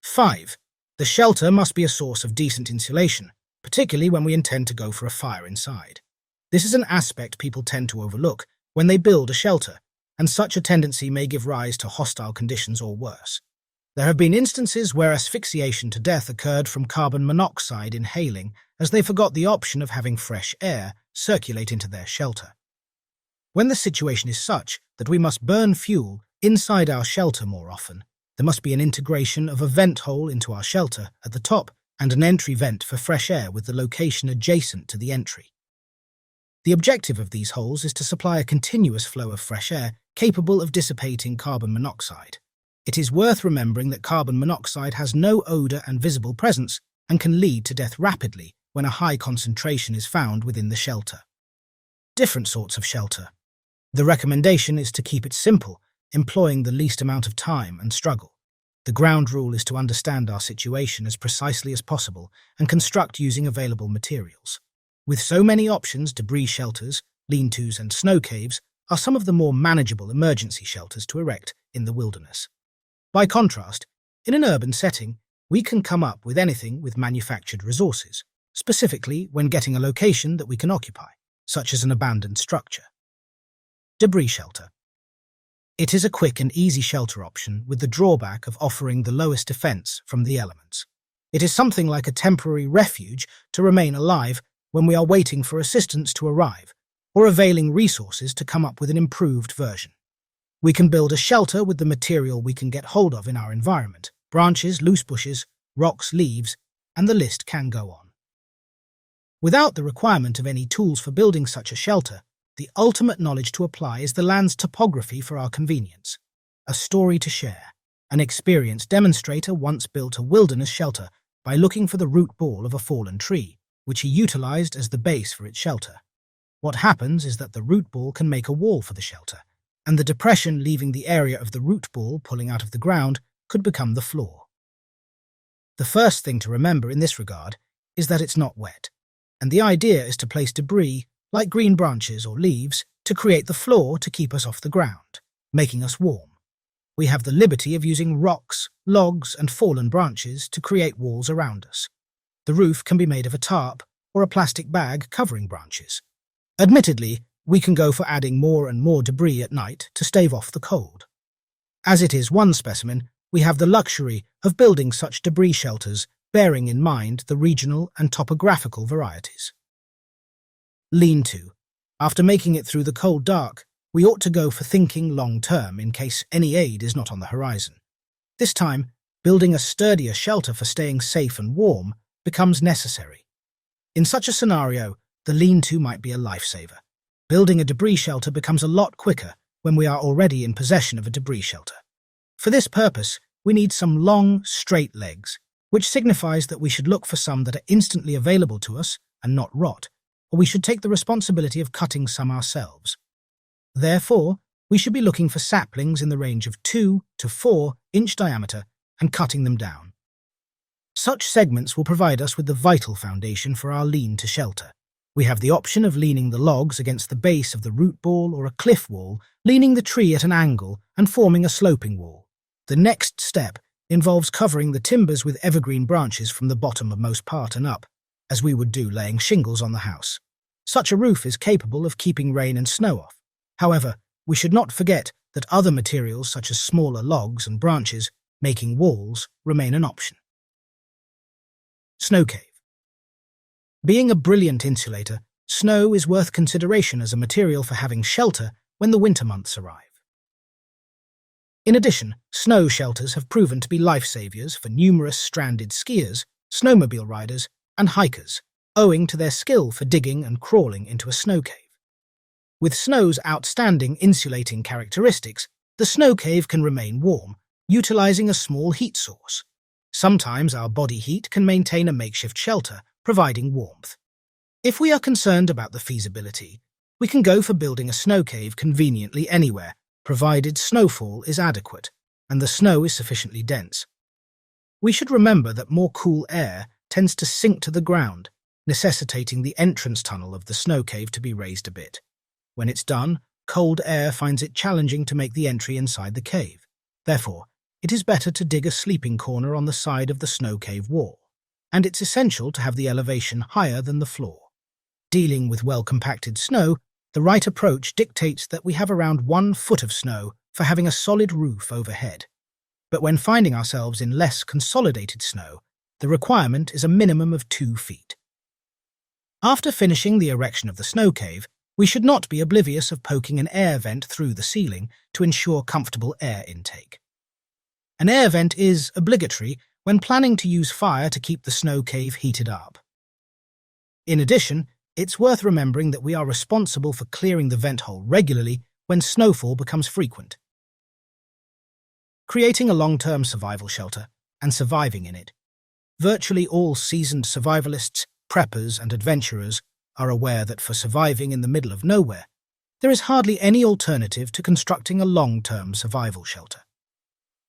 [SPEAKER 1] 5. The shelter must be a source of decent insulation, particularly when we intend to go for a fire inside. This is an aspect people tend to overlook, when they build a shelter, and such a tendency may give rise to hostile conditions or worse. There have been instances where asphyxiation to death occurred from carbon monoxide inhaling, as they forgot the option of having fresh air circulate into their shelter. When the situation is such that we must burn fuel inside our shelter more often, there must be an integration of a vent hole into our shelter at the top and an entry vent for fresh air with the location adjacent to the entry. The objective of these holes is to supply a continuous flow of fresh air capable of dissipating carbon monoxide. It is worth remembering that carbon monoxide has no odor and visible presence and can lead to death rapidly when a high concentration is found within the shelter. Different sorts of shelter. The recommendation is to keep it simple, employing the least amount of time and struggle. The ground rule is to understand our situation as precisely as possible and construct using available materials. With so many options, debris shelters, lean-tos and snow caves are some of the more manageable emergency shelters to erect in the wilderness. By contrast, in an urban setting, we can come up with anything with manufactured resources, specifically when getting a location that we can occupy, such as an abandoned structure. Debris shelter. It is a quick and easy shelter option with the drawback of offering the lowest defense from the elements. It is something like a temporary refuge to remain alive when we are waiting for assistance to arrive, or availing resources to come up with an improved version. We can build a shelter with the material we can get hold of in our environment: branches, loose bushes, rocks, leaves, and the list can go on. Without the requirement of any tools for building such a shelter, the ultimate knowledge to apply is the land's topography for our convenience. A story to share. An experienced demonstrator once built a wilderness shelter by looking for the root ball of a fallen tree, which he utilized as the base for its shelter. What happens is that the root ball can make a wall for the shelter, and the depression leaving the area of the root ball pulling out of the ground could become the floor. The first thing to remember in this regard is that it's not wet, and the idea is to place debris, like green branches or leaves, to create the floor to keep us off the ground, making us warm. We have the liberty of using rocks, logs, and fallen branches to create walls around us. The roof can be made of a tarp or a plastic bag covering branches. Admittedly, we can go for adding more and more debris at night to stave off the cold. As it is one specimen, we have the luxury of building such debris shelters, bearing in mind the regional and topographical varieties. Lean-to. After making it through the cold dark, we ought to go for thinking long-term in case any aid is not on the horizon. This time, building a sturdier shelter for staying safe and warm becomes necessary. In such a scenario, the lean-to might be a lifesaver. Building a debris shelter becomes a lot quicker when we are already in possession of a debris shelter. For this purpose, we need some long, straight legs, which signifies that we should look for some that are instantly available to us and not rot, or we should take the responsibility of cutting some ourselves. Therefore, we should be looking for saplings in the range of 2 to 4 inch diameter and cutting them down. Such segments will provide us with the vital foundation for our lean-to shelter. We have the option of leaning the logs against the base of the root ball or a cliff wall, leaning the tree at an angle and forming a sloping wall. The next step involves covering the timbers with evergreen branches from the bottom of most part and up, as we would do laying shingles on the house. Such a roof is capable of keeping rain and snow off. However, we should not forget that other materials such as smaller logs and branches making walls remain an option. Snow cave. Being a brilliant insulator, snow is worth consideration as a material for having shelter when the winter months arrive. In addition, snow shelters have proven to be lifesavers for numerous stranded skiers, snowmobile riders, and hikers, owing to their skill for digging and crawling into a snow cave. With snow's outstanding insulating characteristics, the snow cave can remain warm, utilizing a small heat source. Sometimes our body heat can maintain a makeshift shelter, providing warmth. If we are concerned about the feasibility, we can go for building a snow cave conveniently anywhere, provided snowfall is adequate and the snow is sufficiently dense. We should remember that more cool air tends to sink to the ground, necessitating the entrance tunnel of the snow cave to be raised a bit. When it's done, cold air finds it challenging to make the entry inside the cave. Therefore, it is better to dig a sleeping corner on the side of the snow cave wall, and it's essential to have the elevation higher than the floor. Dealing with well-compacted snow, The right approach dictates that we have around 1 foot of snow for having a solid roof overhead. But when finding ourselves in less consolidated snow, the requirement is a minimum of 2 feet. After finishing the erection of the snow cave, we should not be oblivious of poking an air vent through the ceiling to ensure comfortable air intake. An air vent is obligatory when planning to use fire to keep the snow cave heated up. In addition, it's worth remembering that we are responsible for clearing the vent hole regularly when snowfall becomes frequent. Creating a long-term survival shelter and surviving in it. Virtually all seasoned survivalists, preppers, and adventurers are aware that for surviving in the middle of nowhere, there is hardly any alternative to constructing a long-term survival shelter.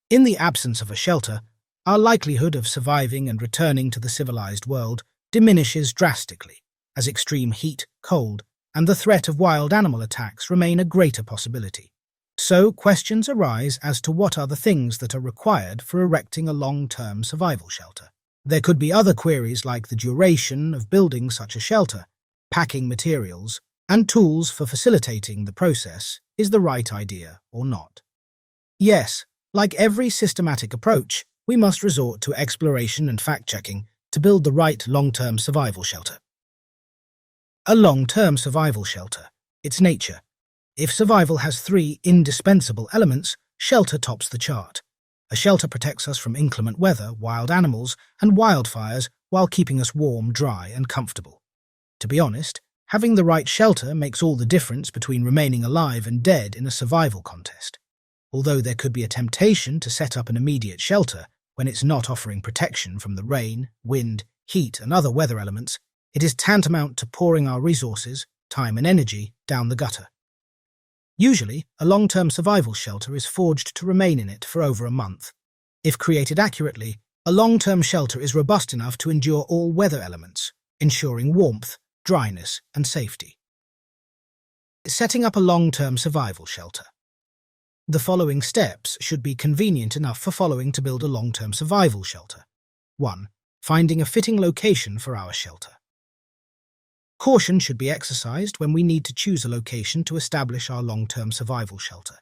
[SPEAKER 1] In the absence of a shelter, our likelihood of surviving and returning to the civilized world diminishes drastically, as extreme heat, cold, and the threat of wild animal attacks remain a greater possibility. So, questions arise as to what are the things that are required for erecting a long-term survival shelter. There could be other queries like the duration of building such a shelter, packing materials, and tools for facilitating the process. Is the right idea or not? Yes, like every systematic approach, we must resort to exploration and fact-checking to build the right long-term survival shelter. A long-term survival shelter. Its nature. If survival has 3 indispensable elements, shelter tops the chart. A shelter protects us from inclement weather, wild animals, and wildfires while keeping us warm, dry, and comfortable. To be honest, having the right shelter makes all the difference between remaining alive and dead in a survival contest. Although there could be a temptation to set up an immediate shelter when it's not offering protection from the rain, wind, heat, and other weather elements, it is tantamount to pouring our resources, time and energy, down the gutter. Usually, a long-term survival shelter is forged to remain in it for over a month. If created accurately, a long-term shelter is robust enough to endure all weather elements, ensuring warmth, dryness, and safety. Setting up a long-term survival shelter. The following steps should be convenient enough for following to build a long-term survival shelter. 1. Finding a fitting location for our shelter. Caution should be exercised when we need to choose a location to establish our long-term survival shelter.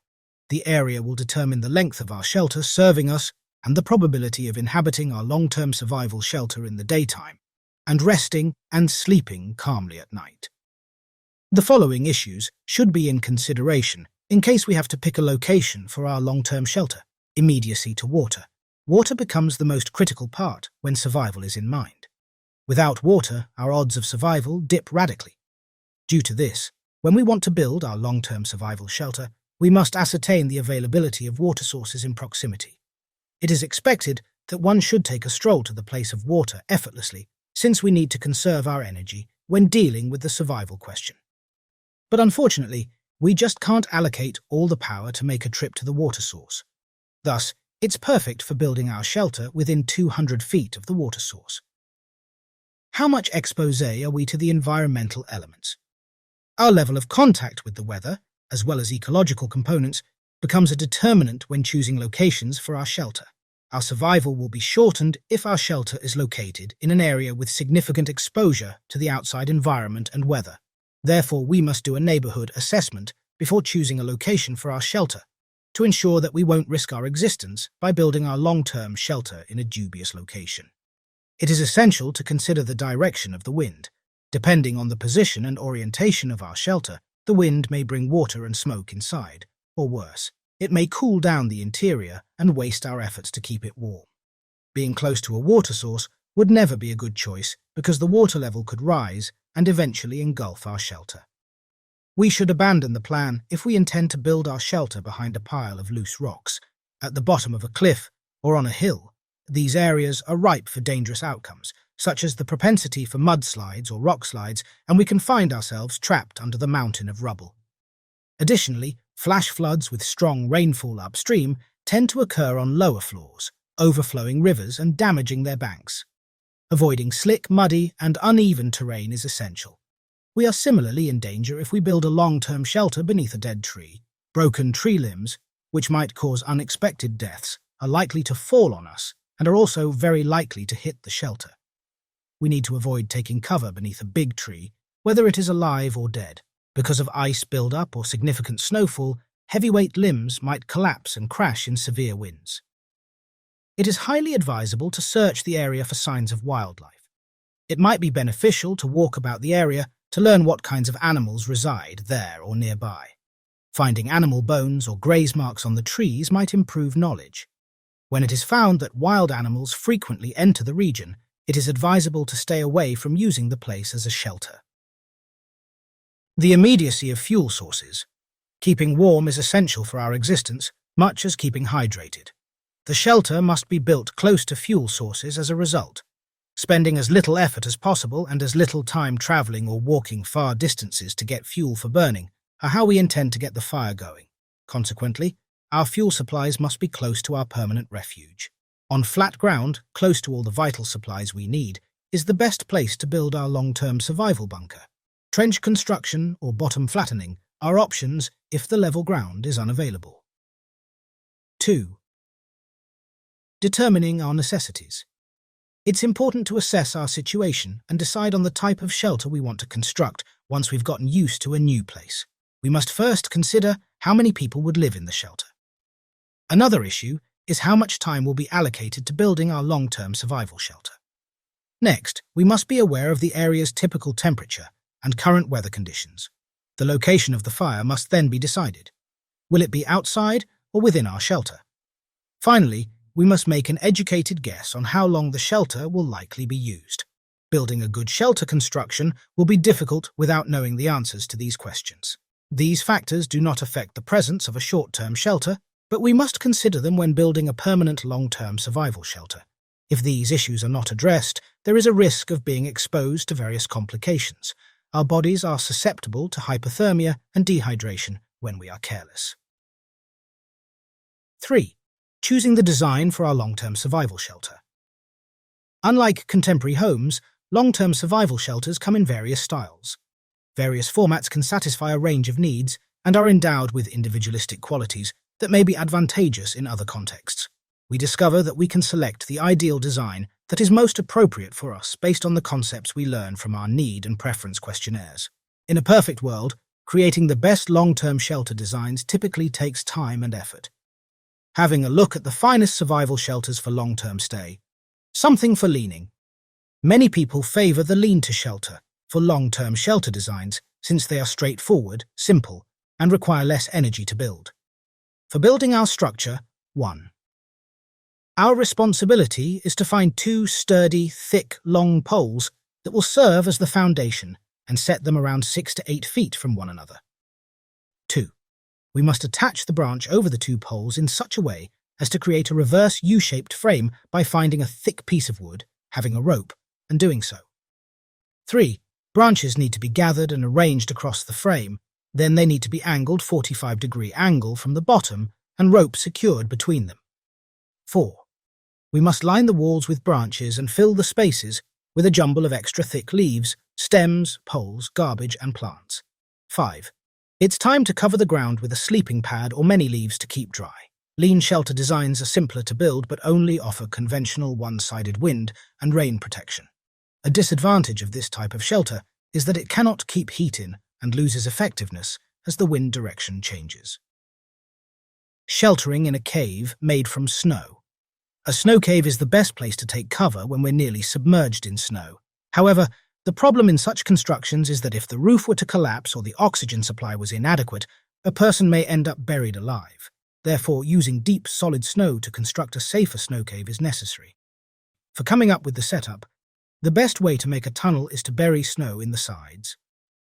[SPEAKER 1] The area will determine the length of our shelter serving us and the probability of inhabiting our long-term survival shelter in the daytime, and resting and sleeping calmly at night. The following issues should be in consideration in case we have to pick a location for our long-term shelter. Immediacy to water. Water becomes the most critical part when survival is in mind. Without water, our odds of survival dip radically. Due to this, when we want to build our long-term survival shelter, we must ascertain the availability of water sources in proximity. It is expected that one should take a stroll to the place of water effortlessly, since we need to conserve our energy when dealing with the survival question. But unfortunately, we just can't allocate all the power to make a trip to the water source. Thus, it's perfect for building our shelter within 200 feet of the water source. How much exposé are we to the environmental elements? Our level of contact with the weather, as well as ecological components, becomes a determinant when choosing locations for our shelter. Our survival will be shortened if our shelter is located in an area with significant exposure to the outside environment and weather. Therefore, we must do a neighborhood assessment before choosing a location for our shelter, to ensure that we won't risk our existence by building our long-term shelter in a dubious location. It is essential to consider the direction of the wind. Depending on the position and orientation of our shelter, the wind may bring water and smoke inside, or worse, it may cool down the interior and waste our efforts to keep it warm. Being close to a water source would never be a good choice because the water level could rise and eventually engulf our shelter. We should abandon the plan if we intend to build our shelter behind a pile of loose rocks, at the bottom of a cliff, or on a hill. These areas are ripe for dangerous outcomes, such as the propensity for mudslides or rock slides, and we can find ourselves trapped under the mountain of rubble. Additionally, flash floods with strong rainfall upstream tend to occur on lower floors, overflowing rivers and damaging their banks. Avoiding slick, muddy, and uneven terrain is essential. We are similarly in danger if we build a long-term shelter beneath a dead tree. Broken tree limbs, which might cause unexpected deaths, are likely to fall on us and are also very likely to hit the shelter. We need to avoid taking cover beneath a big tree, whether it is alive or dead. Because of ice buildup or significant snowfall, heavyweight limbs might collapse and crash in severe winds. It is highly advisable to search the area for signs of wildlife. It might be beneficial to walk about the area to learn what kinds of animals reside there or nearby. Finding animal bones or graze marks on the trees might improve knowledge. When it is found that wild animals frequently enter the region, it is advisable to stay away from using the place as a shelter. The immediacy of fuel sources. Keeping warm is essential for our existence, much as keeping hydrated. The shelter must be built close to fuel sources as a result. Spending as little effort as possible and as little time traveling or walking far distances to get fuel for burning are how we intend to get the fire going. Consequently, our fuel supplies must be close to our permanent refuge. On flat ground, close to all the vital supplies we need, is the best place to build our long-term survival bunker. Trench construction or bottom flattening are options if the level ground is unavailable. 2. Determining our necessities. It's important to assess our situation and decide on the type of shelter we want to construct once we've gotten used to a new place. We must first consider how many people would live in the shelter. Another issue is how much time will be allocated to building our long-term survival shelter. Next, we must be aware of the area's typical temperature and current weather conditions. The location of the fire must then be decided. Will it be outside or within our shelter? Finally, we must make an educated guess on how long the shelter will likely be used. Building a good shelter construction will be difficult without knowing the answers to these questions. These factors do not affect the presence of a short-term shelter, but we must consider them when building a permanent long-term survival shelter. If these issues are not addressed, there is a risk of being exposed to various complications. Our bodies are susceptible to hypothermia and dehydration when we are careless. 3. Choosing the design for our long-term survival shelter. Unlike contemporary homes, long-term survival shelters come in various styles. Various formats can satisfy a range of needs and are endowed with individualistic qualities that may be advantageous in other contexts. We discover that we can select the ideal design that is most appropriate for us based on the concepts we learn from our need and preference questionnaires. In a perfect world, creating the best long-term shelter designs typically takes time and effort. Having a look at the finest survival shelters for long-term stay. Something for leaning. Many people favor the lean-to shelter for long-term shelter designs since they are straightforward, simple, and require less energy to build. For building our structure, 1. Our responsibility is to find 2 sturdy, thick, long poles that will serve as the foundation and set them around 6 to 8 feet from one another. 2. We must attach the branch over the 2 poles in such a way as to create a reverse U-shaped frame by finding a thick piece of wood, having a rope, and doing so. 3. Branches need to be gathered and arranged across the frame. Then they need to be angled 45-degree angle from the bottom and rope secured between them. 4. We must line the walls with branches and fill the spaces with a jumble of extra thick leaves, stems, poles, garbage, and plants. 5. It's time to cover the ground with a sleeping pad or many leaves to keep dry. Lean shelter designs are simpler to build but only offer conventional one-sided wind and rain protection. A disadvantage of this type of shelter is that it cannot keep heat in and loses effectiveness as the wind direction changes. Sheltering in a cave made from snow. A snow cave is the best place to take cover when we're nearly submerged in snow. However, the problem in such constructions is that if the roof were to collapse or the oxygen supply was inadequate, a person may end up buried alive. Therefore, using deep, solid snow to construct a safer snow cave is necessary. For coming up with the setup, the best way to make a tunnel is to bury snow in the sides.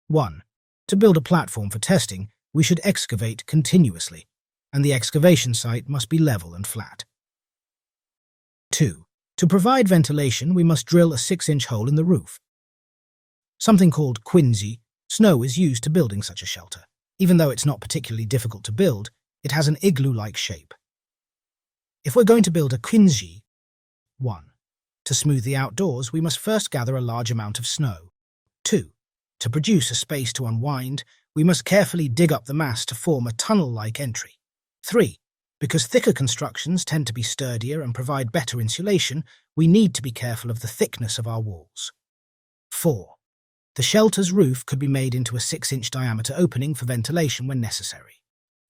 [SPEAKER 1] 1. To build a platform for testing, we should excavate continuously, and the excavation site must be level and flat. 2. To provide ventilation, we must drill a 6-inch hole in the roof. Something called quinsy snow is used to building such a shelter. Even though it's not particularly difficult to build, it has an igloo-like shape. If we're going to build a quinsy, 1. To smooth the outdoors, we must first gather a large amount of snow. 2. To produce a space to unwind, we must carefully dig up the mass to form a tunnel-like entry. 3. Because thicker constructions tend to be sturdier and provide better insulation, we need to be careful of the thickness of our walls. 4. The shelter's roof could be made into a 6-inch diameter opening for ventilation when necessary.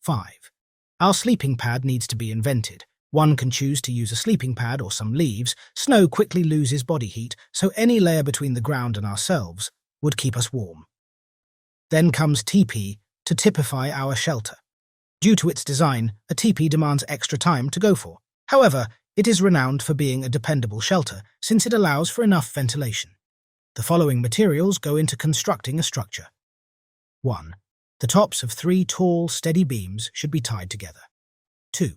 [SPEAKER 1] 5. Our sleeping pad needs to be invented. One can choose to use a sleeping pad or some leaves. Snow quickly loses body heat, so any layer between the ground and ourselves would keep us warm. Then comes teepee to typify our shelter. Due to its design, a teepee demands extra time to go for. However, it is renowned for being a dependable shelter since it allows for enough ventilation. The following materials go into constructing a structure. 1. The tops of 3 tall, steady beams should be tied together. 2.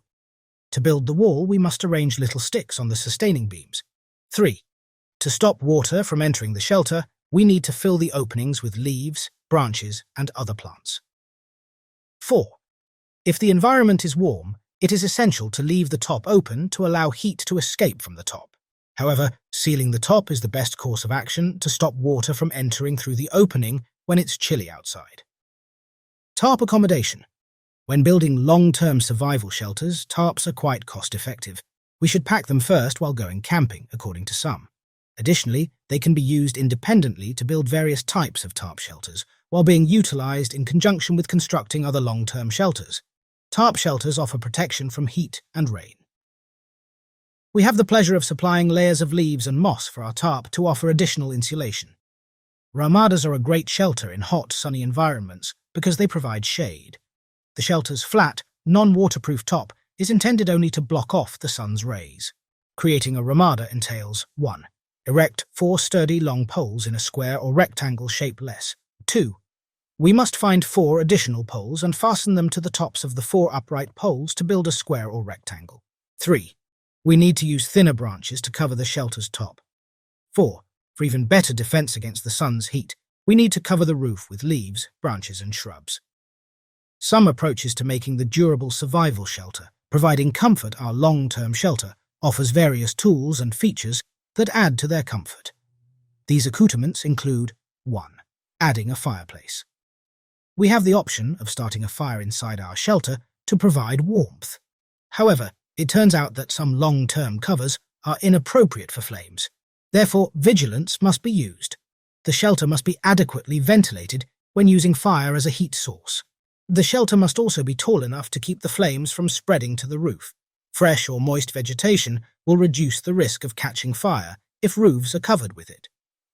[SPEAKER 1] To build the wall, we must arrange little sticks on the sustaining beams. 3. To stop water from entering the shelter, we need to fill the openings with leaves, branches, and other plants. 4. If the environment is warm, it is essential to leave the top open to allow heat to escape from the top. However, sealing the top is the best course of action to stop water from entering through the opening when it's chilly outside. Tarp accommodation. When building long-term survival shelters, tarps are quite cost-effective. We should pack them first while going camping, according to some. Additionally, they can be used independently to build various types of tarp shelters, while being utilized in conjunction with constructing other long-term shelters. Tarp shelters offer protection from heat and rain. We have the pleasure of supplying layers of leaves and moss for our tarp to offer additional insulation. Ramadas are a great shelter in hot, sunny environments because they provide shade. The shelter's flat, non-waterproof top is intended only to block off the sun's rays. Creating a ramada entails 1. Erect 4 sturdy long poles in a square or rectangle shape less. 2. We must find 4 additional poles and fasten them to the tops of the 4 upright poles to build a square or rectangle. 3. We need to use thinner branches to cover the shelter's top. 4. For even better defense against the sun's heat, we need to cover the roof with leaves, branches, and shrubs. Some approaches to making the durable survival shelter, providing comfort. Our long-term shelter offers various tools and features that add to their comfort. These accoutrements include 1. Adding a fireplace. We have the option of starting a fire inside our shelter to provide warmth. However, it turns out that some long-term covers are inappropriate for flames. Therefore, vigilance must be used. The shelter must be adequately ventilated when using fire as a heat source. The shelter must also be tall enough to keep the flames from spreading to the roof. Fresh or moist vegetation will reduce the risk of catching fire if roofs are covered with it.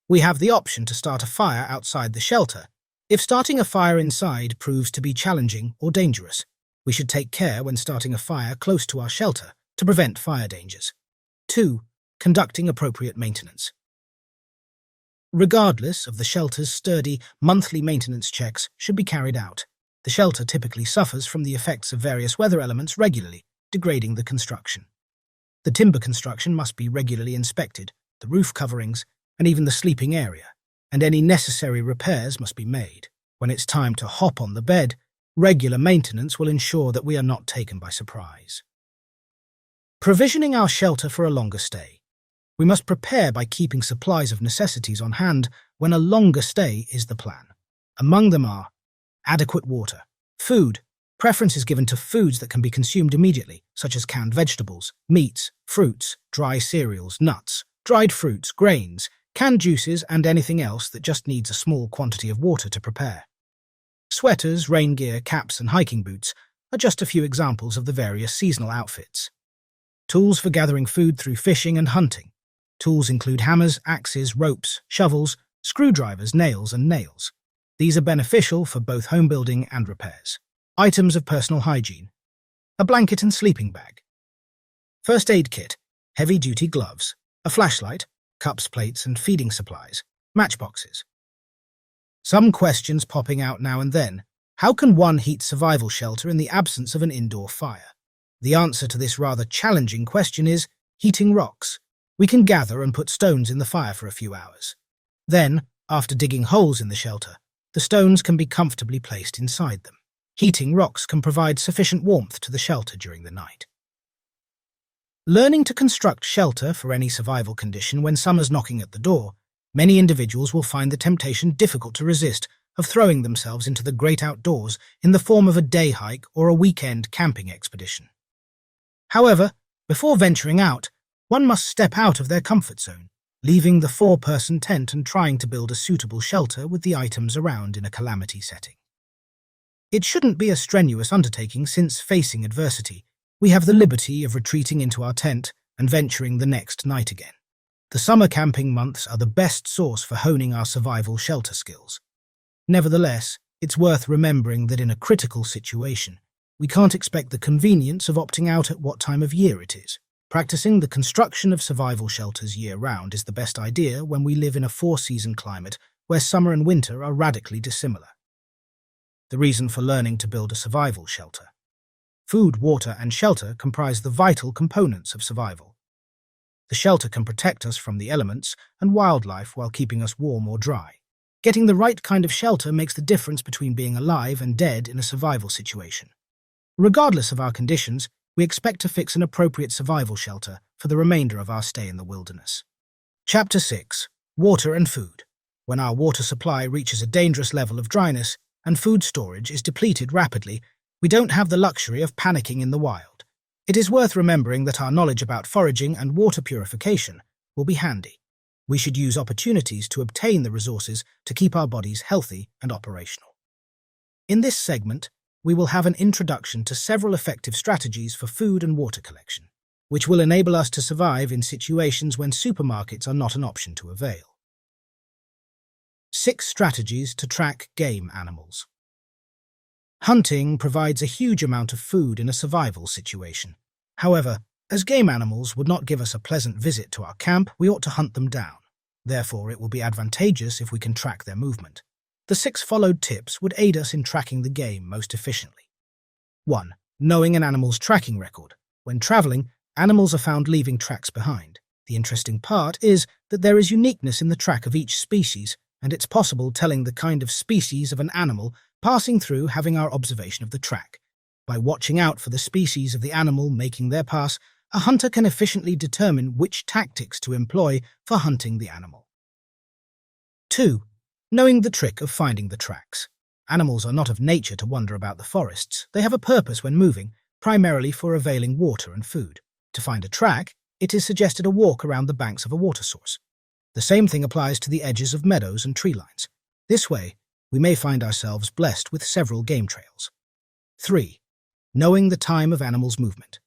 [SPEAKER 1] We have the option to start a fire outside the shelter. If starting a fire inside proves to be challenging or dangerous, we should take care when starting a fire close to our shelter to prevent fire dangers. 2. Conducting appropriate maintenance. Regardless of the shelter's sturdy, monthly maintenance checks should be carried out. The shelter typically suffers from the effects of various weather elements regularly, degrading the construction. The timber construction must be regularly inspected, the roof coverings, and even the sleeping area, and any necessary repairs must be made. When it's time to hop on the bed, regular maintenance will ensure that we are not taken by surprise. Provisioning our shelter for a longer stay. We must prepare by keeping supplies of necessities on hand when a longer stay is the plan. Among them are adequate water, food. Preference is given to foods that can be consumed immediately, such as canned vegetables, meats, fruits, dry cereals, nuts, dried fruits, grains, canned juices, and anything else that just needs a small quantity of water to prepare. Sweaters, rain gear, caps, and hiking boots are just a few examples of the various seasonal outfits. Tools for gathering food through fishing and hunting. Tools include hammers, axes, ropes, shovels, screwdrivers, nails, and nails. These are beneficial for both home building and repairs. Items of personal hygiene. A blanket and sleeping bag. First aid kit, heavy-duty gloves, a flashlight, cups, plates, and feeding supplies, matchboxes. Some questions popping out now and then. How can one heat survival shelter in the absence of an indoor fire? The answer to this rather challenging question is heating rocks. We can gather and put stones in the fire for a few hours. Then, after digging holes in the shelter, the stones can be comfortably placed inside them. Heating rocks can provide sufficient warmth to the shelter during the night. Learning to construct shelter for any survival condition when summer's knocking at the door, many individuals will find the temptation difficult to resist of throwing themselves into the great outdoors in the form of a day hike or a weekend camping expedition. However, before venturing out, one must step out of their comfort zone, leaving the four-person tent and trying to build a suitable shelter with the items around in a calamity setting. It shouldn't be a strenuous undertaking since, facing adversity, we have the liberty of retreating into our tent and venturing the next night again. The summer camping months are the best source for honing our survival shelter skills. Nevertheless, it's worth remembering that in a critical situation, we can't expect the convenience of opting out at what time of year it is. Practicing the construction of survival shelters year-round is the best idea when we live in a four-season climate where summer and winter are radically dissimilar. The reason for learning to build a survival shelter. Food, water, and shelter comprise the vital components of survival. The shelter can protect us from the elements and wildlife while keeping us warm or dry. Getting the right kind of shelter makes the difference between being alive and dead in a survival situation. Regardless of our conditions, we expect to fix an appropriate survival shelter for the remainder of our stay in the wilderness. Chapter 6. Water and Food. When our water supply reaches a dangerous level of dryness and food storage is depleted rapidly, we don't have the luxury of panicking in the wild. It is worth remembering that our knowledge about foraging and water purification will be handy. We should use opportunities to obtain the resources to keep our bodies healthy and operational. In this segment, we will have an introduction to several effective strategies for food and water collection, which will enable us to survive in situations when supermarkets are not an option to avail. 6 strategies to track game animals. Hunting provides a huge amount of food in a survival situation. However, as game animals would not give us a pleasant visit to our camp, we ought to hunt them down. Therefore, it will be advantageous if we can track their movement. The 6 followed tips would aid us in tracking the game most efficiently. 1. Knowing an animal's tracking record. When traveling, animals are found leaving tracks behind. The interesting part is that there is uniqueness in the track of each species, and it's possible telling the kind of species of an animal passing through having our observation of the track. By watching out for the species of the animal making their pass, a hunter can efficiently determine which tactics to employ for hunting the animal. 2. Knowing the trick of finding the tracks. Animals are not of nature to wander about the forests. They have a purpose when moving, primarily for availing water and food. To find a track, it is suggested a walk around the banks of a water source. The same thing applies to the edges of meadows and tree lines. This way, we may find ourselves blessed with several game trails. 3. Knowing the time of animals' movement.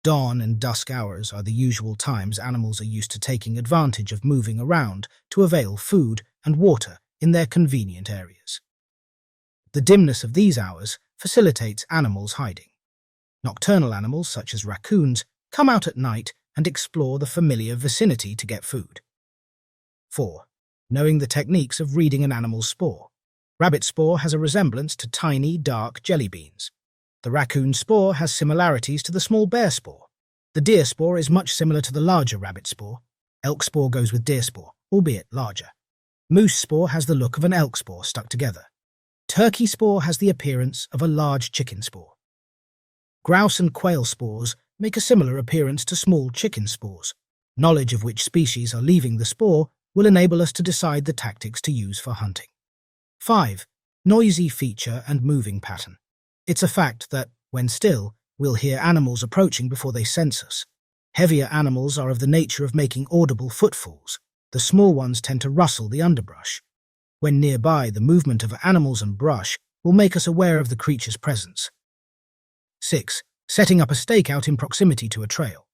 [SPEAKER 1] Dawn and dusk hours are the usual times animals are used to taking advantage of moving around to avail food and water in their convenient areas. The dimness of these hours facilitates animals hiding. Nocturnal animals, such as raccoons, come out at night and explore the familiar vicinity to get food. 4. Knowing the techniques of reading an animal's spoor. Rabbit spoor has a resemblance to tiny, dark jelly beans. The raccoon spoor has similarities to the small bear spoor. The deer spoor is much similar to the larger rabbit spoor. Elk spoor goes with deer spoor, albeit larger. Moose spoor has the look of an elk spoor stuck together. Turkey spoor has the appearance of a large chicken spoor. Grouse and quail spores make a similar appearance to small chicken spores. Knowledge of which species are leaving the spoor will enable us to decide the tactics to use for hunting. 5. Noisy feature and moving pattern. It's a fact that, when still, we'll hear animals approaching before they sense us. Heavier animals are of the nature of making audible footfalls. The small ones tend to rustle the underbrush. When nearby, the movement of animals and brush will make us aware of the creature's presence. 6. Setting up a stakeout in proximity to a trail.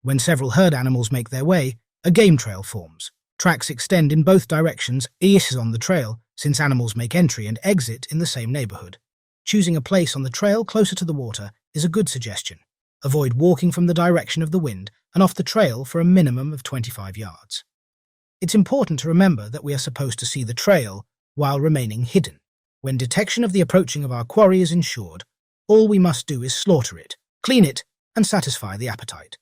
[SPEAKER 1] When several herd animals make their way, a game trail forms. Tracks extend in both directions, east on the trail, since animals make entry and exit in the same neighborhood. Choosing a place on the trail closer to the water is a good suggestion. Avoid walking from the direction of the wind and off the trail for a minimum of 25 yards. It's important to remember that we are supposed to see the trail while remaining hidden. When detection of the approaching of our quarry is ensured, all we must do is slaughter it, clean it, and satisfy the appetite.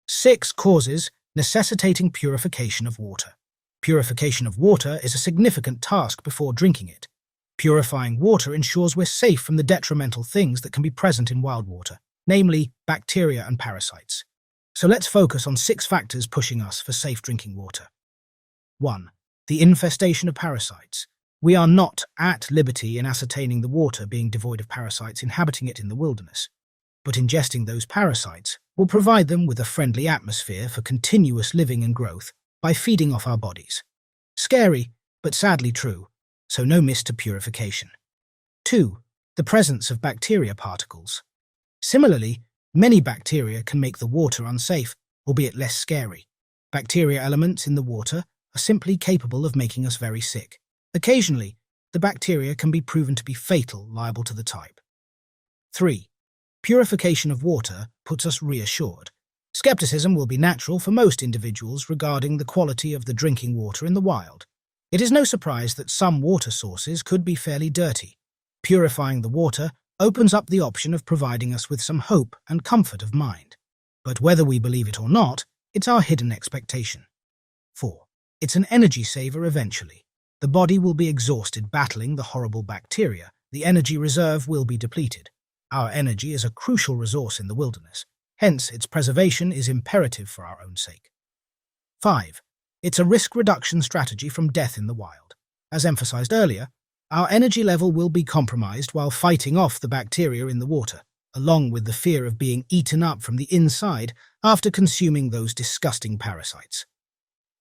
[SPEAKER 1] 6 causes necessitating purification of water. Purification of water is a significant task before drinking it. Purifying water ensures we're safe from the detrimental things that can be present in wild water, namely bacteria and parasites. So let's focus on 6 factors pushing us for safe drinking water. 1. The infestation of parasites. We are not at liberty in ascertaining the water being devoid of parasites inhabiting it in the wilderness, but ingesting those parasites will provide them with a friendly atmosphere for continuous living and growth by feeding off our bodies. Scary, but sadly true, so no miss to purification. 2. The presence of bacteria particles. Similarly, many bacteria can make the water unsafe, albeit less scary. Bacteria elements in the water are simply capable of making us very sick. Occasionally, the bacteria can be proven to be fatal, liable to the type. 3. Purification of water puts us reassured. Skepticism will be natural for most individuals regarding the quality of the drinking water in the wild. It is no surprise that some water sources could be fairly dirty. Purifying the water opens up the option of providing us with some hope and comfort of mind. But whether we believe it or not, it's our hidden expectation. 4. It's an energy saver eventually. The body will be exhausted battling the horrible bacteria. The energy reserve will be depleted. Our energy is a crucial resource in the wilderness. Hence, its preservation is imperative for our own sake. 5. It's a risk reduction strategy from death in the wild. As emphasized earlier, our energy level will be compromised while fighting off the bacteria in the water, along with the fear of being eaten up from the inside after consuming those disgusting parasites.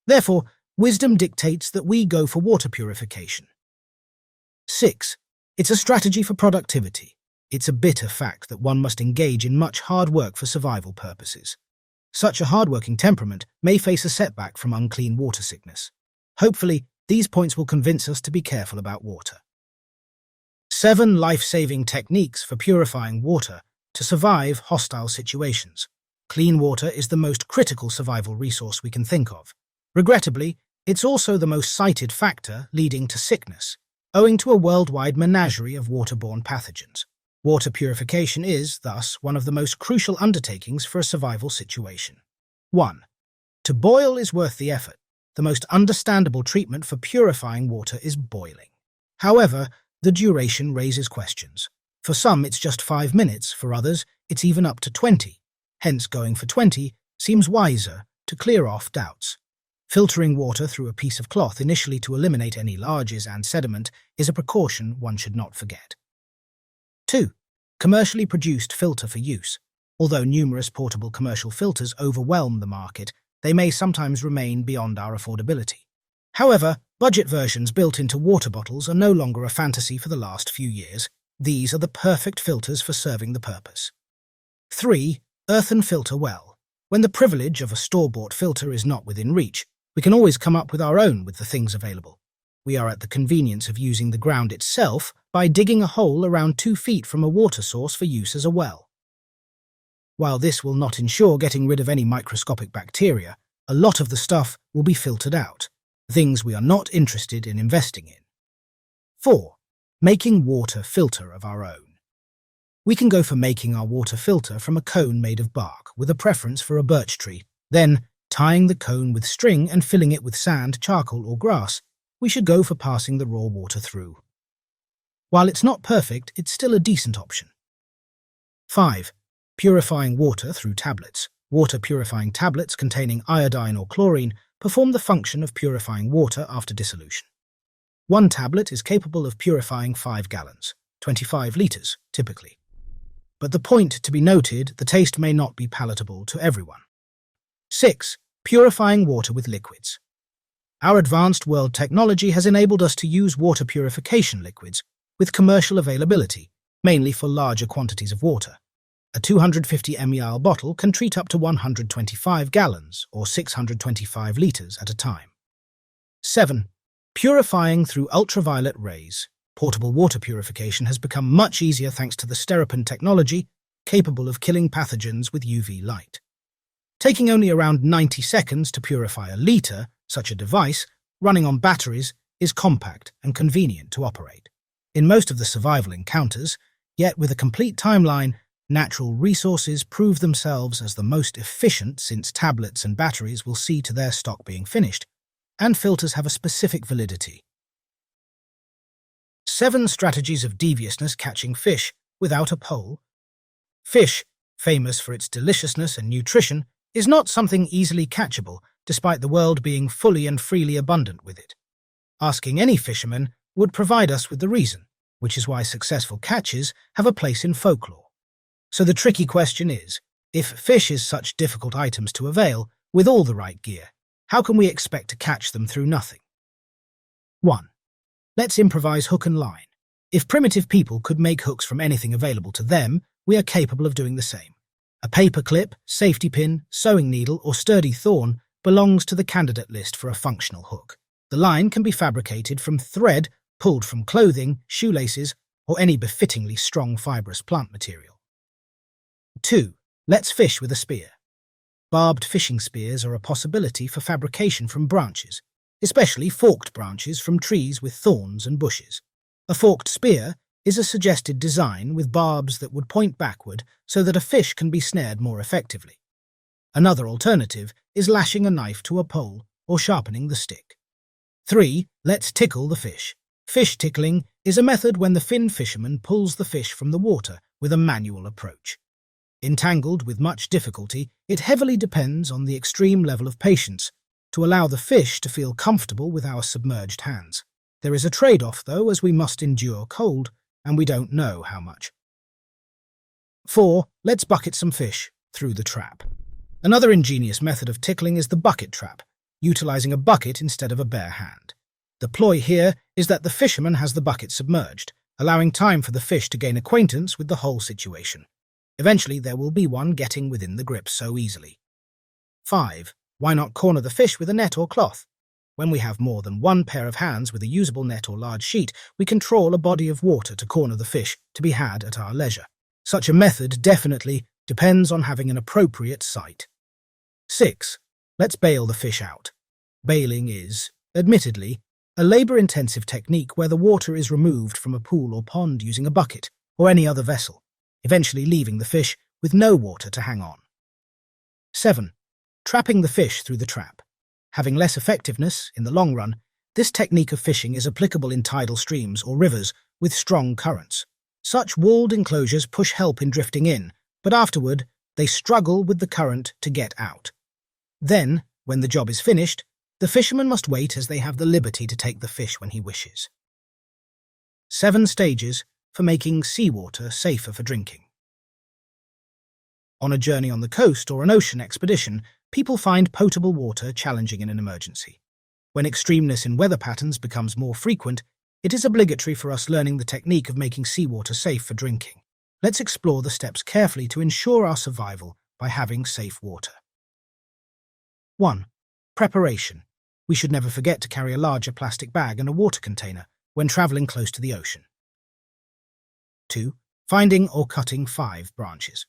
[SPEAKER 1] Therefore, wisdom dictates that we go for water purification. 6. It's a strategy for productivity. It's a bitter fact that one must engage in much hard work for survival purposes. Such a hard-working temperament may face a setback from unclean water sickness. Hopefully, these points will convince us to be careful about water. 7 life-saving techniques for purifying water to survive hostile situations. Clean water is the most critical survival resource we can think of. Regrettably, it's also the most cited factor leading to sickness, owing to a worldwide menagerie of waterborne pathogens. Water purification is, thus, one of the most crucial undertakings for a survival situation. 1. To boil is worth the effort. The most understandable treatment for purifying water is boiling. However, the duration raises questions. For some, it's just 5 minutes. For others, it's even up to 20. Hence, going for 20 seems wiser to clear off doubts. Filtering water through a piece of cloth initially to eliminate any larges and sediment is a precaution one should not forget. 2. Commercially produced filter for use. Although numerous portable commercial filters overwhelm the market, they may sometimes remain beyond our affordability. However, budget versions built into water bottles are no longer a fantasy for the last few years. These are the perfect filters for serving the purpose. 3. Earthen filter well. When the privilege of a store-bought filter is not within reach, we can always come up with our own with the things available. We are at the convenience of using the ground itself by digging a hole around 2 feet from a water source for use as a well. While this will not ensure getting rid of any microscopic bacteria, a lot of the stuff will be filtered out, things we are not interested in investing in. 4. Making water filter of our own. We can go for making our water filter from a cone made of bark, with a preference for a birch tree. Then, tying the cone with string and filling it with sand, charcoal, or grass, we should go for passing the raw water through. While it's not perfect, it's still a decent option. 5. Purifying water through tablets. Water purifying tablets containing iodine or chlorine perform the function of purifying water after dissolution. 1 tablet is capable of purifying 5 gallons, 25 litres, typically. But the point to be noted, the taste may not be palatable to everyone. 6. Purifying water with liquids. Our advanced world technology has enabled us to use water purification liquids with commercial availability, mainly for larger quantities of water. A 250 ml bottle can treat up to 125 gallons, or 625 litres at a time. 7. Purifying through ultraviolet rays. Portable water purification has become much easier thanks to the Steripon technology, capable of killing pathogens with UV light. Taking only around 90 seconds to purify a litre, such a device, running on batteries, is compact and convenient to operate. In most of the survival encounters, yet with a complete timeline, natural resources prove themselves as the most efficient since tablets and batteries will see to their stock being finished, and filters have a specific validity. 7 strategies of deviousness catching fish without a pole. Fish, famous for its deliciousness and nutrition, is not something easily catchable, despite the world being fully and freely abundant with it. Asking any fisherman would provide us with the reason, which is why successful catches have a place in folklore. So the tricky question is, If fish is such difficult items to avail, with all the right gear, how can we expect to catch them through nothing? 1. Let's improvise hook and line. If primitive people could make hooks from anything available to them, we are capable of doing the same. A paper clip, safety pin, sewing needle, or sturdy thorn belongs to the candidate list for a functional hook. The line can be fabricated from thread pulled from clothing, shoelaces, or any befittingly strong fibrous plant material. 2. Let's fish with a spear. Barbed fishing spears are a possibility for fabrication from branches, especially forked branches from trees with thorns and bushes. A forked spear is a suggested design with barbs that would point backward so that a fish can be snared more effectively. Another alternative is lashing a knife to a pole or sharpening the stick. 3. Let's tickle the fish. Fish tickling is a method when the fin fisherman pulls the fish from the water with a manual approach. Entangled with much difficulty, it heavily depends on the extreme level of patience to allow the fish to feel comfortable with our submerged hands. There is a trade-off, though, as we must endure cold, and we don't know how much. 4. Let's bucket some fish through the trap. Another ingenious method of tickling is the bucket trap, utilizing a bucket instead of a bare hand. The ploy here is that the fisherman has the bucket submerged, allowing time for the fish to gain acquaintance with the whole situation. Eventually, there will be one getting within the grip so easily. 5. Why not corner the fish with a net or cloth? When we have more than one pair of hands with a usable net or large sheet, we can trawl a body of water to corner the fish to be had at our leisure. Such a method definitely depends on having an appropriate sight. 6. Let's bail the fish out. Bailing is, admittedly, a labor-intensive technique where the water is removed from a pool or pond using a bucket or any other vessel, eventually leaving the fish with no water to hang on. 7. Trapping the fish through the trap. Having less effectiveness in the long run, this technique of fishing is applicable in tidal streams or rivers with strong currents. Such walled enclosures push help in drifting in, but afterward, they struggle with the current to get out. Then, when the job is finished, the fisherman must wait as they have the liberty to take the fish when he wishes. 7 stages for making seawater safer for drinking. On a journey on the coast or an ocean expedition, people find potable water challenging in an emergency. When extremeness in weather patterns becomes more frequent, it is obligatory for us learning the technique of making seawater safe for drinking. Let's explore the steps carefully to ensure our survival by having safe water. 1. Preparation. We should never forget to carry a larger plastic bag and a water container when traveling close to the ocean. 2. Finding or cutting 5 branches.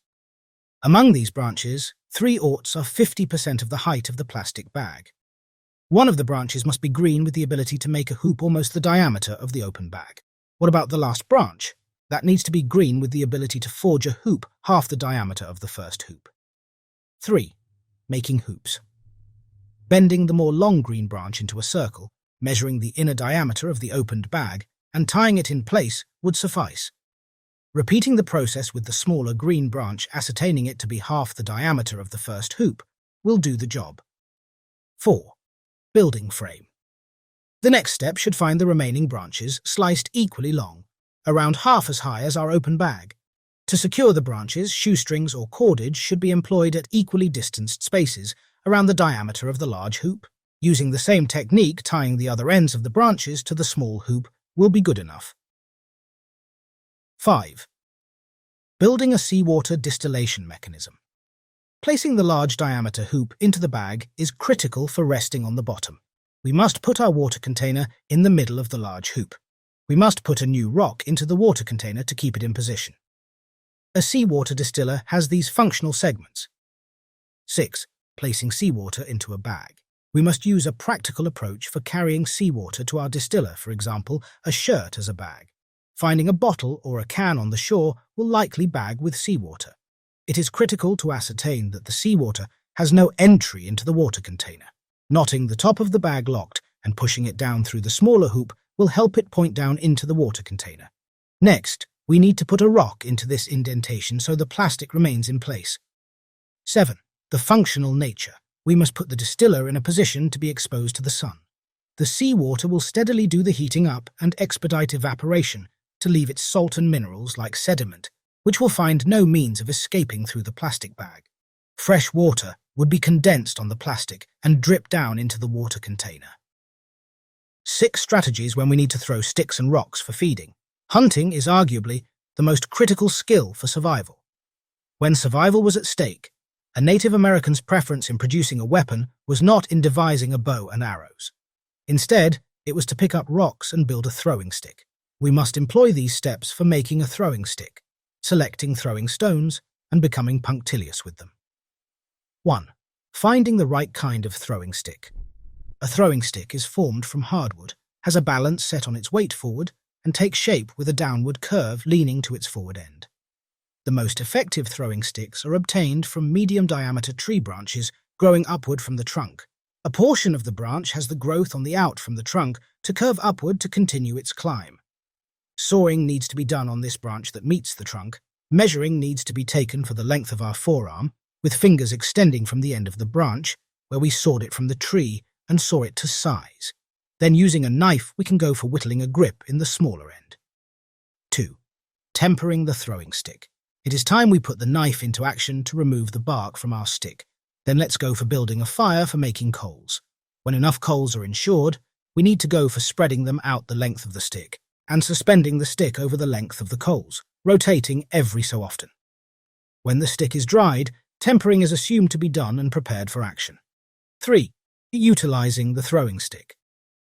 [SPEAKER 1] Among these branches, 3 orts are 50% of the height of the plastic bag. One of the branches must be green with the ability to make a hoop almost the diameter of the open bag. What about the last branch? That needs to be green with the ability to forge a hoop half the diameter of the first hoop. 3. Making hoops. Bending the more long green branch into a circle, measuring the inner diameter of the opened bag, and tying it in place would suffice. Repeating the process with the smaller green branch, ascertaining it to be half the diameter of the first hoop, will do the job. 4. Building frame. The next step should find the remaining branches sliced equally long, around half as high as our open bag. To secure the branches, shoestrings or cordage should be employed at equally distanced spaces around the diameter of the large hoop. Using the same technique, tying the other ends of the branches to the small hoop will be good enough. 5. Building a seawater distillation mechanism. Placing the large diameter hoop into the bag is critical for resting on the bottom. We must put our water container in the middle of the large hoop. We must put a new rock into the water container to keep it in position. A seawater distiller has these functional segments. 6. Placing seawater into a bag. We must use a practical approach for carrying seawater to our distiller, for example, a shirt as a bag. Finding a bottle or a can on the shore will likely bag with seawater. It is critical to ascertain that the seawater has no entry into the water container. Knotting the top of the bag locked and pushing it down through the smaller hoop will help it point down into the water container. Next, we need to put a rock into this indentation so the plastic remains in place. 7. The functional nature. We must put the distiller in a position to be exposed to the sun. The seawater will steadily do the heating up and expedite evaporation to leave its salt and minerals like sediment, which will find no means of escaping through the plastic bag. Fresh water would be condensed on the plastic and drip down into the water container. 6 strategies when we need to throw sticks and rocks for feeding. Hunting is arguably the most critical skill for survival. When survival was at stake, a Native American's preference in producing a weapon was not in devising a bow and arrows. Instead, it was to pick up rocks and build a throwing stick. We must employ these steps for making a throwing stick, selecting throwing stones, and becoming punctilious with them. 1. Finding the right kind of throwing stick. A throwing stick is formed from hardwood, has a balance set on its weight forward, and takes shape with a downward curve leaning to its forward end. The most effective throwing sticks are obtained from medium-diameter tree branches growing upward from the trunk. A portion of the branch has the growth on the out from the trunk to curve upward to continue its climb. Sawing needs to be done on this branch that meets the trunk. Measuring needs to be taken for the length of our forearm, with fingers extending from the end of the branch, where we sawed it from the tree and saw it to size. Then using a knife, we can go for whittling a grip in the smaller end. 2. Tempering the throwing stick. It is time we put the knife into action to remove the bark from our stick. Then let's go for building a fire for making coals. When enough coals are ensured, we need to go for spreading them out the length of the stick and suspending the stick over the length of the coals, rotating every so often. When the stick is dried, tempering is assumed to be done and prepared for action. 3. Utilizing the throwing stick.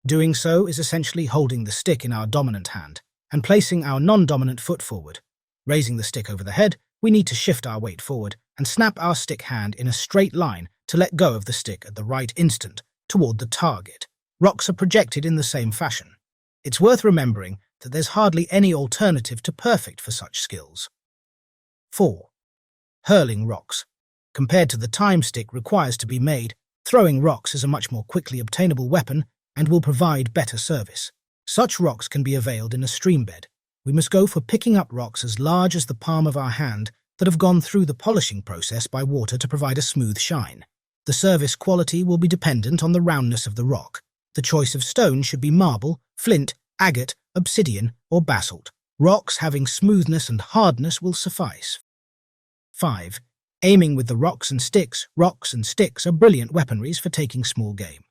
[SPEAKER 1] Doing so is essentially holding the stick in our dominant hand and placing our non-dominant foot forward. Raising the stick over the head, we need to shift our weight forward and snap our stick hand in a straight line to let go of the stick at the right instant toward the target. Rocks are projected in the same fashion. It's worth remembering that there's hardly any alternative to perfect for such skills. 4. Hurling rocks. Compared to the time stick requires to be made, throwing rocks is a much more quickly obtainable weapon and will provide better service. Such rocks can be availed in a stream bed. We must go for picking up rocks as large as the palm of our hand that have gone through the polishing process by water to provide a smooth shine. The service quality will be dependent on the roundness of the rock. The choice of stone should be marble, flint, agate, obsidian, or basalt. Rocks having smoothness and hardness will suffice. 5. Aiming with the rocks and sticks. Rocks and sticks are brilliant weaponries for taking small game.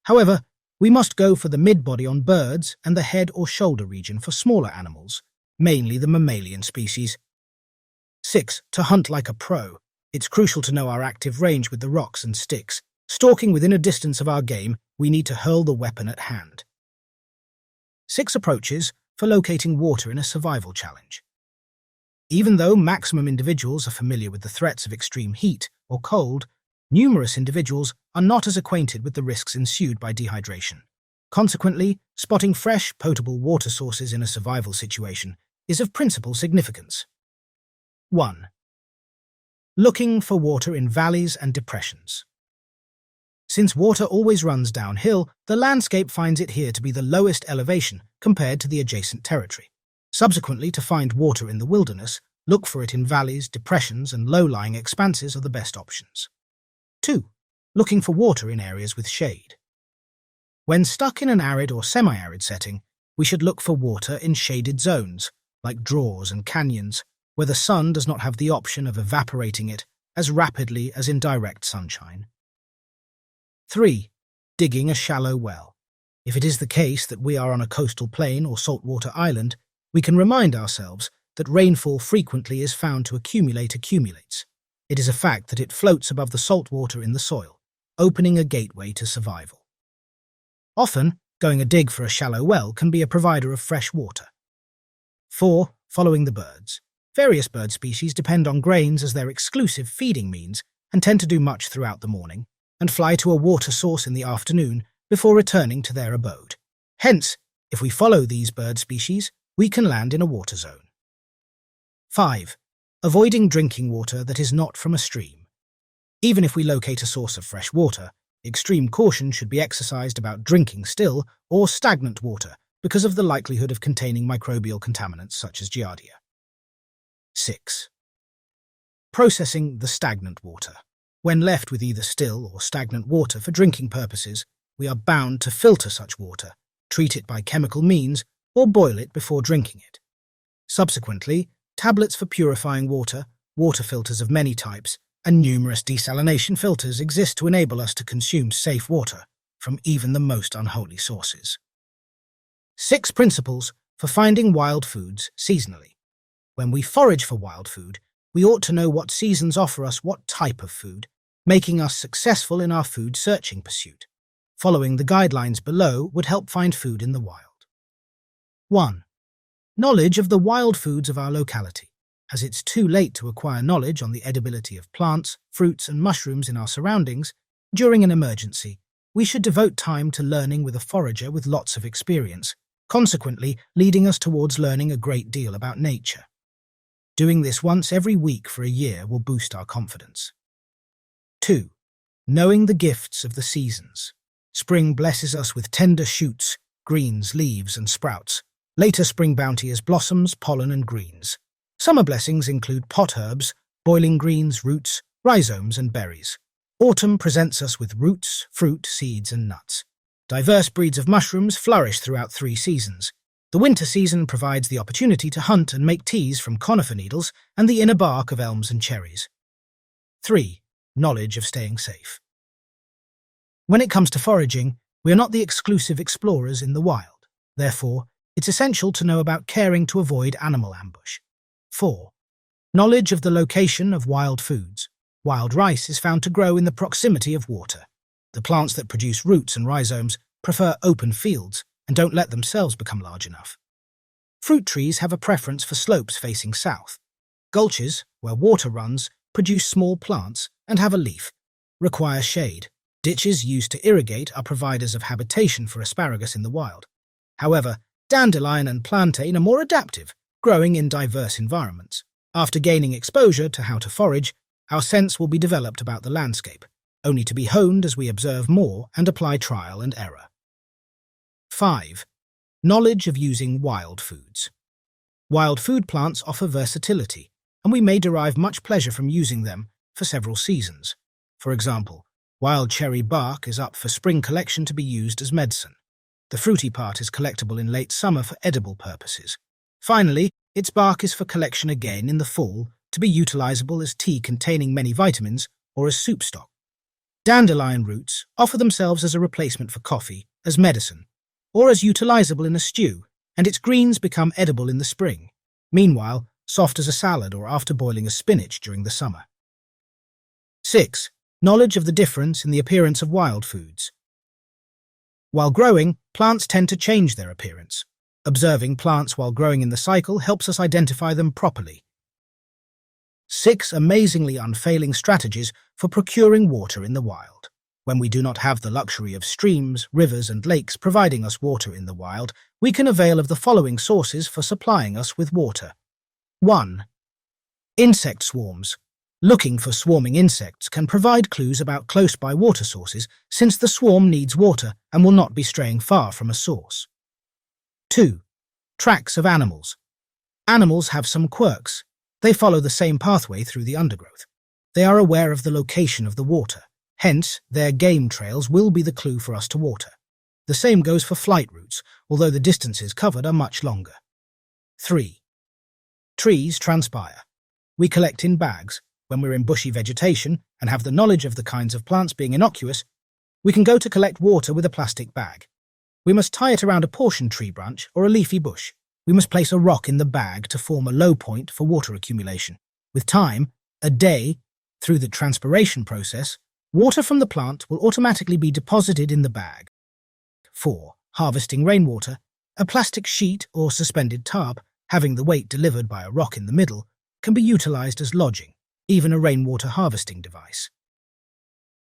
[SPEAKER 1] However, we must go for the mid-body on birds and the head or shoulder region for smaller animals, mainly the mammalian species. 6. To hunt like a pro. It's crucial to know our active range with the rocks and sticks. Stalking within a distance of our game, we need to hurl the weapon at hand. 6 approaches for locating water in a survival challenge. Even though maximum individuals are familiar with the threats of extreme heat or cold, numerous individuals are not as acquainted with the risks ensued by dehydration. Consequently, spotting fresh, potable water sources in a survival situation is of principal significance. 1. Looking for water in valleys and depressions. Since water always runs downhill, the landscape finds it here to be the lowest elevation compared to the adjacent territory. Subsequently, to find water in the wilderness, look for it in valleys, depressions, and low-lying expanses are the best options. 2. Looking for water in areas with shade. When stuck in an arid or semi-arid setting, we should look for water in shaded zones, like draws and canyons, where the sun does not have the option of evaporating it as rapidly as in direct sunshine. 3. Digging a shallow well. If it is the case that we are on a coastal plain or saltwater island, we can remind ourselves that rainfall frequently is found to accumulates. It is a fact that it floats above the salt water in the soil, opening a gateway to survival. Often, going a dig for a shallow well can be a provider of fresh water. 4. Following the birds. Various bird species depend on grains as their exclusive feeding means and tend to do much throughout the morning and fly to a water source in the afternoon before returning to their abode. Hence, if we follow these bird species, we can land in a water zone. 5. Avoiding drinking water that is not from a stream. Even if we locate a source of fresh water, extreme caution should be exercised about drinking still or stagnant water because of the likelihood of containing microbial contaminants such as Giardia. 6. Processing the stagnant water. When left with either still or stagnant water for drinking purposes, we are bound to filter such water, treat it by chemical means, or boil it before drinking it. Subsequently, tablets for purifying water, water filters of many types, and numerous desalination filters exist to enable us to consume safe water from even the most unholy sources. 6 principles for finding wild foods seasonally. When we forage for wild food, we ought to know what seasons offer us what type of food, making us successful in our food searching pursuit. Following the guidelines below would help find food in the wild. 1. Knowledge of the wild foods of our locality. As it's too late to acquire knowledge on the edibility of plants, fruits, and mushrooms in our surroundings, during an emergency, we should devote time to learning with a forager with lots of experience, consequently leading us towards learning a great deal about nature. Doing this once every week for a year will boost our confidence. 2. Knowing the gifts of the seasons. Spring blesses us with tender shoots, greens, leaves, and sprouts. Later spring bounty is blossoms, pollen, and greens. Summer blessings include potherbs, boiling greens, roots, rhizomes, and berries. Autumn presents us with roots, fruit, seeds, and nuts. Diverse breeds of mushrooms flourish throughout 3 seasons. The winter season provides the opportunity to hunt and make teas from conifer needles and the inner bark of elms and cherries. 3. Knowledge of staying safe. When it comes to foraging, we are not the exclusive explorers in the wild. Therefore, it's essential to know about caring to avoid animal ambush. 4. Knowledge of the location of wild foods. Wild rice is found to grow in the proximity of water. The plants that produce roots and rhizomes prefer open fields and don't let themselves become large enough. Fruit trees have a preference for slopes facing south. Gulches, where water runs, produce small plants and have a leaf, require shade. Ditches used to irrigate are providers of habitation for asparagus in the wild. However, dandelion and plantain are more adaptive, growing in diverse environments. After gaining exposure to how to forage, our sense will be developed about the landscape, only to be honed as we observe more and apply trial and error. 5. Knowledge of using wild foods. Wild food plants offer versatility, and we may derive much pleasure from using them for several seasons. For example, wild cherry bark is up for spring collection to be used as medicine. The fruity part is collectible in late summer for edible purposes. Finally, its bark is for collection again in the fall to be utilizable as tea containing many vitamins or as soup stock. Dandelion roots offer themselves as a replacement for coffee, as medicine, or as utilizable in a stew, and its greens become edible in the spring. Meanwhile, soft as a salad or after boiling as spinach during the summer. 6. Knowledge of the difference in the appearance of wild foods. While growing, plants tend to change their appearance. Observing plants while growing in the cycle helps us identify them properly. 6 amazingly unfailing strategies for procuring water in the wild. When we do not have the luxury of streams, rivers, and lakes providing us water in the wild, we can avail of the following sources for supplying us with water. 1. Insect swarms. Looking for swarming insects can provide clues about close-by water sources, since the swarm needs water and will not be straying far from a source. 2. Tracks of animals. Animals have some quirks. They follow the same pathway through the undergrowth. They are aware of the location of the water. Hence, their game trails will be the clue for us to water. The same goes for flight routes, although the distances covered are much longer. 3. Trees transpire. We collect in bags. When we're in bushy vegetation and have the knowledge of the kinds of plants being innocuous, we can go to collect water with a plastic bag. We must tie it around a portion tree branch or a leafy bush. We must place a rock in the bag to form a low point for water accumulation. With time, a day, through the transpiration process, water from the plant will automatically be deposited in the bag. 4. Harvesting rainwater. A plastic sheet or suspended tarp, having the weight delivered by a rock in the middle, can be utilized as lodging, even a rainwater harvesting device.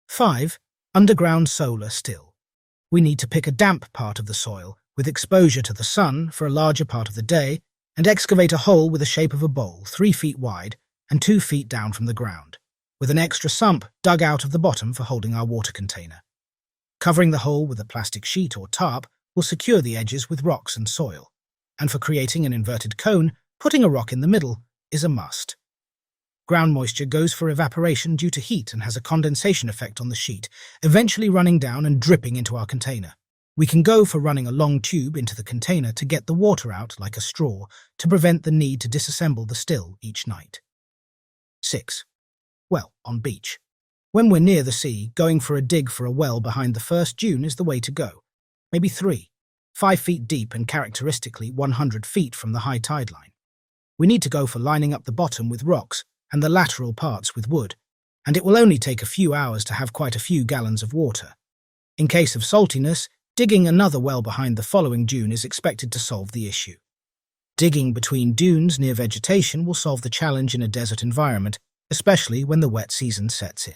[SPEAKER 1] 5. Underground solar still. We need to pick a damp part of the soil with exposure to the sun for a larger part of the day and excavate a hole with the shape of a bowl 3 feet wide and 2 feet down from the ground, with an extra sump dug out of the bottom for holding our water container. Covering the hole with a plastic sheet or tarp will secure the edges with rocks and soil, and for creating an inverted cone, putting a rock in the middle is a must. Ground moisture goes for evaporation due to heat and has a condensation effect on the sheet, eventually running down and dripping into our container. We can go for running a long tube into the container to get the water out like a straw to prevent the need to disassemble the still each night. 6. Well, on beach. When we're near the sea, going for a dig for a well behind the first dune is the way to go. Maybe 3, 5 feet deep and characteristically 100 feet from the high tide line. We need to go for lining up the bottom with rocks and the lateral parts with wood, and it will only take a few hours to have quite a few gallons of water. In case of saltiness, digging another well behind the following dune is expected to solve the issue. Digging between dunes near vegetation will solve the challenge in a desert environment, especially when the wet season sets in.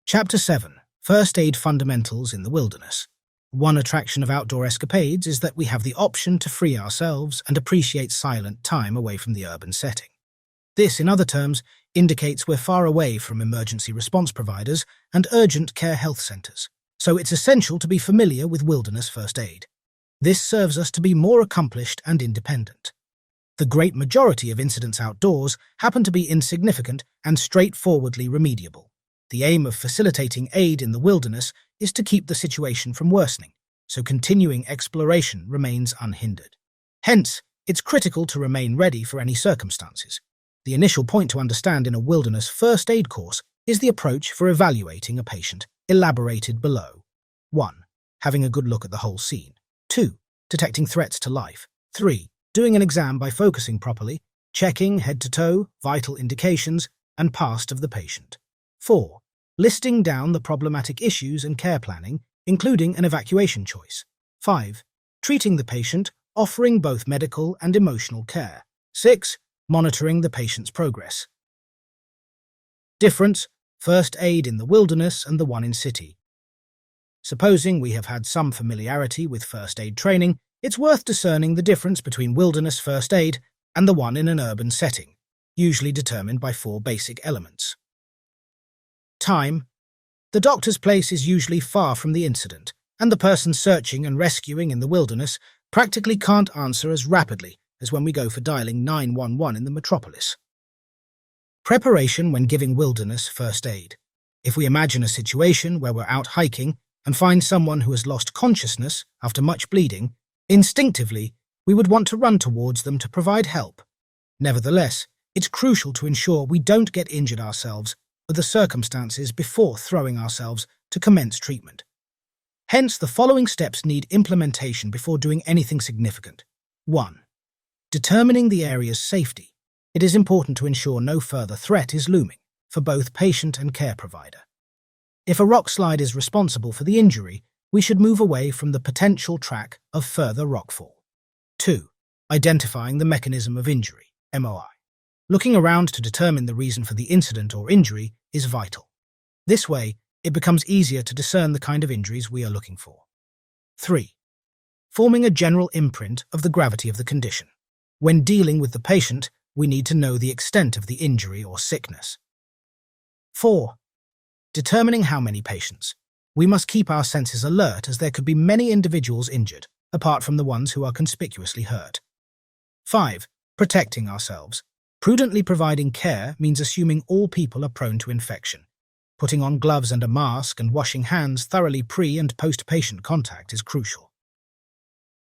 [SPEAKER 1] Chapter 7. First Aid Fundamentals in the Wilderness. One attraction of outdoor escapades is that we have the option to free ourselves and appreciate silent time away from the urban setting. This, in other terms, indicates we're far away from emergency response providers and urgent care health centers, so it's essential to be familiar with wilderness first aid. This serves us to be more accomplished and independent. The great majority of incidents outdoors happen to be insignificant and straightforwardly remediable. The aim of facilitating aid in the wilderness is to keep the situation from worsening, so continuing exploration remains unhindered. Hence, it's critical to remain ready for any circumstances. The initial point to understand in a wilderness first aid course is the approach for evaluating a patient, elaborated below. 1. Having a good look at the whole scene. 2. Detecting threats to life. 3. Doing an exam by focusing properly, checking head to toe, vital indications, and past of the patient. 4. Listing down the problematic issues and care planning, including an evacuation choice. 5. Treating the patient, offering both medical and emotional care. 6. Monitoring the patient's progress. Difference: first aid in the wilderness and the one in city. Supposing we have had some familiarity with first aid training, it's worth discerning the difference between wilderness first aid and the one in an urban setting, usually determined by 4 basic elements. Time. The doctor's place is usually far from the incident, and the person searching and rescuing in the wilderness practically can't answer as rapidly as when we go for dialing 911 in the metropolis. Preparation when giving wilderness first aid. If we imagine a situation where we're out hiking and find someone who has lost consciousness after much bleeding, instinctively, we would want to run towards them to provide help. Nevertheless, it's crucial to ensure we don't get injured ourselves with the circumstances before throwing ourselves to commence treatment. Hence, the following steps need implementation before doing anything significant. 1. Determining the area's safety. It is important to ensure no further threat is looming for both patient and care provider. If a rock slide is responsible for the injury, we should move away from the potential track of further rockfall. 2. Identifying the mechanism of injury, MOI. Looking around to determine the reason for the incident or injury is vital. This way, it becomes easier to discern the kind of injuries we are looking for. 3. Forming a general imprint of the gravity of the condition. When dealing with the patient, we need to know the extent of the injury or sickness. 4. Determining how many patients. We must keep our senses alert as there could be many individuals injured, apart from the ones who are conspicuously hurt. 5. Protecting ourselves. Prudently providing care means assuming all people are prone to infection. Putting on gloves and a mask and washing hands thoroughly pre- and post-patient contact is crucial.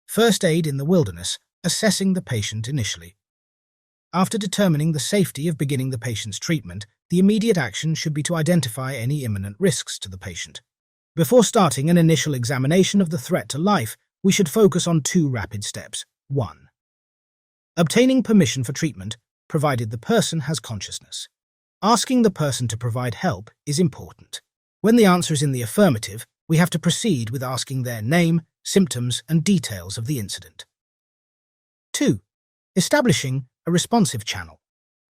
[SPEAKER 1] First aid in the wilderness. Assessing the patient initially. After determining the safety of beginning the patient's treatment, the immediate action should be to identify any imminent risks to the patient. Before starting an initial examination of the threat to life, we should focus on 2 rapid steps. 1. Obtaining permission for treatment, provided the person has consciousness. Asking the person to provide help is important. When the answer is in the affirmative, we have to proceed with asking their name, symptoms, and details of the incident. 2. Establishing a responsive channel.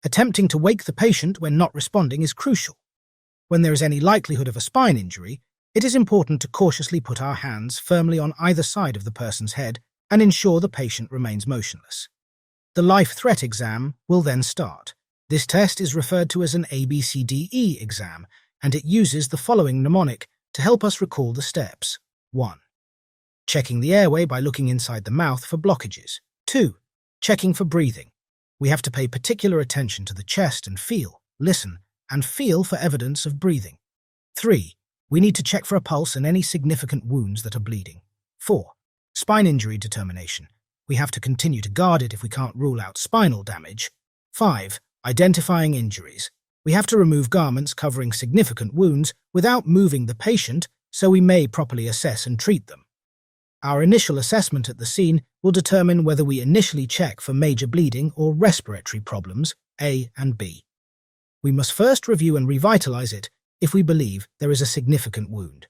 [SPEAKER 1] Attempting to wake the patient when not responding is crucial. When there is any likelihood of a spine injury, it is important to cautiously put our hands firmly on either side of the person's head and ensure the patient remains motionless. The life threat exam will then start. This test is referred to as an ABCDE exam, and it uses the following mnemonic to help us recall the steps. 1. Checking the airway by looking inside the mouth for blockages. 2. Checking for breathing. We have to pay particular attention to the chest and listen, and feel for evidence of breathing. 3. We need to check for a pulse and any significant wounds that are bleeding. 4. Spine injury determination. We have to continue to guard it if we can't rule out spinal damage. 5. Identifying injuries. We have to remove garments covering significant wounds without moving the patient, so we may properly assess and treat them. Our initial assessment at the scene will determine whether we initially check for major bleeding or respiratory problems, A and B. We must first review and revitalize it if we believe there is a significant wound.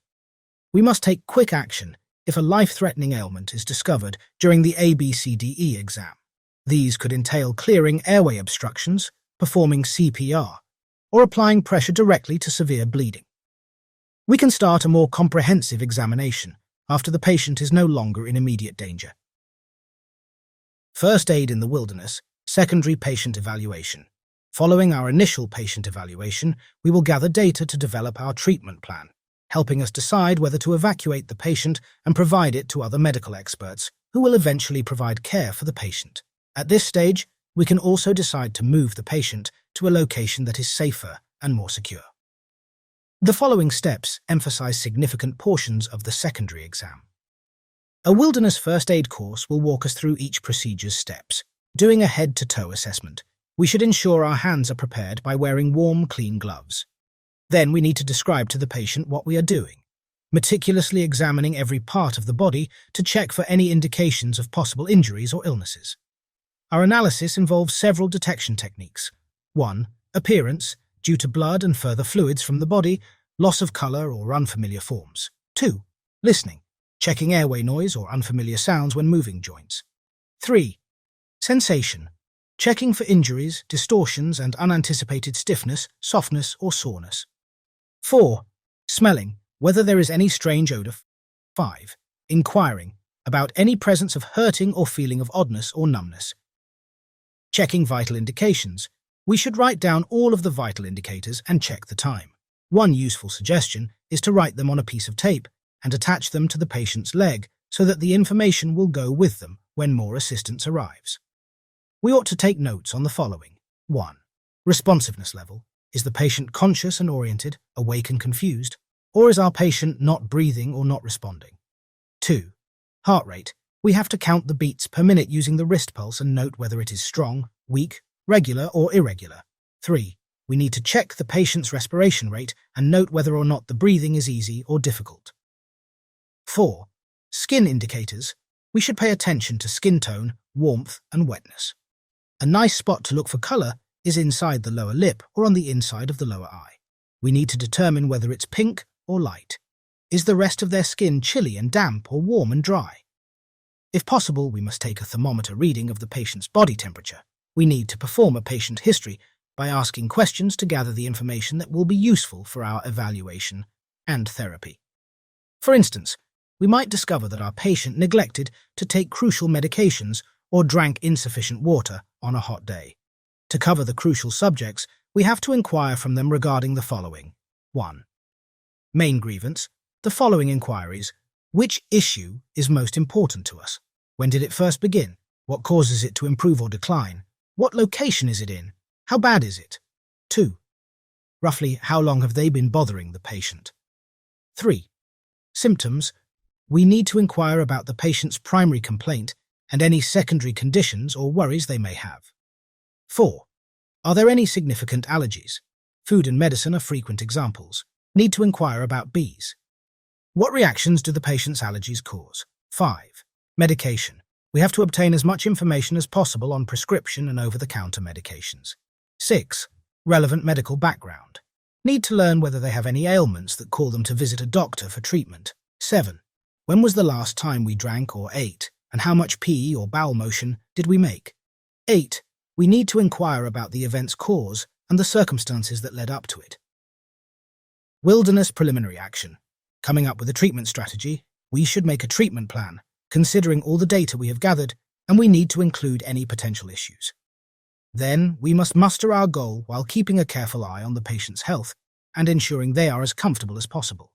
[SPEAKER 1] We must take quick action if a life-threatening ailment is discovered during the ABCDE exam. These could entail clearing airway obstructions, performing CPR, or applying pressure directly to severe bleeding. We can start a more comprehensive examination after the patient is no longer in immediate danger. First aid in the wilderness, secondary patient evaluation. Following our initial patient evaluation, we will gather data to develop our treatment plan, helping us decide whether to evacuate the patient and provide it to other medical experts who will eventually provide care for the patient. At this stage, we can also decide to move the patient to a location that is safer and more secure. The following steps emphasize significant portions of the secondary exam. A wilderness first aid course will walk us through each procedure's steps. Doing a head-to-toe assessment, we should ensure our hands are prepared by wearing warm, clean gloves. Then we need to describe to the patient what we are doing, meticulously examining every part of the body to check for any indications of possible injuries or illnesses. Our analysis involves several detection techniques. 1. Appearance, due to blood and further fluids from the body, loss of color or unfamiliar forms. 2. Listening, checking airway noise or unfamiliar sounds when moving joints. 3. Sensation, checking for injuries, distortions, and unanticipated stiffness, softness, or soreness. 4. Smelling, whether there is any strange odor. 5. Inquiring, about any presence of hurting or feeling of oddness or numbness. Checking vital indications. We should write down all of the vital indicators and check the time. One useful suggestion is to write them on a piece of tape and attach them to the patient's leg so that the information will go with them when more assistance arrives. We ought to take notes on the following. 1. Responsiveness level. Is the patient conscious and oriented, awake and confused, or is our patient not breathing or not responding? 2. Heart rate. We have to count the beats per minute using the wrist pulse and note whether it is strong, weak, regular, or irregular. 3. We need to check the patient's respiration rate and note whether or not the breathing is easy or difficult. 4. Skin indicators. We should pay attention to skin tone, warmth, and wetness. A nice spot to look for color is inside the lower lip or on the inside of the lower eye. We need to determine whether it's pink or light. Is the rest of their skin chilly and damp or warm and dry? If possible, we must take a thermometer reading of the patient's body temperature. We need to perform a patient history by asking questions to gather the information that will be useful for our evaluation and therapy. For instance, we might discover that our patient neglected to take crucial medications or drank insufficient water on a hot day. To cover the crucial subjects, we have to inquire from them regarding the following. 1. Main grievance. The following inquiries. Which issue is most important to us? When did it first begin? What causes it to improve or decline? What location is it in? How bad is it? 2. Roughly, how long have they been bothering the patient? 3. Symptoms. We need to inquire about the patient's primary complaint and any secondary conditions or worries they may have. 4. Are there any significant allergies? Food and medicine are frequent examples. Need to inquire about bees. What reactions do the patient's allergies cause? 5. Medication. We have to obtain as much information as possible on prescription and over-the-counter medications. 6. Relevant medical background. Need to learn whether they have any ailments that call them to visit a doctor for treatment. 7. When was the last time we drank or ate, and how much pee or bowel motion did we make? 8. We need to inquire about the event's cause and the circumstances that led up to it. Wilderness preliminary action. Coming up with a treatment strategy, we should make a treatment plan, considering all the data we have gathered, and we need to include any potential issues. Then, we must muster our goal while keeping a careful eye on the patient's health and ensuring they are as comfortable as possible.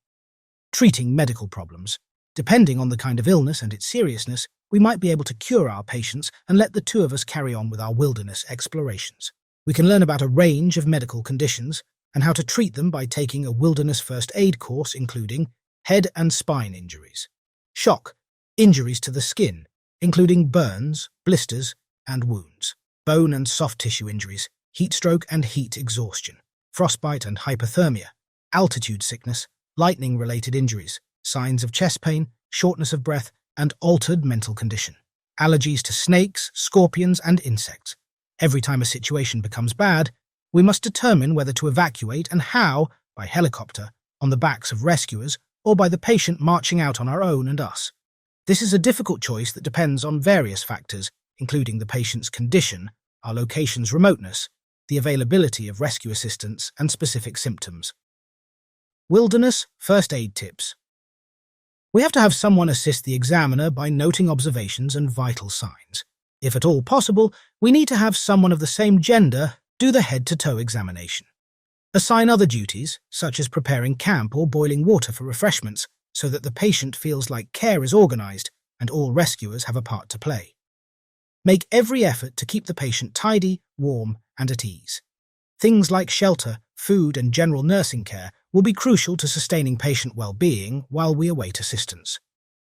[SPEAKER 1] Treating medical problems. Depending on the kind of illness and its seriousness, we might be able to cure our patients and let the two of us carry on with our wilderness explorations. We can learn about a range of medical conditions and how to treat them by taking a wilderness first aid course including head and spine injuries, shock, injuries to the skin, including burns, blisters, and wounds, bone and soft tissue injuries, heat stroke and heat exhaustion, frostbite and hypothermia, altitude sickness, lightning-related injuries, signs of chest pain, shortness of breath, and altered mental condition, allergies to snakes, scorpions, and insects. Every time a situation becomes bad, we must determine whether to evacuate and how, by helicopter, on the backs of rescuers, or by the patient marching out on our own and us. This is a difficult choice that depends on various factors, including the patient's condition, our location's remoteness, the availability of rescue assistance, and specific symptoms. Wilderness first aid tips. We have to have someone assist the examiner by noting observations and vital signs. If at all possible, we need to have someone of the same gender do the head-to-toe examination. Assign other duties, such as preparing camp or boiling water for refreshments, so that the patient feels like care is organized and all rescuers have a part to play. Make every effort to keep the patient tidy, warm, and at ease. Things like shelter, food, and general nursing care will be crucial to sustaining patient well-being while we await assistance.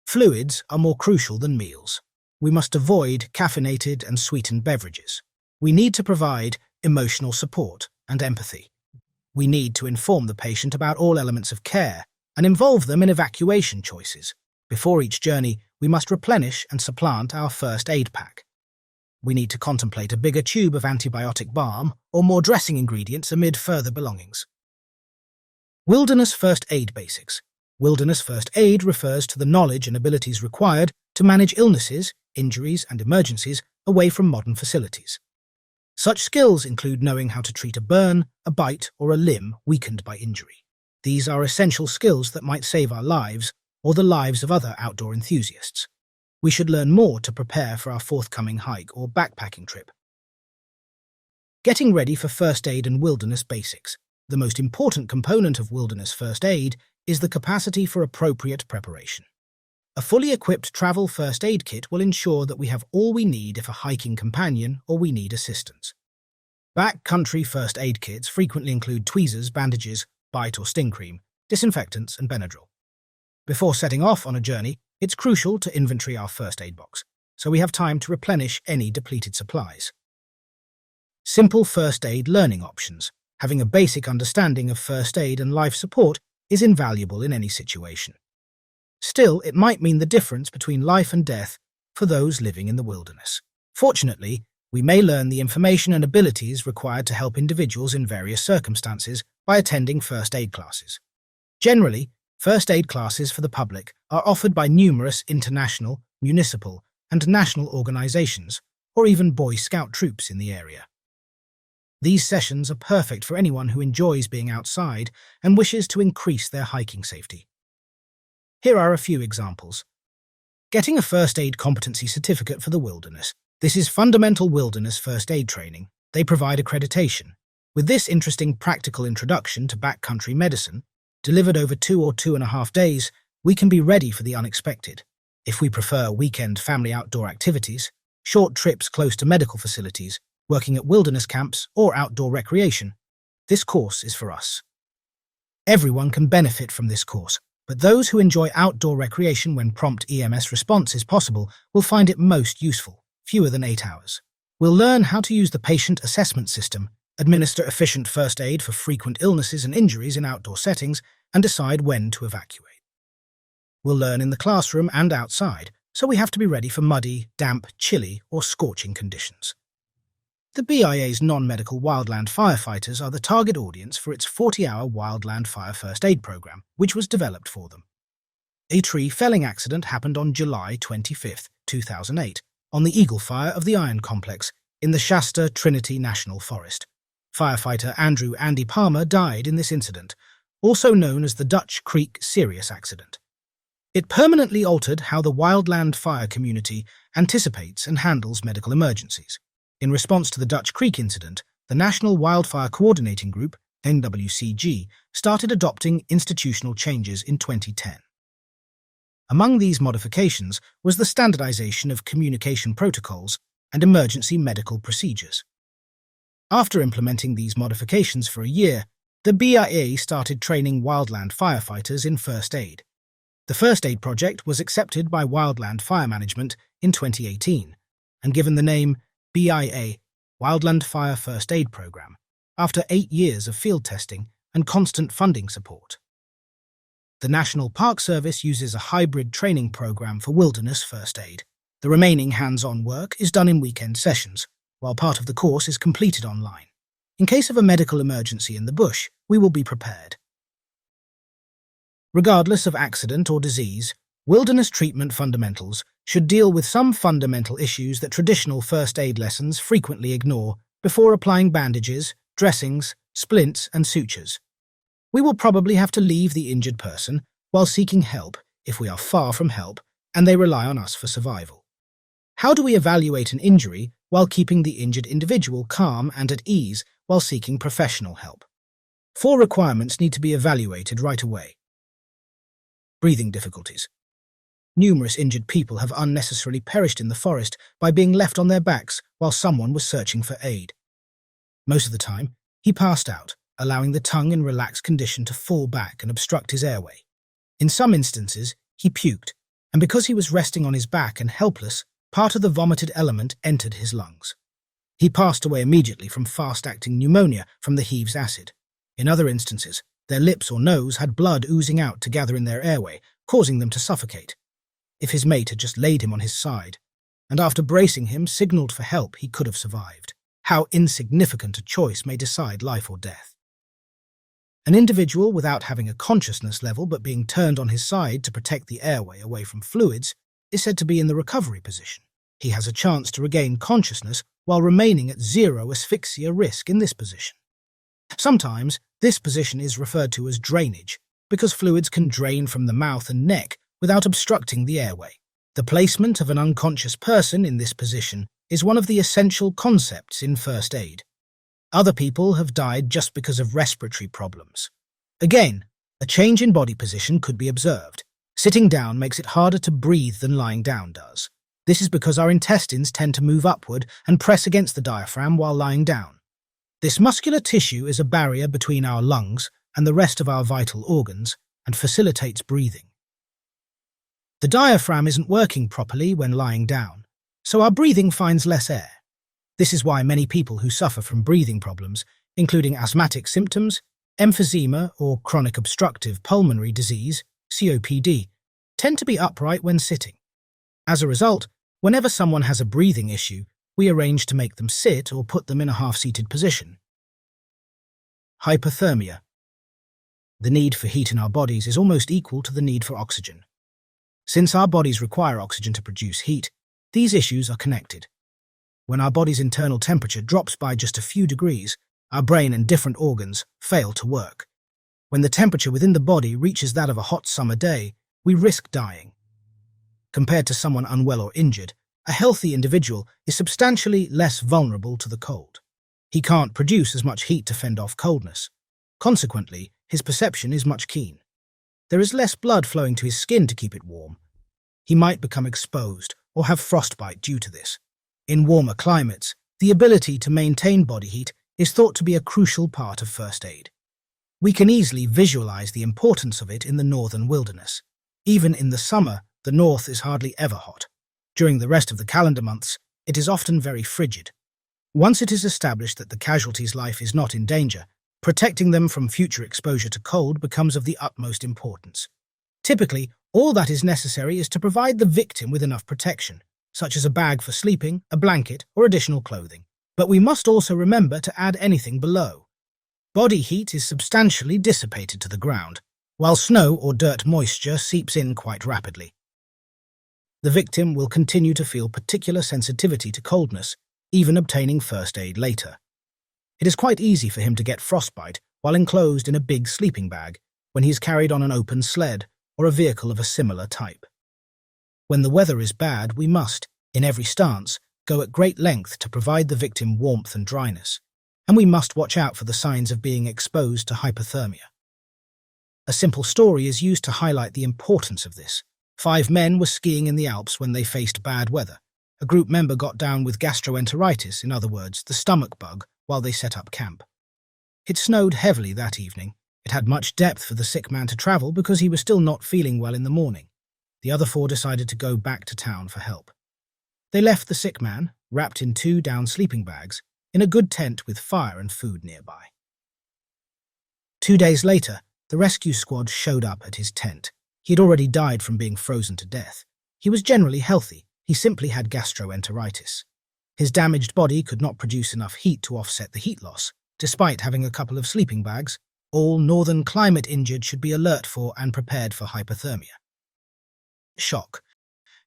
[SPEAKER 1] Fluids are more crucial than meals. We must avoid caffeinated and sweetened beverages. We need to provide emotional support and empathy. We need to inform the patient about all elements of care and involve them in evacuation choices. Before each journey, we must replenish and supplant our first aid pack. We need to contemplate a bigger tube of antibiotic balm or more dressing ingredients amid further belongings. Wilderness first aid basics. Wilderness first aid refers to the knowledge and abilities required to manage illnesses, injuries, and emergencies away from modern facilities. Such skills include knowing how to treat a burn, a bite, or a limb weakened by injury. These are essential skills that might save our lives or the lives of other outdoor enthusiasts. We should learn more to prepare for our forthcoming hike or backpacking trip. Getting ready for first aid and wilderness basics. The most important component of wilderness first aid is the capacity for appropriate preparation. A fully equipped travel first aid kit will ensure that we have all we need if a hiking companion or we need assistance. Backcountry first aid kits frequently include tweezers, bandages, bite or sting cream, disinfectants, and Benadryl. Before setting off on a journey, it's crucial to inventory our first aid box, so we have time to replenish any depleted supplies. Simple first aid learning options. Having a basic understanding of first aid and life support is invaluable in any situation. Still, it might mean the difference between life and death for those living in the wilderness. Fortunately, we may learn the information and abilities required to help individuals in various circumstances by attending first aid classes. Generally, first aid classes for the public are offered by numerous international, municipal, and national organizations, or even Boy Scout troops in the area. These sessions are perfect for anyone who enjoys being outside and wishes to increase their hiking safety. Here are a few examples. Getting a first aid competency certificate for the wilderness. This is fundamental wilderness first aid training. They provide accreditation. With this interesting practical introduction to backcountry medicine, delivered over 2 or 2.5 days, we can be ready for the unexpected. If we prefer weekend family outdoor activities, short trips close to medical facilities, working at wilderness camps, or outdoor recreation, this course is for us. Everyone can benefit from this course, but those who enjoy outdoor recreation when prompt EMS response is possible will find it most useful, fewer than 8 hours. We'll learn how to use the patient assessment system, administer efficient first aid for frequent illnesses and injuries in outdoor settings, and decide when to evacuate. We'll learn in the classroom and outside, so we have to be ready for muddy, damp, chilly, or scorching conditions. The BIA's non-medical wildland firefighters are the target audience for its 40-hour wildland fire first aid program, which was developed for them. A tree felling accident happened on July 25, 2008, on the Eagle Fire of the Iron Complex in the Shasta Trinity National Forest. Firefighter Andrew "Andy" Palmer died in this incident, also known as the Dutch Creek Serious Accident. It permanently altered how the wildland fire community anticipates and handles medical emergencies. In response to the Dutch Creek incident, the National Wildfire Coordinating Group, NWCG, started adopting institutional changes in 2010. Among these modifications was the standardization of communication protocols and emergency medical procedures. After implementing these modifications for a year, the BIA started training wildland firefighters in first aid. The first aid project was accepted by Wildland Fire Management in 2018 and given the name BIA, Wildland Fire First Aid Program, after 8 years of field testing and constant funding support. The National Park Service uses a hybrid training program for wilderness first aid. The remaining hands-on work is done in weekend sessions, while part of the course is completed online. In case of a medical emergency in the bush, we will be prepared. Regardless of accident or disease, wilderness treatment fundamentals should deal with some fundamental issues that traditional first aid lessons frequently ignore before applying bandages, dressings, splints, and sutures. We will probably have to leave the injured person while seeking help if we are far from help and they rely on us for survival. How do we evaluate an injury while keeping the injured individual calm and at ease while seeking professional help? 4 requirements need to be evaluated right away. Breathing difficulties. Numerous injured people have unnecessarily perished in the forest by being left on their backs while someone was searching for aid. Most of the time, he passed out, allowing the tongue in relaxed condition to fall back and obstruct his airway. In some instances, he puked, and because he was resting on his back and helpless, part of the vomited element entered his lungs. He passed away immediately from fast-acting pneumonia from the heave's acid. In other instances, their lips or nose had blood oozing out to gather in their airway, causing them to suffocate. If his mate had just laid him on his side, and after bracing him signaled for help, he could have survived. How insignificant a choice may decide life or death. An individual without having a consciousness level but being turned on his side to protect the airway away from fluids is said to be in the recovery position. He has a chance to regain consciousness while remaining at 0 asphyxia risk in this position. Sometimes, this position is referred to as drainage, because fluids can drain from the mouth and neck without obstructing the airway. The placement of an unconscious person in this position is one of the essential concepts in first aid. Other people have died just because of respiratory problems. Again, a change in body position could be observed. Sitting down makes it harder to breathe than lying down does. This is because our intestines tend to move upward and press against the diaphragm while lying down. This muscular tissue is a barrier between our lungs and the rest of our vital organs and facilitates breathing. The diaphragm isn't working properly when lying down, so our breathing finds less air. This is why many people who suffer from breathing problems, including asthmatic symptoms, emphysema, or chronic obstructive pulmonary disease, COPD, tend to be upright when sitting. As a result, whenever someone has a breathing issue, we arrange to make them sit or put them in a half-seated position. Hypothermia. The need for heat in our bodies is almost equal to the need for oxygen. Since our bodies require oxygen to produce heat, these issues are connected. When our body's internal temperature drops by just a few degrees, our brain and different organs fail to work. When the temperature within the body reaches that of a hot summer day, we risk dying. Compared to someone unwell or injured, a healthy individual is substantially less vulnerable to the cold. He can't produce as much heat to fend off coldness. Consequently, his perception is much keen. There is less blood flowing to his skin to keep it warm. He might become exposed or have frostbite due to this. In warmer climates, the ability to maintain body heat is thought to be a crucial part of first aid. We can easily visualize the importance of it in the northern wilderness. Even in the summer, the north is hardly ever hot. During the rest of the calendar months, it is often very frigid. Once it is established that the casualty's life is not in danger, protecting them from future exposure to cold becomes of the utmost importance. Typically, all that is necessary is to provide the victim with enough protection, such as a bag for sleeping, a blanket, or additional clothing. But we must also remember to add anything below. Body heat is substantially dissipated to the ground, while snow or dirt moisture seeps in quite rapidly. The victim will continue to feel particular sensitivity to coldness, even obtaining first aid later. It is quite easy for him to get frostbite while enclosed in a big sleeping bag when he is carried on an open sled or a vehicle of a similar type. When the weather is bad, we must, in every stance, go at great length to provide the victim warmth and dryness, and we must watch out for the signs of being exposed to hypothermia. A simple story is used to highlight the importance of this. 5 men were skiing in the Alps when they faced bad weather. A group member got down with gastroenteritis, in other words, the stomach bug, while they set up camp. It snowed heavily that evening. It had much depth for the sick man to travel because he was still not feeling well in the morning. The other 4 decided to go back to town for help. They left the sick man, wrapped in 2 down sleeping bags, in a good tent with fire and food nearby. 2 days later, the rescue squad showed up at his tent. He had already died from being frozen to death. He was generally healthy. He simply had gastroenteritis. His damaged body could not produce enough heat to offset the heat loss. Despite having a couple of sleeping bags, all northern climate injured should be alert for and prepared for hypothermia. Shock.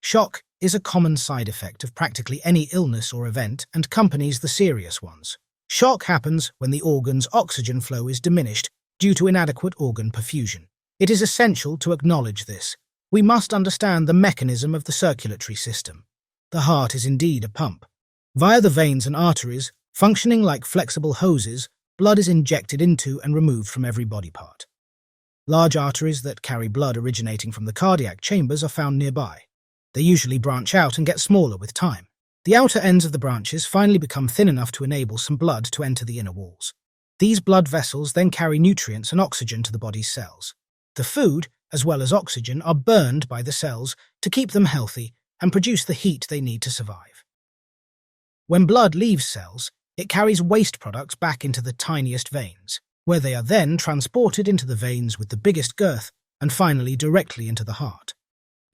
[SPEAKER 1] Shock is a common side effect of practically any illness or event and accompanies the serious ones. Shock happens when the organ's oxygen flow is diminished due to inadequate organ perfusion. It is essential to acknowledge this. We must understand the mechanism of the circulatory system. The heart is indeed a pump. Via the veins and arteries, functioning like flexible hoses, blood is injected into and removed from every body part. Large arteries that carry blood originating from the cardiac chambers are found nearby. They usually branch out and get smaller with time. The outer ends of the branches finally become thin enough to enable some blood to enter the inner walls. These blood vessels then carry nutrients and oxygen to the body's cells. The food, as well as oxygen, are burned by the cells to keep them healthy and produce the heat they need to survive. When blood leaves cells, it carries waste products back into the tiniest veins, where they are then transported into the veins with the biggest girth and finally directly into the heart.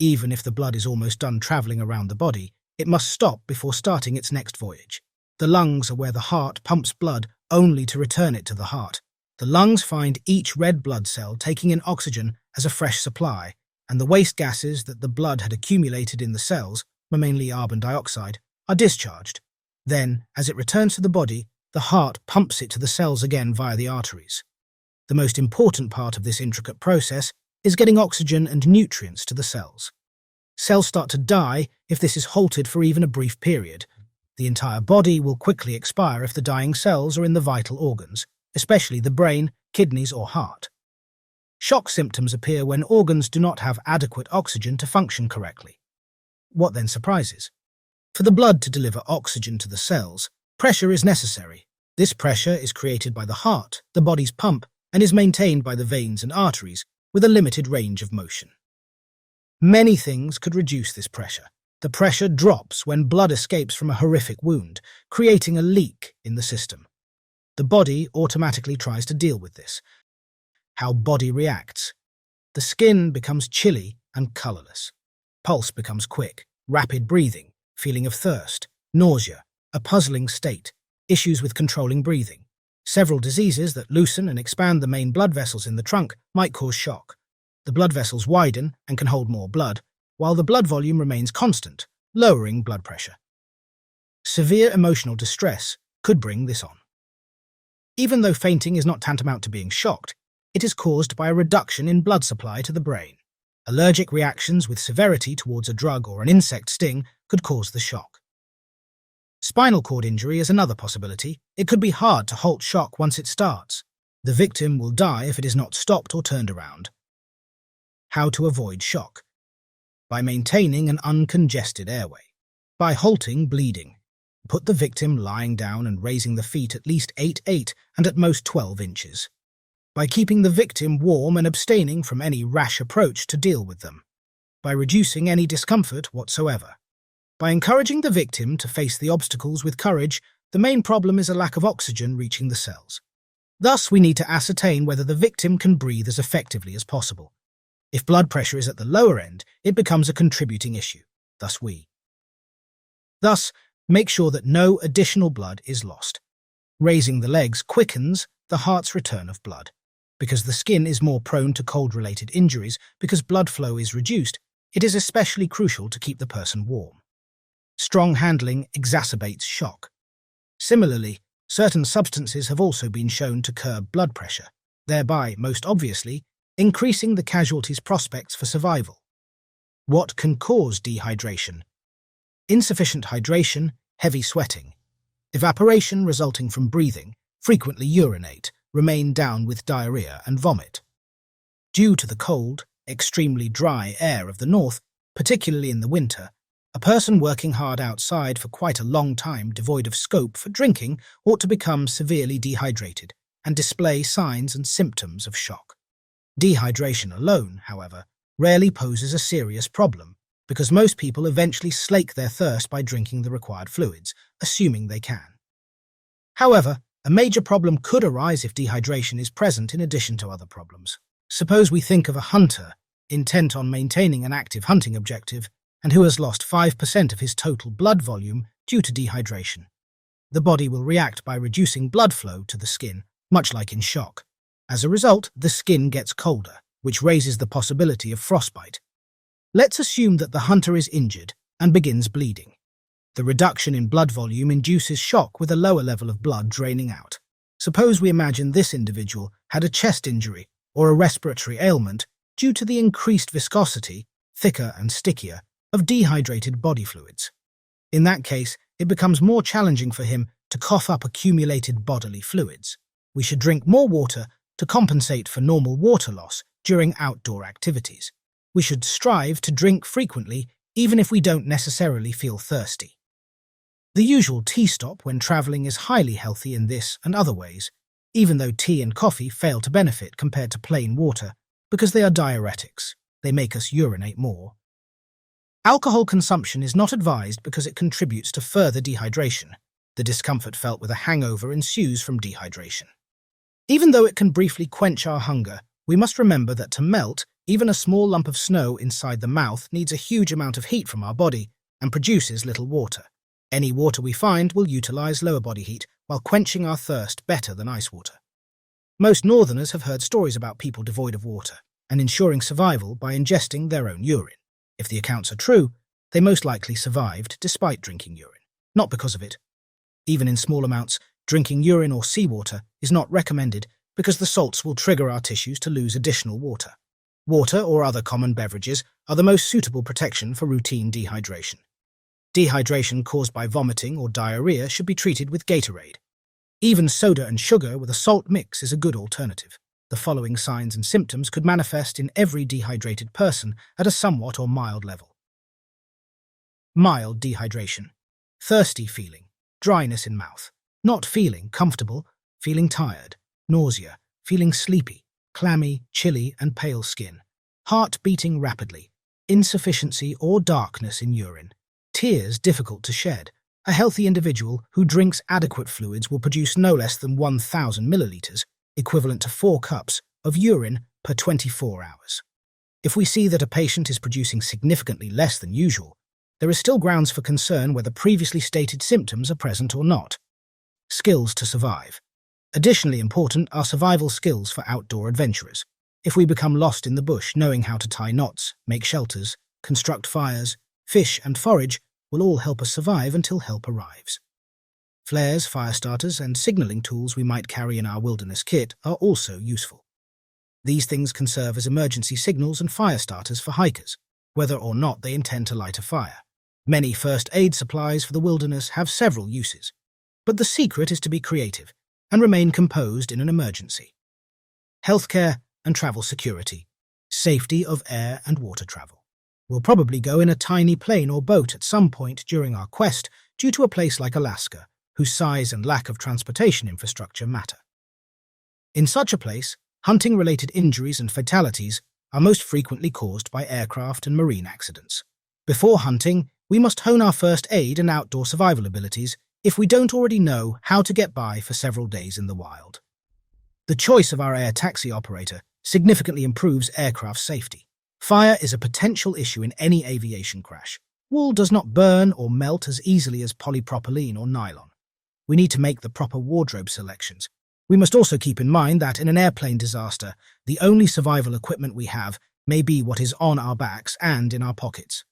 [SPEAKER 1] Even if the blood is almost done traveling around the body, it must stop before starting its next voyage. The lungs are where the heart pumps blood only to return it to the heart. The lungs find each red blood cell taking in oxygen as a fresh supply, and the waste gases that the blood had accumulated in the cells, mainly carbon dioxide, are discharged. Then, as it returns to the body, the heart pumps it to the cells again via the arteries. The most important part of this intricate process is getting oxygen and nutrients to the cells. Cells start to die if this is halted for even a brief period. The entire body will quickly expire if the dying cells are in the vital organs, especially the brain, kidneys, or heart. Shock symptoms appear when organs do not have adequate oxygen to function correctly. What then surprises? For the blood to deliver oxygen to the cells, pressure is necessary. This pressure is created by the heart, the body's pump, and is maintained by the veins and arteries, with a limited range of motion. Many things could reduce this pressure. The pressure drops when blood escapes from a horrific wound, creating a leak in the system. The body automatically tries to deal with this. How body reacts. The skin becomes chilly and colorless. Pulse becomes quick, rapid breathing, feeling of thirst, nausea, a puzzling state, issues with controlling breathing. Several diseases that loosen and expand the main blood vessels in the trunk might cause shock. The blood vessels widen and can hold more blood, while the blood volume remains constant, lowering blood pressure. Severe emotional distress could bring this on. Even though fainting is not tantamount to being shocked, it is caused by a reduction in blood supply to the brain. Allergic reactions with severity towards a drug or an insect sting could cause the shock. Spinal cord injury is another possibility. It could be hard to halt shock once it starts. The victim will die if it is not stopped or turned around. How to avoid shock? By maintaining an uncongested airway. By halting bleeding. Put the victim lying down and raising the feet at least 8 and at most 12 inches. By keeping the victim warm and abstaining from any rash approach to deal with them. By reducing any discomfort whatsoever. By encouraging the victim to face the obstacles with courage. The main problem is a lack of oxygen reaching the cells. Thus, we need to ascertain whether the victim can breathe as effectively as possible. If blood pressure is at the lower end, it becomes a contributing issue. Thus, make sure that no additional blood is lost. Raising the legs quickens the heart's return of blood. Because the skin is more prone to cold-related injuries because blood flow is reduced, it is especially crucial to keep the person warm. Strong handling exacerbates shock. Similarly, certain substances have also been shown to curb blood pressure, thereby, most obviously, increasing the casualty's prospects for survival. What can cause dehydration? Insufficient hydration, heavy sweating, evaporation resulting from breathing, frequently urinate, remain down with diarrhea and vomit. Due to the cold, extremely dry air of the north, particularly in the winter, a person working hard outside for quite a long time devoid of scope for drinking ought to become severely dehydrated and display signs and symptoms of shock. Dehydration alone, however, rarely poses a serious problem because most people eventually slake their thirst by drinking the required fluids, assuming they can. However, a major problem could arise if dehydration is present in addition to other problems. Suppose we think of a hunter intent on maintaining an active hunting objective and who has lost 5% of his total blood volume due to dehydration. The body will react by reducing blood flow to the skin, much like in shock. As a result, the skin gets colder, which raises the possibility of frostbite. Let's assume that the hunter is injured and begins bleeding. The reduction in blood volume induces shock with a lower level of blood draining out. Suppose we imagine this individual had a chest injury or a respiratory ailment due to the increased viscosity, thicker and stickier, of dehydrated body fluids. In that case, it becomes more challenging for him to cough up accumulated bodily fluids. We should drink more water to compensate for normal water loss during outdoor activities. We should strive to drink frequently even if we don't necessarily feel thirsty. The usual tea stop when traveling is highly healthy in this and other ways, even though tea and coffee fail to benefit compared to plain water because they are diuretics. They make us urinate more. Alcohol consumption is not advised because it contributes to further dehydration. The discomfort felt with a hangover ensues from dehydration. Even though it can briefly quench our hunger, we must remember that to melt, even a small lump of snow inside the mouth needs a huge amount of heat from our body and produces little water. Any water we find will utilize lower body heat while quenching our thirst better than ice water. Most northerners have heard stories about people devoid of water and ensuring survival by ingesting their own urine. If the accounts are true, they most likely survived despite drinking urine, not because of it. Even in small amounts, drinking urine or seawater is not recommended because the salts will trigger our tissues to lose additional water. Water or other common beverages are the most suitable protection for routine dehydration. Dehydration caused by vomiting or diarrhea should be treated with Gatorade. Even soda and sugar with a salt mix is a good alternative. The following signs and symptoms could manifest in every dehydrated person at a somewhat or mild level. Mild dehydration. Thirsty feeling. Dryness in mouth. Not feeling comfortable. Feeling tired. Nausea. Feeling sleepy. Clammy, chilly, and pale skin. Heart beating rapidly. Insufficiency or darkness in urine. Tears difficult to shed. A healthy individual who drinks adequate fluids will produce no less than 1,000 milliliters, equivalent to 4 cups, of urine per 24 hours. If we see that a patient is producing significantly less than usual, there is still grounds for concern whether previously stated symptoms are present or not. Skills to survive. Additionally important are survival skills for outdoor adventurers. If we become lost in the bush, knowing how to tie knots, make shelters, construct fires, fish and forage will all help us survive until help arrives. Flares, fire starters, and signaling tools we might carry in our wilderness kit are also useful. These things can serve as emergency signals and fire starters for hikers, whether or not they intend to light a fire. Many first aid supplies for the wilderness have several uses, but the secret is to be creative and remain composed in an emergency. Healthcare and travel security. Safety of air and water travel. We'll probably go in a tiny plane or boat at some point during our quest due to a place like Alaska, whose size and lack of transportation infrastructure matter. In such a place, hunting-related injuries and fatalities are most frequently caused by aircraft and marine accidents. Before hunting, we must hone our first aid and outdoor survival abilities if we don't already know how to get by for several days in the wild. The choice of our air taxi operator significantly improves aircraft safety. Fire is a potential issue in any aviation crash. Wool does not burn or melt as easily as polypropylene or nylon. We need to make the proper wardrobe selections. We must also keep in mind that in an airplane disaster, the only survival equipment we have may be what is on our backs and in our pockets.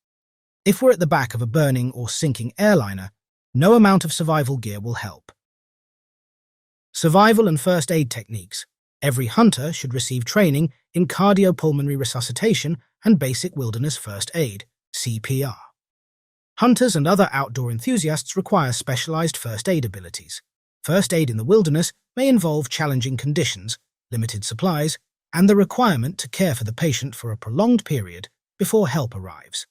[SPEAKER 1] If we're at the back of a burning or sinking airliner, no amount of survival gear will help. Survival and first aid techniques. Every hunter should receive training in cardiopulmonary resuscitation and basic wilderness first aid, CPR. Hunters and other outdoor enthusiasts require specialized first aid abilities. First aid in the wilderness may involve challenging conditions, limited supplies, and the requirement to care for the patient for a prolonged period before help arrives.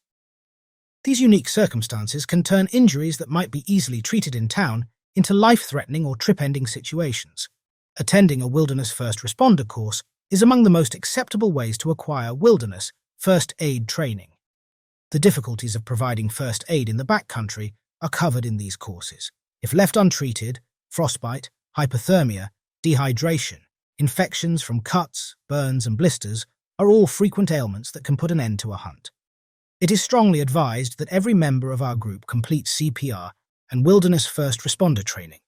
[SPEAKER 1] These unique circumstances can turn injuries that might be easily treated in town into life-threatening or trip-ending situations. Attending a wilderness first responder course is among the most acceptable ways to acquire wilderness first aid training. The difficulties of providing first aid in the backcountry are covered in these courses. If left untreated, frostbite, hypothermia, dehydration, infections from cuts, burns, and blisters are all frequent ailments that can put an end to a hunt. It is strongly advised that every member of our group complete CPR and wilderness first responder training.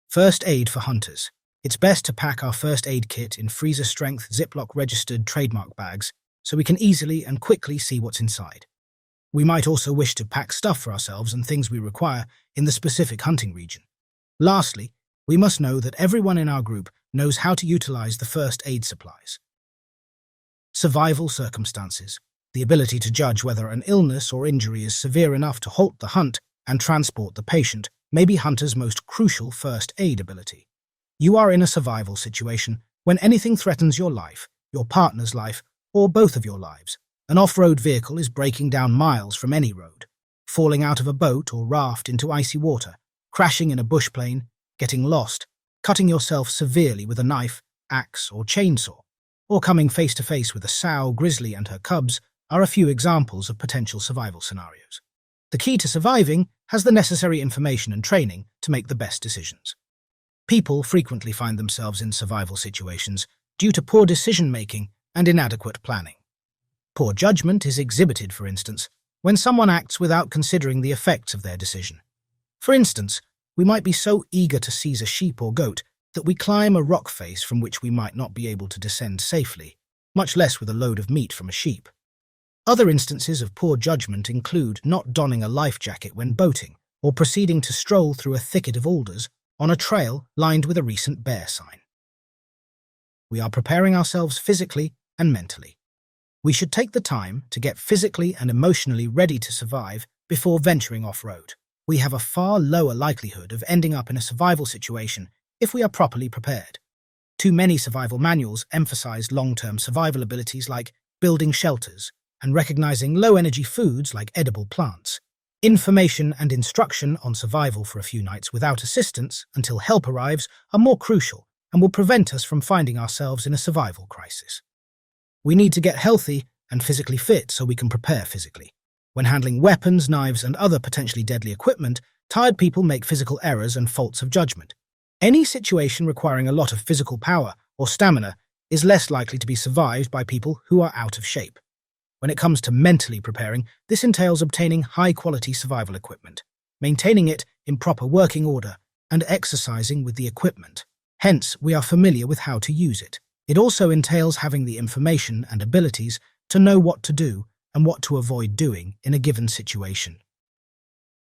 [SPEAKER 1] First aid for hunters. It's best to pack our first aid kit in freezer-strength Ziploc-registered trademark bags so we can easily and quickly see what's inside. We might also wish to pack stuff for ourselves and things we require in the specific hunting region. Lastly, we must know that everyone in our group knows how to utilize the first aid supplies. Survival circumstances. The ability to judge whether an illness or injury is severe enough to halt the hunt and transport the patient may be hunters' most crucial first aid ability. You are in a survival situation when anything threatens your life, your partner's life, or both of your lives. An off-road vehicle is breaking down miles from any road, falling out of a boat or raft into icy water, crashing in a bush plane, getting lost, cutting yourself severely with a knife, axe, or chainsaw, or coming face-to-face with a sow, grizzly, and her cubs are a few examples of potential survival scenarios. The key to surviving has the necessary information and training to make the best decisions. People frequently find themselves in survival situations due to poor decision-making and inadequate planning. Poor judgment is exhibited, for instance, when someone acts without considering the effects of their decision. For instance, we might be so eager to seize a sheep or goat that we climb a rock face from which we might not be able to descend safely, much less with a load of meat from a sheep. Other instances of poor judgment include not donning a life jacket when boating, or proceeding to stroll through a thicket of alders on a trail lined with a recent bear sign. We are preparing ourselves physically and mentally. We should take the time to get physically and emotionally ready to survive before venturing off-road. We have a far lower likelihood of ending up in a survival situation if we are properly prepared. Too many survival manuals emphasize long-term survival abilities like building shelters and recognizing low-energy foods like edible plants. Information and instruction on survival for a few nights without assistance until help arrives are more crucial and will prevent us from finding ourselves in a survival crisis. We need to get healthy and physically fit so we can prepare physically. When handling weapons, knives, and other potentially deadly equipment, tired people make physical errors and faults of judgment. Any situation requiring a lot of physical power or stamina is less likely to be survived by people who are out of shape. When it comes to mentally preparing, this entails obtaining high-quality survival equipment, maintaining it in proper working order, and exercising with the equipment. Hence, we are familiar with how to use it. It also entails having the information and abilities to know what to do and what to avoid doing in a given situation.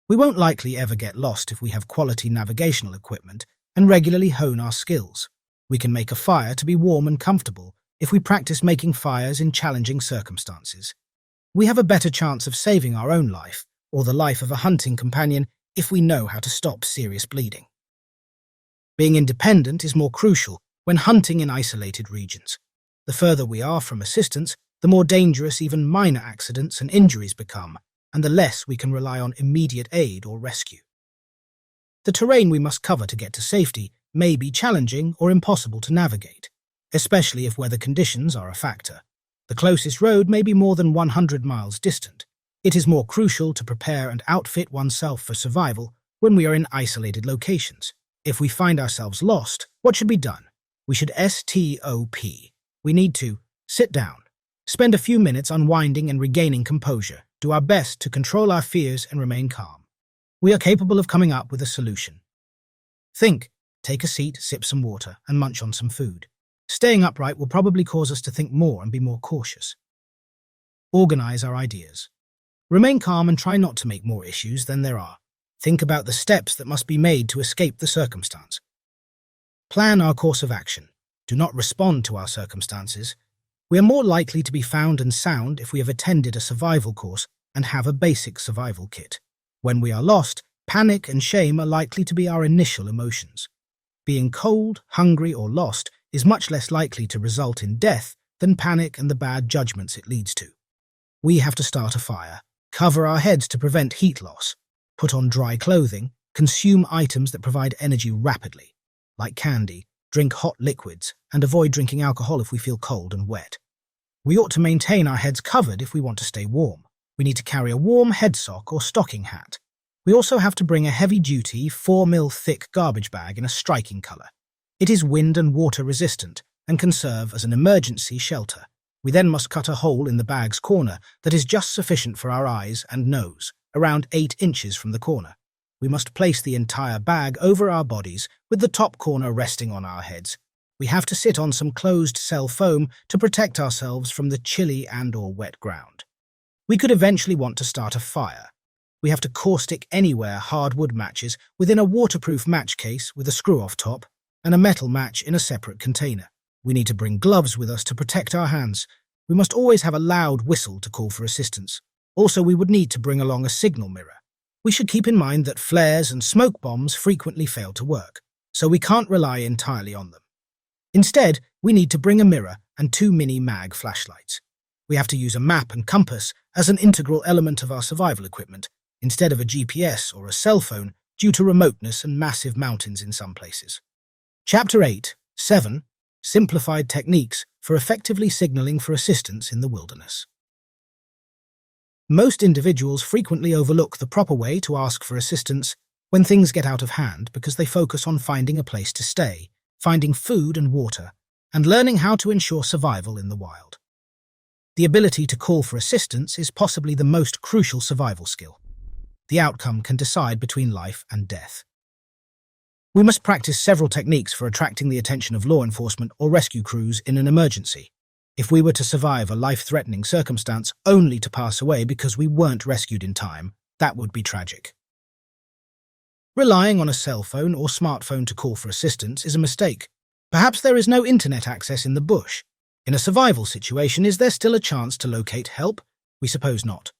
[SPEAKER 1] We won't likely ever get lost if we have quality navigational equipment and regularly hone our skills. We can make a fire to be warm and comfortable if we practice making fires in challenging circumstances. We have a better chance of saving our own life or the life of a hunting companion if we know how to stop serious bleeding. Being independent is more crucial when hunting in isolated regions. The further we are from assistance, the more dangerous even minor accidents and injuries become, and the less we can rely on immediate aid or rescue. The terrain we must cover to get to safety may be challenging or impossible to navigate, especially if weather conditions are a factor. The closest road may be more than 100 miles distant. It is more crucial to prepare and outfit oneself for survival when we are in isolated locations. If we find ourselves lost, what should be done? We should STOP. We need to sit down, spend a few minutes unwinding and regaining composure, do our best to control our fears and remain calm. We are capable of coming up with a solution. Think, take a seat, sip some water, and munch on some food. Staying upright will probably cause us to think more and be more cautious. Organize our ideas. Remain calm and try not to make more issues than there are. Think about the steps that must be made to escape the circumstance. Plan our course of action. Do not respond to our circumstances. We are more likely to be found and sound if we have attended a survival course and have a basic survival kit. When we are lost, panic and shame are likely to be our initial emotions. Being cold, hungry, or lost is much less likely to result in death than panic and the bad judgments it leads to. We have to start a fire, cover our heads to prevent heat loss, put on dry clothing, consume items that provide energy rapidly, like candy, drink hot liquids, and avoid drinking alcohol if we feel cold and wet. We ought to maintain our heads covered if we want to stay warm. We need to carry a warm headsock or stocking hat. We also have to bring a heavy-duty 4mm thick garbage bag in a striking color. It is wind and water resistant and can serve as an emergency shelter. We then must cut a hole in the bag's corner that is just sufficient for our eyes and nose, around 8 inches from the corner. We must place the entire bag over our bodies with the top corner resting on our heads. We have to sit on some closed-cell foam to protect ourselves from the chilly and/or wet ground. We could eventually want to start a fire. We have to caustic anywhere hardwood matches within a waterproof match case with a screw-off top and a metal match in a separate container. We need to bring gloves with us to protect our hands. We must always have a loud whistle to call for assistance. Also, we would need to bring along a signal mirror. We should keep in mind that flares and smoke bombs frequently fail to work, so we can't rely entirely on them. Instead, we need to bring a mirror and 2 mini mag flashlights. We have to use a map and compass as an integral element of our survival equipment, instead of a GPS or a cell phone, due to remoteness and massive mountains in some places. Chapter 8:7 Simplified Techniques for Effectively Signaling for Assistance in the Wilderness. Most individuals frequently overlook the proper way to ask for assistance when things get out of hand because they focus on finding a place to stay, finding food and water, and learning how to ensure survival in the wild. The ability to call for assistance is possibly the most crucial survival skill. The outcome can decide between life and death. We must practice several techniques for attracting the attention of law enforcement or rescue crews in an emergency. If we were to survive a life-threatening circumstance only to pass away because we weren't rescued in time, that would be tragic. Relying on a cell phone or smartphone to call for assistance is a mistake. Perhaps there is no internet access in the bush. In a survival situation, is there still a chance to locate help? We suppose not.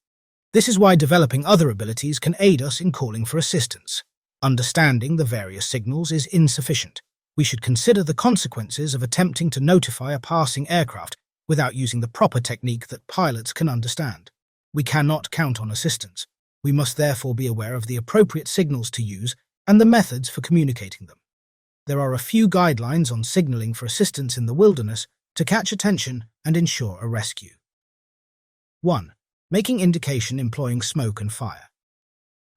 [SPEAKER 1] This is why developing other abilities can aid us in calling for assistance. Understanding the various signals is insufficient. We should consider the consequences of attempting to notify a passing aircraft without using the proper technique that pilots can understand. We cannot count on assistance. We must therefore be aware of the appropriate signals to use and the methods for communicating them. There are a few guidelines on signaling for assistance in the wilderness to catch attention and ensure a rescue. 1. Making indication employing smoke and fire.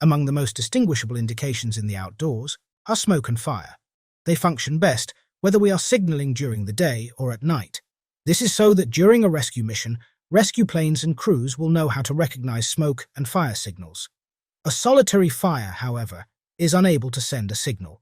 [SPEAKER 1] Among the most distinguishable indications in the outdoors are smoke and fire. They function best whether we are signaling during the day or at night. This is so that during a rescue mission, rescue planes and crews will know how to recognize smoke and fire signals. A solitary fire, however, is unable to send a signal.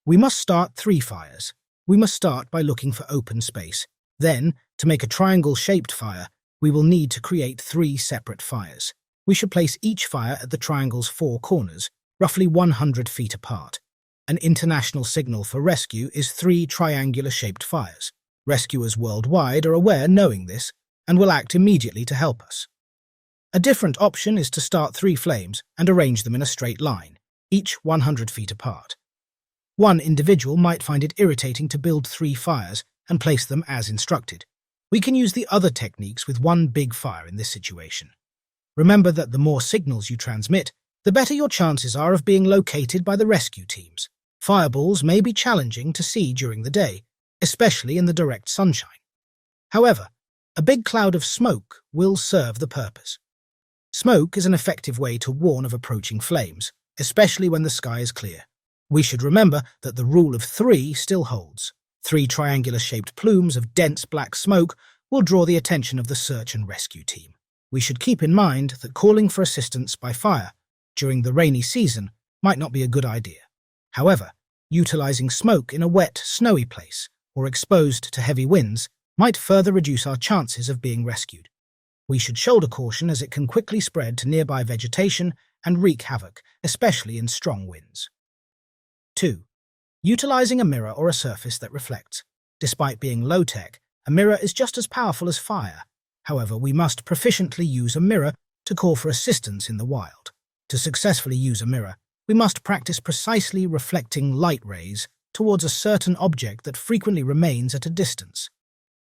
[SPEAKER 1] We must start 3 fires. We must start by looking for open space. Then, to make a triangle-shaped fire, we will need to create 3 separate fires. We should place each fire at the triangle's 4 corners, roughly 100 feet apart. An international signal for rescue is 3 triangular-shaped fires. Rescuers worldwide are aware knowing this and will act immediately to help us. A different option is to start 3 flames and arrange them in a straight line, each 100 feet apart. One individual might find it irritating to build 3 fires and place them as instructed. We can use the other techniques with 1 big fire in this situation. Remember that the more signals you transmit, the better your chances are of being located by the rescue teams. Fireballs may be challenging to see during the day, especially in the direct sunshine. However, a big cloud of smoke will serve the purpose. Smoke is an effective way to warn of approaching flames, especially when the sky is clear. We should remember that the rule of 3 still holds. 3 triangular-shaped plumes of dense black smoke will draw the attention of the search and rescue team. We should keep in mind that calling for assistance by fire during the rainy season might not be a good idea. However, utilizing smoke in a wet, snowy place or exposed to heavy winds might further reduce our chances of being rescued. We should shoulder caution as it can quickly spread to nearby vegetation and wreak havoc, especially in strong winds. 2. Utilizing a mirror or a surface that reflects. Despite being low-tech, a mirror is just as powerful as fire. However, we must proficiently use a mirror to call for assistance in the wild. To successfully use a mirror, we must practice precisely reflecting light rays towards a certain object that frequently remains at a distance.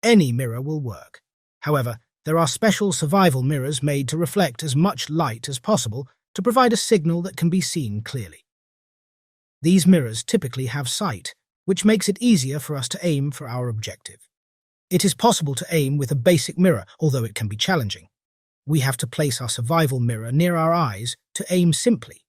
[SPEAKER 1] Any mirror will work. However, there are special survival mirrors made to reflect as much light as possible to provide a signal that can be seen clearly. These mirrors typically have sight, which makes it easier for us to aim for our objective. It is possible to aim with a basic mirror, although it can be challenging. We have to place our survival mirror near our eyes to aim simply.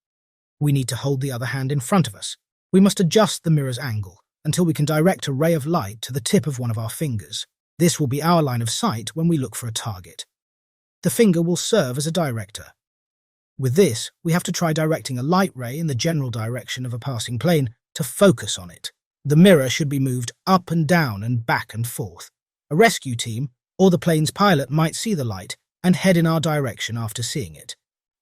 [SPEAKER 1] We need to hold the other hand in front of us. We must adjust the mirror's angle until we can direct a ray of light to the tip of one of our fingers. This will be our line of sight when we look for a target. The finger will serve as a director. With this, we have to try directing a light ray in the general direction of a passing plane to focus on it. The mirror should be moved up and down and back and forth. A rescue team or the plane's pilot might see the light and head in our direction after seeing it.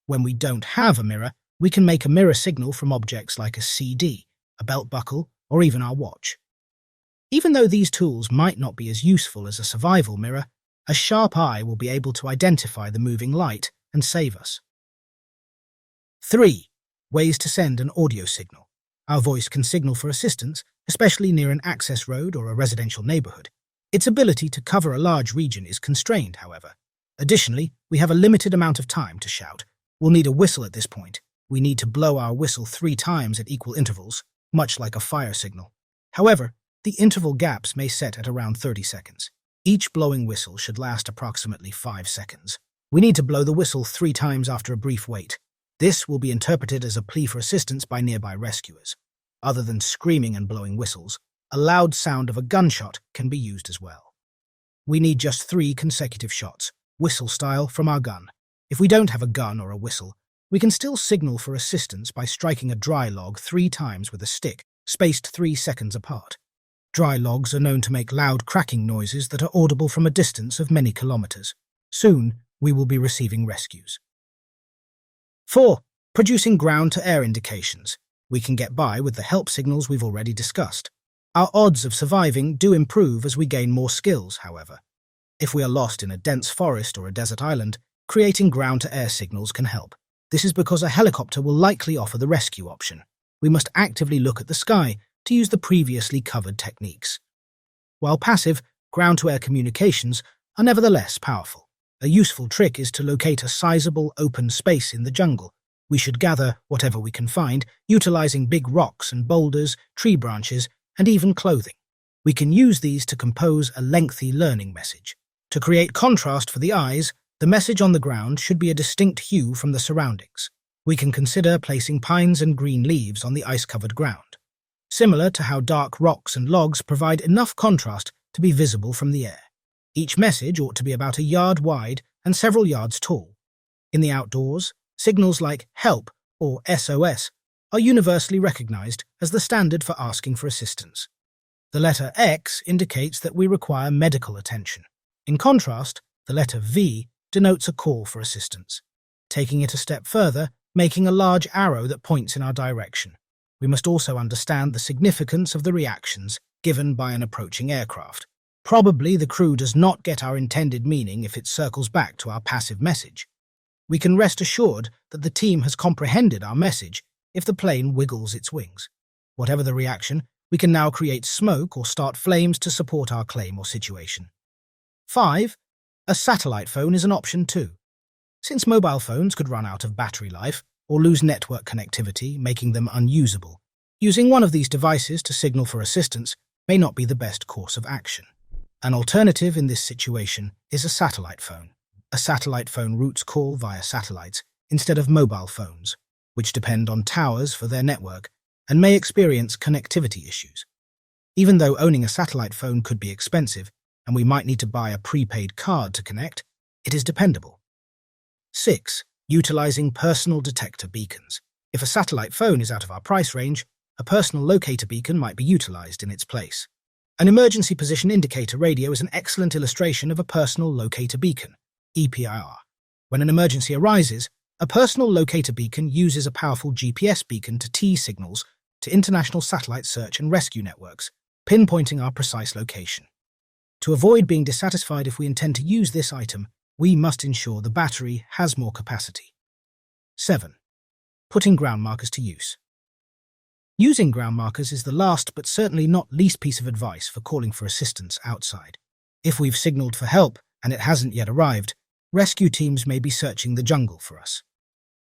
[SPEAKER 1] When we don't have a mirror, we can make a mirror signal from objects like a CD, a belt buckle, or even our watch. Even though these tools might not be as useful as a survival mirror, a sharp eye will be able to identify the moving light and save us. 3. Ways to send an audio signal. Our voice can signal for assistance, especially near an access road or a residential neighborhood. Its ability to cover a large region is constrained, however. Additionally, we have a limited amount of time to shout. We'll need a whistle at this point. We need to blow our whistle 3 times at equal intervals, much like a fire signal. However, the interval gaps may set at around 30 seconds. Each blowing whistle should last approximately 5 seconds. We need to blow the whistle 3 times after a brief wait. This will be interpreted as a plea for assistance by nearby rescuers. Other than screaming and blowing whistles, a loud sound of a gunshot can be used as well. We need just 3 consecutive shots, whistle style, from our gun. If we don't have a gun or a whistle, we can still signal for assistance by striking a dry log 3 times with a stick, spaced 3 seconds apart. Dry logs are known to make loud cracking noises that are audible from a distance of many kilometers. Soon, we will be receiving rescues. 4. Producing ground-to-air indications. We can get by with the help signals we've already discussed. Our odds of surviving do improve as we gain more skills, however. If we are lost in a dense forest or a desert island, creating ground-to-air signals can help. This is because a helicopter will likely offer the rescue option. We must actively look at the sky to use the previously covered techniques. While passive, ground-to-air communications are nevertheless powerful. A useful trick is to locate a sizable open space in the jungle. We should gather whatever we can find, utilizing big rocks and boulders, tree branches, and even clothing. We can use these to compose a lengthy learning message. To create contrast for the eyes, the message on the ground should be a distinct hue from the surroundings. We can consider placing pines and green leaves on the ice-covered ground, similar to how dark rocks and logs provide enough contrast to be visible from the air. Each message ought to be about a yard wide and several yards tall. In the outdoors, signals like HELP or SOS are universally recognized as the standard for asking for assistance. The letter X indicates that we require medical attention. In contrast, the letter V denotes a call for assistance. Taking it a step further, making a large arrow that points in our direction. We must also understand the significance of the reactions given by an approaching aircraft. Probably the crew does not get our intended meaning if it circles back to our passive message. We can rest assured that the team has comprehended our message if the plane wiggles its wings. Whatever the reaction, we can now create smoke or start flames to support our claim or situation. 5. A satellite phone is an option too. Since mobile phones could run out of battery life or lose network connectivity, making them unusable, using one of these devices to signal for assistance may not be the best course of action. An alternative in this situation is a satellite phone. A satellite phone routes call via satellites instead of mobile phones, which depend on towers for their network and may experience connectivity issues. Even though owning a satellite phone could be expensive and we might need to buy a prepaid card to connect, it is dependable. 6. Utilizing personal detector beacons. If a satellite phone is out of our price range, a personal locator beacon might be utilized in its place. An emergency position indicator radio is an excellent illustration of a personal locator beacon, EPIR. When an emergency arises, a personal locator beacon uses a powerful GPS beacon to T signals to international satellite search and rescue networks, pinpointing our precise location. To avoid being dissatisfied if we intend to use this item, we must ensure the battery has more capacity. 7. Putting ground markers to use. Using ground markers is the last but certainly not least piece of advice for calling for assistance outside. If we've signaled for help and it hasn't yet arrived, rescue teams may be searching the jungle for us.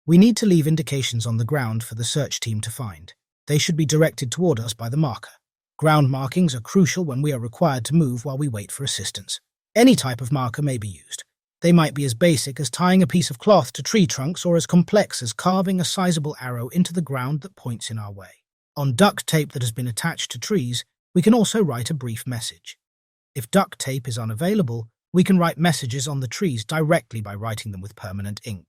[SPEAKER 1] We need to leave indications on the ground for the search team to find. They should be directed toward us by the marker. Ground markings are crucial when we are required to move while we wait for assistance. Any type of marker may be used. They might be as basic as tying a piece of cloth to tree trunks or as complex as carving a sizable arrow into the ground that points in our way. On duct tape that has been attached to trees, we can also write a brief message. If duct tape is unavailable, we can write messages on the trees directly by writing them with permanent ink.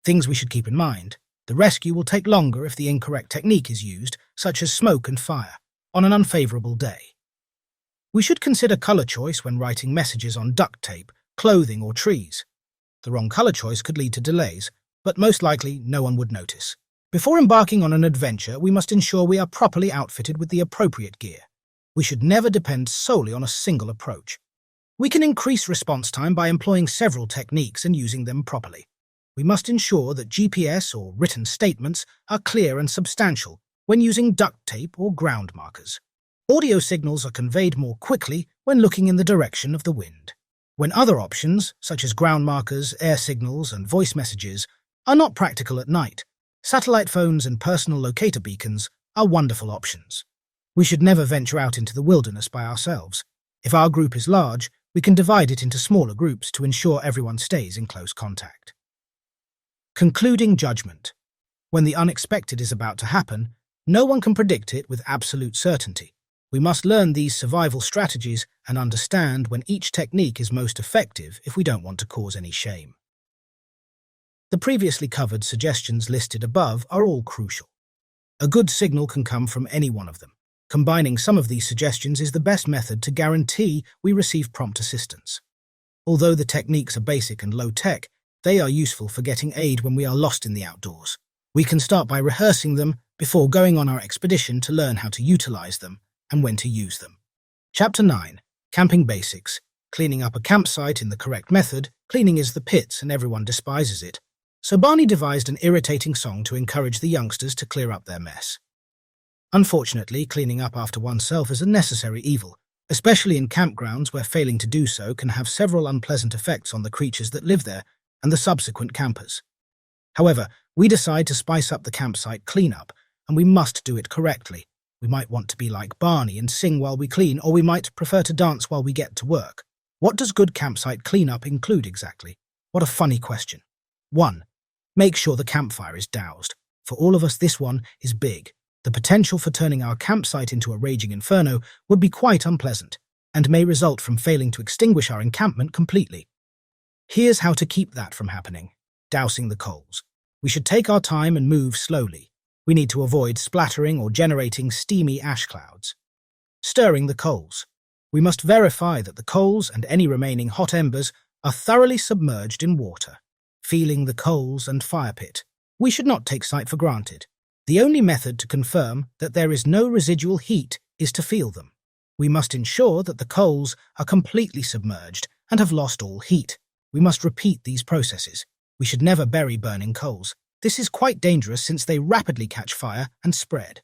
[SPEAKER 1] Things we should keep in mind. The rescue will take longer if the incorrect technique is used, such as smoke and fire, on an unfavorable day. We should consider color choice when writing messages on duct tape, clothing, or trees. The wrong color choice could lead to delays, but most likely no one would notice. Before embarking on an adventure, we must ensure we are properly outfitted with the appropriate gear. We should never depend solely on a single approach. We can increase response time by employing several techniques and using them properly. We must ensure that GPS or written statements are clear and substantial when using duct tape or ground markers. Audio signals are conveyed more quickly when looking in the direction of the wind. When other options, such as ground markers, air signals, and voice messages, are not practical at night, satellite phones and personal locator beacons are wonderful options. We should never venture out into the wilderness by ourselves. If our group is large, we can divide it into smaller groups to ensure everyone stays in close contact. Concluding judgment. When the unexpected is about to happen, no one can predict it with absolute certainty. We must learn these survival strategies and understand when each technique is most effective if we don't want to cause any shame. The previously covered suggestions listed above are all crucial. A good signal can come from any one of them. Combining some of these suggestions is the best method to guarantee we receive prompt assistance. Although the techniques are basic and low-tech, they are useful for getting aid when we are lost in the outdoors. We can start by rehearsing them before going on our expedition to learn how to utilize them and when to use them. Chapter 9. Camping Basics. Cleaning up a campsite in the correct method. Cleaning is the pits and everyone despises it. So Barney devised an irritating song to encourage the youngsters to clear up their mess. Unfortunately, cleaning up after oneself is a necessary evil, especially in campgrounds where failing to do so can have several unpleasant effects on the creatures that live there and the subsequent campers. However, we decide to spice up the campsite cleanup, and we must do it correctly. We might want to be like Barney and sing while we clean, or we might prefer to dance while we get to work. What does good campsite cleanup include exactly? What a funny question. 1. Make sure the campfire is doused. For all of us, this one is big. The potential for turning our campsite into a raging inferno would be quite unpleasant, and may result from failing to extinguish our encampment completely. Here's how to keep that from happening. Dousing the coals. We should take our time and move slowly. We need to avoid splattering or generating steamy ash clouds. Stirring the coals. We must verify that the coals and any remaining hot embers are thoroughly submerged in water. Feeling the coals and fire pit. We should not take sight for granted. The only method to confirm that there is no residual heat is to feel them. We must ensure that the coals are completely submerged and have lost all heat. We must repeat these processes. We should never bury burning coals. This is quite dangerous since they rapidly catch fire and spread.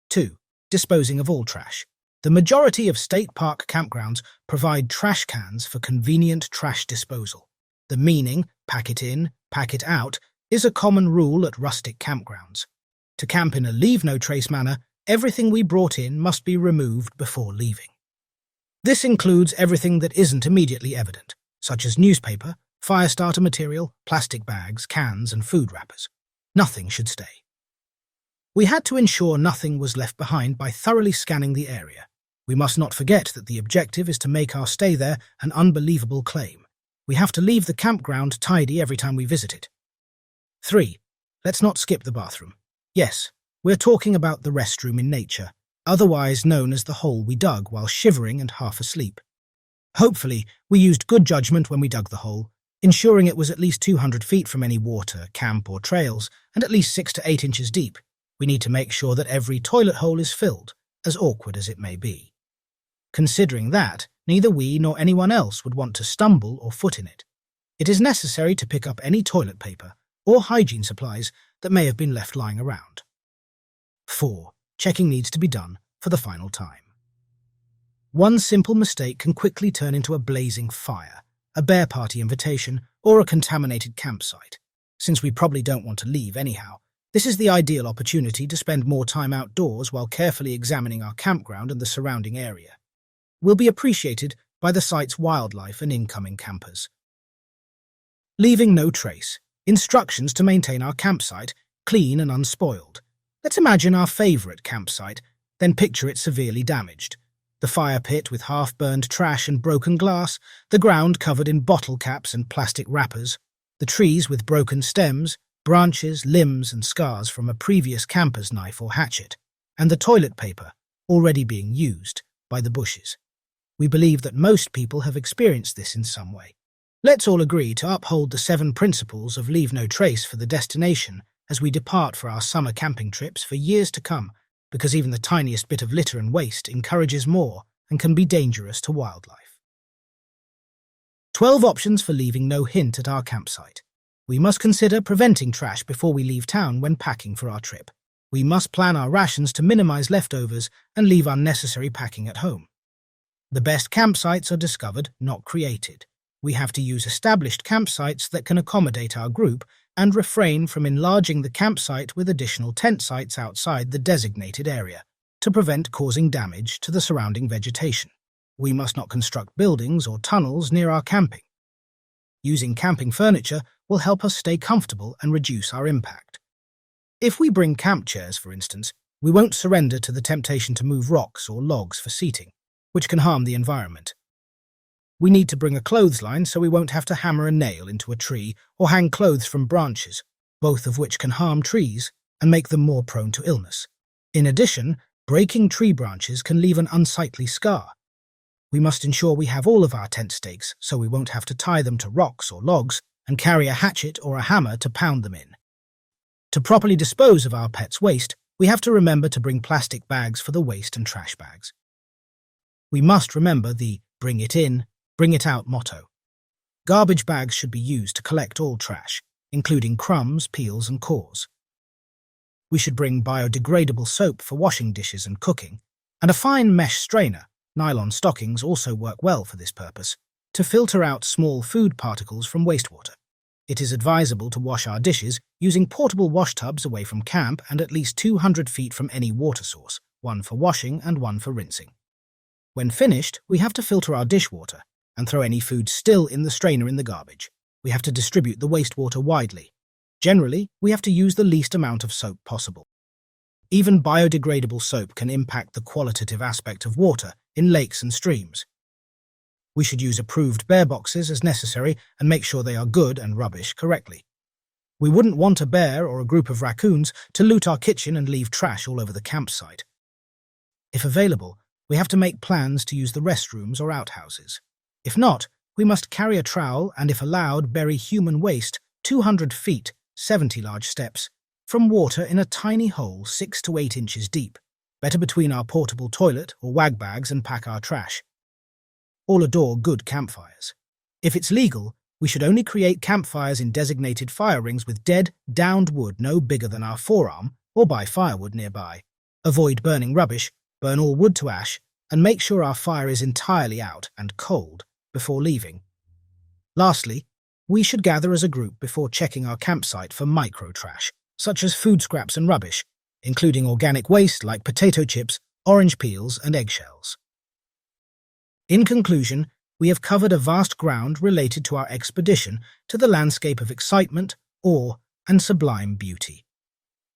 [SPEAKER 1] 2. Disposing of all trash. The majority of state park campgrounds provide trash cans for convenient trash disposal. The meaning, pack it in, pack it out, is a common rule at rustic campgrounds. To camp in a leave-no-trace manner, everything we brought in must be removed before leaving. This includes everything that isn't immediately evident, such as newspaper, fire starter material, plastic bags, cans, and food wrappers. Nothing should stay. We had to ensure nothing was left behind by thoroughly scanning the area. We must not forget that the objective is to make our stay there an unbelievable claim. We have to leave the campground tidy every time we visit it. 3. Let's not skip the bathroom. Yes, we're talking about the restroom in nature, otherwise known as the hole we dug while shivering and half asleep. Hopefully, we used good judgment when we dug the hole, ensuring it was at least 200 feet from any water, camp, or trails, and at least 6 to 8 inches deep. We need to make sure that every toilet hole is filled, as awkward as it may be. Considering that, neither we nor anyone else would want to stumble or foot in it. It is necessary to pick up any toilet paper or hygiene supplies that may have been left lying around. 4. Checking needs to be done for the final time. One simple mistake can quickly turn into a blazing fire, a bear party invitation, or a contaminated campsite. Since we probably don't want to leave anyhow, this is the ideal opportunity to spend more time outdoors while carefully examining our campground and the surrounding area. We'll be appreciated by the site's wildlife and incoming campers. Leaving no trace. Instructions to maintain our campsite clean and unspoiled. Let's imagine our favourite campsite, then picture it severely damaged. The fire pit with half-burned trash and broken glass, the ground covered in bottle caps and plastic wrappers, the trees with broken stems, branches, limbs and scars from a previous camper's knife or hatchet, and the toilet paper already being used by the bushes. We believe that most people have experienced this in some way. Let's all agree to uphold the 7 principles of leave no trace for the destination as we depart for our summer camping trips for years to come, because even the tiniest bit of litter and waste encourages more and can be dangerous to wildlife. 12 options for leaving no hint at our campsite. We must consider preventing trash before we leave town when packing for our trip. We must plan our rations to minimize leftovers and leave unnecessary packing at home. The best campsites are discovered, not created. We have to use established campsites that can accommodate our group and refrain from enlarging the campsite with additional tent sites outside the designated area to prevent causing damage to the surrounding vegetation. We must not construct buildings or tunnels near our camping. Using camping furniture will help us stay comfortable and reduce our impact. If we bring camp chairs, for instance, we won't surrender to the temptation to move rocks or logs for seating, which can harm the environment. We need to bring a clothesline so we won't have to hammer a nail into a tree or hang clothes from branches, both of which can harm trees and make them more prone to illness. In addition, breaking tree branches can leave an unsightly scar. We must ensure we have all of our tent stakes so we won't have to tie them to rocks or logs and carry a hatchet or a hammer to pound them in. To properly dispose of our pets' waste, we have to remember to bring plastic bags for the waste and trash bags. We must remember the bring it in, bring it out motto. Garbage bags should be used to collect all trash, including crumbs, peels and cores. We should bring biodegradable soap for washing dishes and cooking, and a fine mesh strainer. Nylon stockings also work well for this purpose, to filter out small food particles from wastewater. It is advisable to wash our dishes using portable wash tubs away from camp and at least 200 feet from any water source, one for washing and one for rinsing. When finished, we have to filter our dishwater and throw any food still in the strainer in the garbage. We have to distribute the wastewater widely. Generally, we have to use the least amount of soap possible. Even biodegradable soap can impact the qualitative aspect of water in lakes and streams. We should use approved bear boxes as necessary and make sure they are good and rubbish correctly. We wouldn't want a bear or a group of raccoons to loot our kitchen and leave trash all over the campsite. If available, we have to make plans to use the restrooms or outhouses. If not, we must carry a trowel and, if allowed, bury human waste 200 feet, 70 large steps, from water in a tiny hole 6 to 8 inches deep, better between our portable toilet or wag bags, and pack our trash. All adore good campfires. If it's legal, we should only create campfires in designated fire rings with dead, downed wood no bigger than our forearm, or buy firewood nearby. Avoid burning rubbish, burn all wood to ash, and make sure our fire is entirely out and cold before leaving. Lastly, we should gather as a group before checking our campsite for micro-trash, such as food scraps and rubbish, including organic waste like potato chips, orange peels, and eggshells. In conclusion, we have covered a vast ground related to our expedition to the landscape of excitement, awe, and sublime beauty.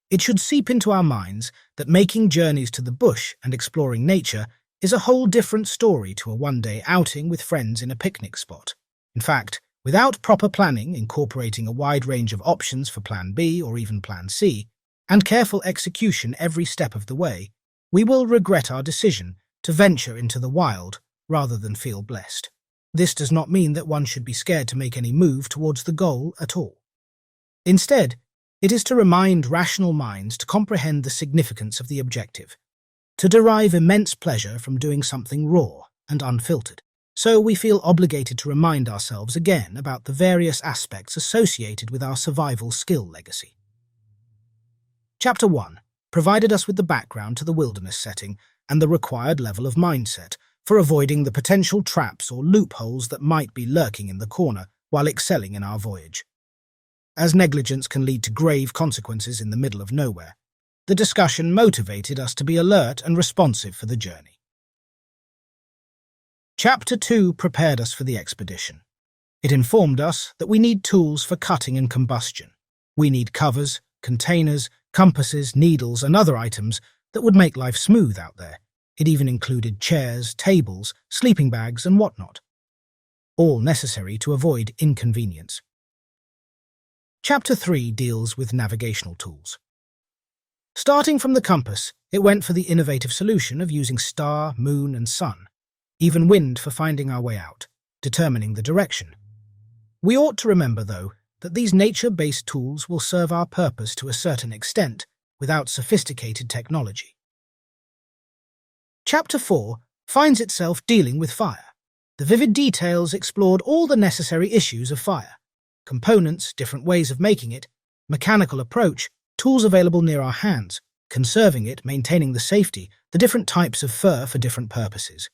[SPEAKER 1] It should seep into our minds that making journeys to the bush and exploring nature is a whole different story to a one-day outing with friends in a picnic spot. In fact, without proper planning, incorporating a wide range of options for Plan B or even Plan C, and careful execution every step of the way, we will regret our decision to venture into the wild rather than feel blessed. This does not mean that one should be scared to make any move towards the goal at all. Instead, it is to remind rational minds to comprehend the significance of the objective, to derive immense pleasure from doing something raw and unfiltered. So we feel obligated to remind ourselves again about the various aspects associated with our survival skill legacy. Chapter 1 provided us with the background to the wilderness setting and the required level of mindset for avoiding the potential traps or loopholes that might be lurking in the corner while excelling in our voyage. As negligence can lead to grave consequences in the middle of nowhere, the discussion motivated us to be alert and responsive for the journey. Chapter 2 prepared us for the expedition. It informed us that we need tools for cutting and combustion. We need covers, containers, compasses, needles, and other items that would make life smooth out there. It even included chairs, tables, sleeping bags, and whatnot. All necessary to avoid inconvenience. Chapter 3 deals with navigational tools. Starting from the compass, it went for the innovative solution of using star, moon, and sun, even wind for finding our way out, determining the direction. We ought to remember, though, that these nature-based tools will serve our purpose to a certain extent without sophisticated technology. Chapter 4 finds itself dealing with fire. The vivid details explored all the necessary issues of fire: components, different ways of making it, mechanical approach, tools available near our hands, conserving it, maintaining the safety, the different types of fur for different purposes.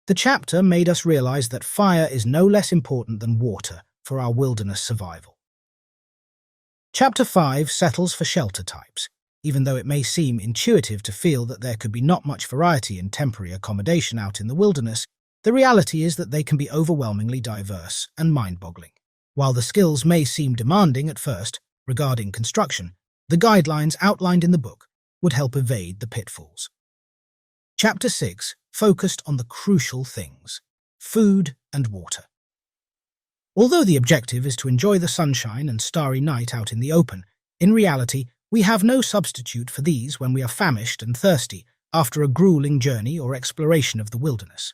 [SPEAKER 1] The chapter made us realize that fire is no less important than water for our wilderness survival. Chapter 5 settles for shelter types. Even though it may seem intuitive to feel that there could be not much variety in temporary accommodation out in the wilderness, the reality is that they can be overwhelmingly diverse and mind-boggling. While the skills may seem demanding at first regarding construction, the guidelines outlined in the book would help evade the pitfalls. Chapter 6 focused on the crucial things: food and water. Although the objective is to enjoy the sunshine and starry night out in the open, in reality, we have no substitute for these when we are famished and thirsty after a grueling journey or exploration of the wilderness.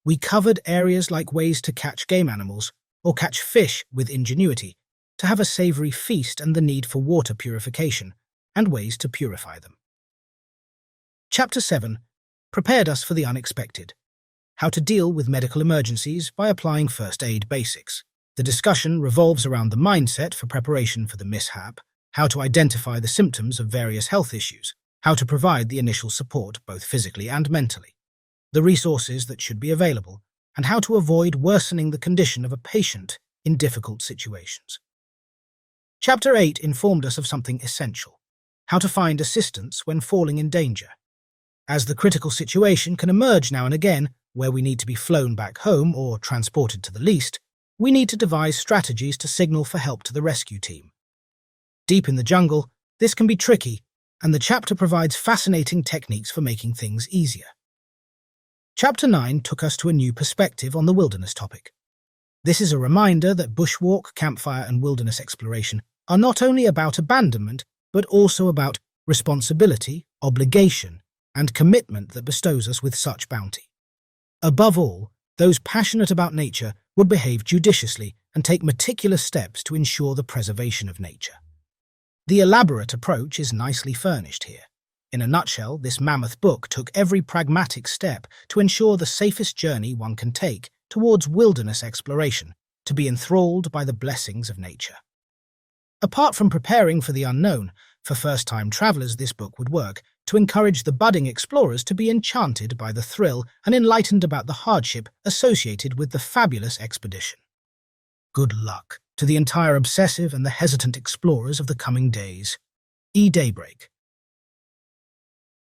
[SPEAKER 1] We covered areas like ways to catch game animals or catch fish with ingenuity, to have a savory feast and the need for water purification, and ways to purify them. Chapter 7 prepared us for the unexpected: how to deal with medical emergencies by applying first aid basics. The discussion revolves around the mindset for preparation for the mishap, how to identify the symptoms of various health issues, how to provide the initial support both physically and mentally, the resources that should be available, and how to avoid worsening the condition of a patient in difficult situations. Chapter 8 informed us of something essential: how to find assistance when falling in danger. As the critical situation can emerge now and again, where we need to be flown back home or transported to the least, we need to devise strategies to signal for help to the rescue team. Deep in the jungle, this can be tricky, and the chapter provides fascinating techniques for making things easier. Chapter 9 took us to a new perspective on the wilderness topic. This is a reminder that bushwalk, campfire, and wilderness exploration are not only about abandonment, but also about responsibility, obligation, and commitment that bestows us with such bounty. Above all, those passionate about nature would behave judiciously and take meticulous steps to ensure the preservation of nature. The elaborate approach is nicely furnished here. In a nutshell, this mammoth book took every pragmatic step to ensure the safest journey one can take towards wilderness exploration, to be enthralled by the blessings of nature. Apart from preparing for the unknown, for first-time travelers this book would work to encourage the budding explorers to be enchanted by the thrill and enlightened about the hardship associated with the fabulous expedition. Good luck to the entire obsessive and the hesitant explorers of the coming days. Daybreak.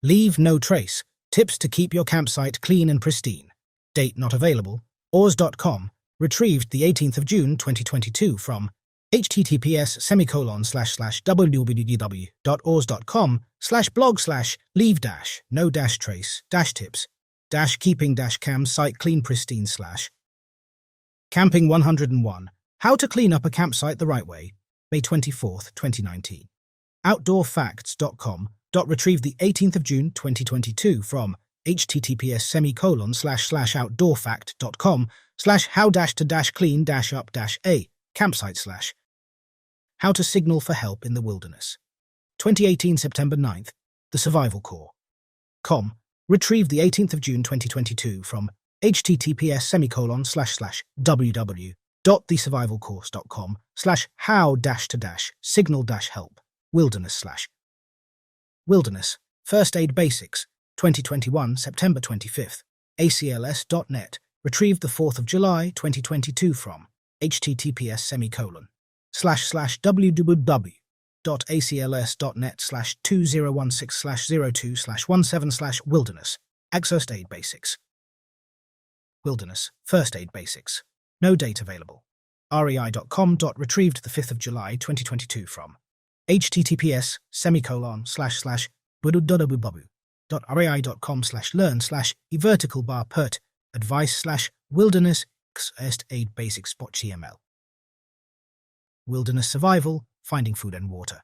[SPEAKER 1] Leave no trace. Tips to keep your campsite clean and pristine. Date not available. Oars.com. Retrieved the 18th of June 2022 from https://www.oars.com/blog/leave-no-trace-tips-keeping-campsite clean pristine/ Camping 101. How to clean up a campsite the right way. May 24th, 2019. Outdoorfacts.com. Retrieved the 18th of June 2022 from https://outdoorfact.com/how-to-clean-up-a campsite/ How to signal for help in the wilderness. 2018 September 9th. The Survival Corps.com. Retrieved the 18th of June 2022 from https://www.thesurvivalcourse.com/how-to-signal-help wilderness. First Aid Basics. 2021 September 25th. acls.net. Retrieved the 4th of July 2022 from https://www.acls.net/2016/02/17/wilderness. First Aid Basics. Wilderness, First Aid Basics. No date available. rei.com. Retrieved the 5th of July 2022 from https://www.rei.com/learn/e-vertical-bar-pert advice/wilderness first aid basics .html. Wilderness survival, finding food and water.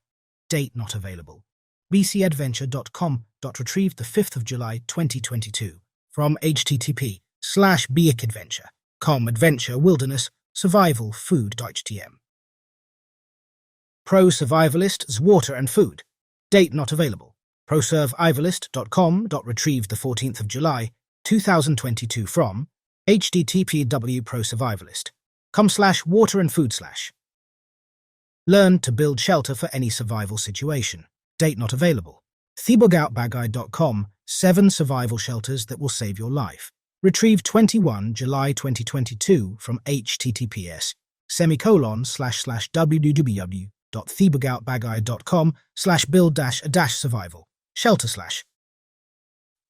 [SPEAKER 1] Date not available. bcadventure.com. Retrieved the 5th of July 2022 from http://beakadventure.com adventure wilderness survival food.htm. Pro Survivalists Water and Food. Date not available. prosurvivalist.com. Retrieved the 14th of July 2022 from http://prosurvivalist.com/water and food/. Learn to build shelter for any survival situation. Date not available. thebogoutbagguide.com 7 survival shelters that will save your life. Retrieved 21 July 2022 from https://www.thebogoutbagguide.com/build-a-survival shelter/.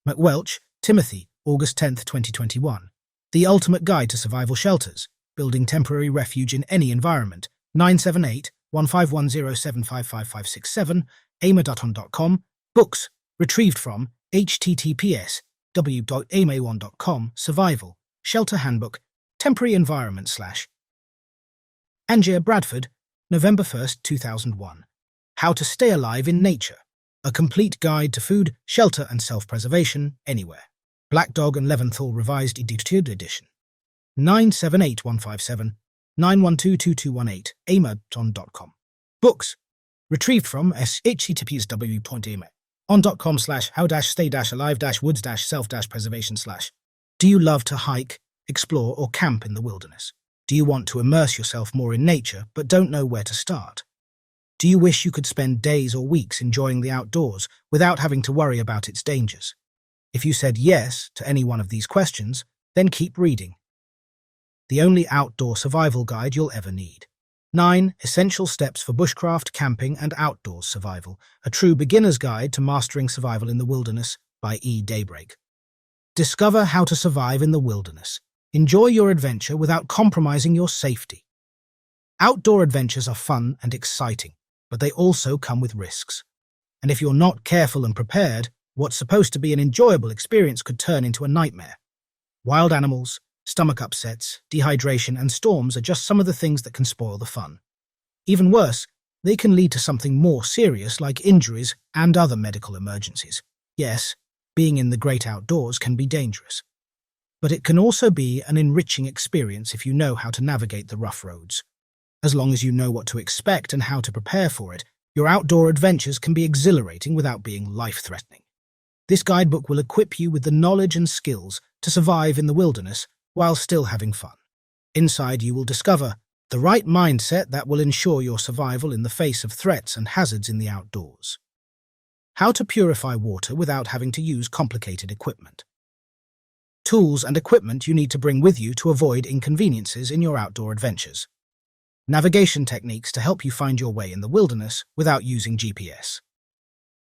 [SPEAKER 1] McWelch, Timothy, August 10, 2021. The Ultimate Guide to Survival Shelters, Building Temporary Refuge in Any Environment, 978-1510755567, ama.on.com. Books, retrieved from https://www.ama1.com. Survival, Shelter Handbook, Temporary Environment/. Angier Bradford, November 1st, 2001. How to Stay Alive in Nature, a complete guide to food, shelter and self-preservation anywhere. Black Dog and Leventhal Revised Edition. 978-157-912-2218, ama.on.com. Books, retrieved from https://how-stay-alive-woods-self-preservation/. Do you love to hike, explore or camp in the wilderness? Do you want to immerse yourself more in nature but don't know where to start? Do you wish you could spend days or weeks enjoying the outdoors without having to worry about its dangers? If you said yes to any one of these questions, then keep reading. The only outdoor survival guide you'll ever need. 9 Essential Steps for Bushcraft, Camping and Outdoors Survival, a true beginner's guide to mastering survival in the wilderness by E. Daybreak. Discover how to survive in the wilderness. Enjoy your adventure without compromising your safety. Outdoor adventures are fun and exciting, but they also come with risks. And if you're not careful and prepared, what's supposed to be an enjoyable experience could turn into a nightmare. Wild animals, stomach upsets, dehydration, and storms are just some of the things that can spoil the fun. Even worse, they can lead to something more serious like injuries and other medical emergencies. Yes, being in the great outdoors can be dangerous. But it can also be an enriching experience if you know how to navigate the rough roads. As long as you know what to expect and how to prepare for it, your outdoor adventures can be exhilarating without being life-threatening. This guidebook will equip you with the knowledge and skills to survive in the wilderness while still having fun. Inside, you will discover the right mindset that will ensure your survival in the face of threats and hazards in the outdoors. How to purify water without having to use complicated equipment. Tools and equipment you need to bring with you to avoid inconveniences in your outdoor adventures. Navigation techniques to help you find your way in the wilderness without using GPS.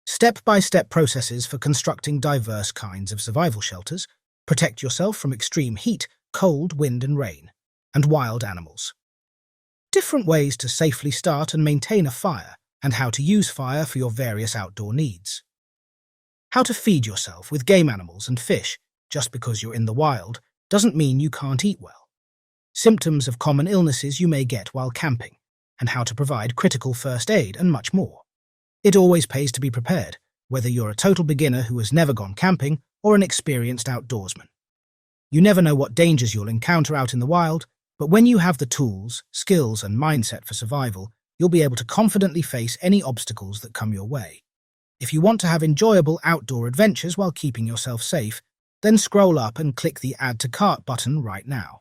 [SPEAKER 1] Step-by-step processes for constructing diverse kinds of survival shelters. Protect yourself from extreme heat, cold, wind and rain, and wild animals. Different ways to safely start and maintain a fire, and how to use fire for your various outdoor needs. How to feed yourself with game animals and fish. Just because you're in the wild doesn't mean you can't eat well. Symptoms of common illnesses you may get while camping, and how to provide critical first aid and much more. It always pays to be prepared, whether you're a total beginner who has never gone camping or an experienced outdoorsman. You never know what dangers you'll encounter out in the wild, but when you have the tools, skills, and mindset for survival, you'll be able to confidently face any obstacles that come your way. If you want to have enjoyable outdoor adventures while keeping yourself safe, then scroll up and click the Add to Cart button right now.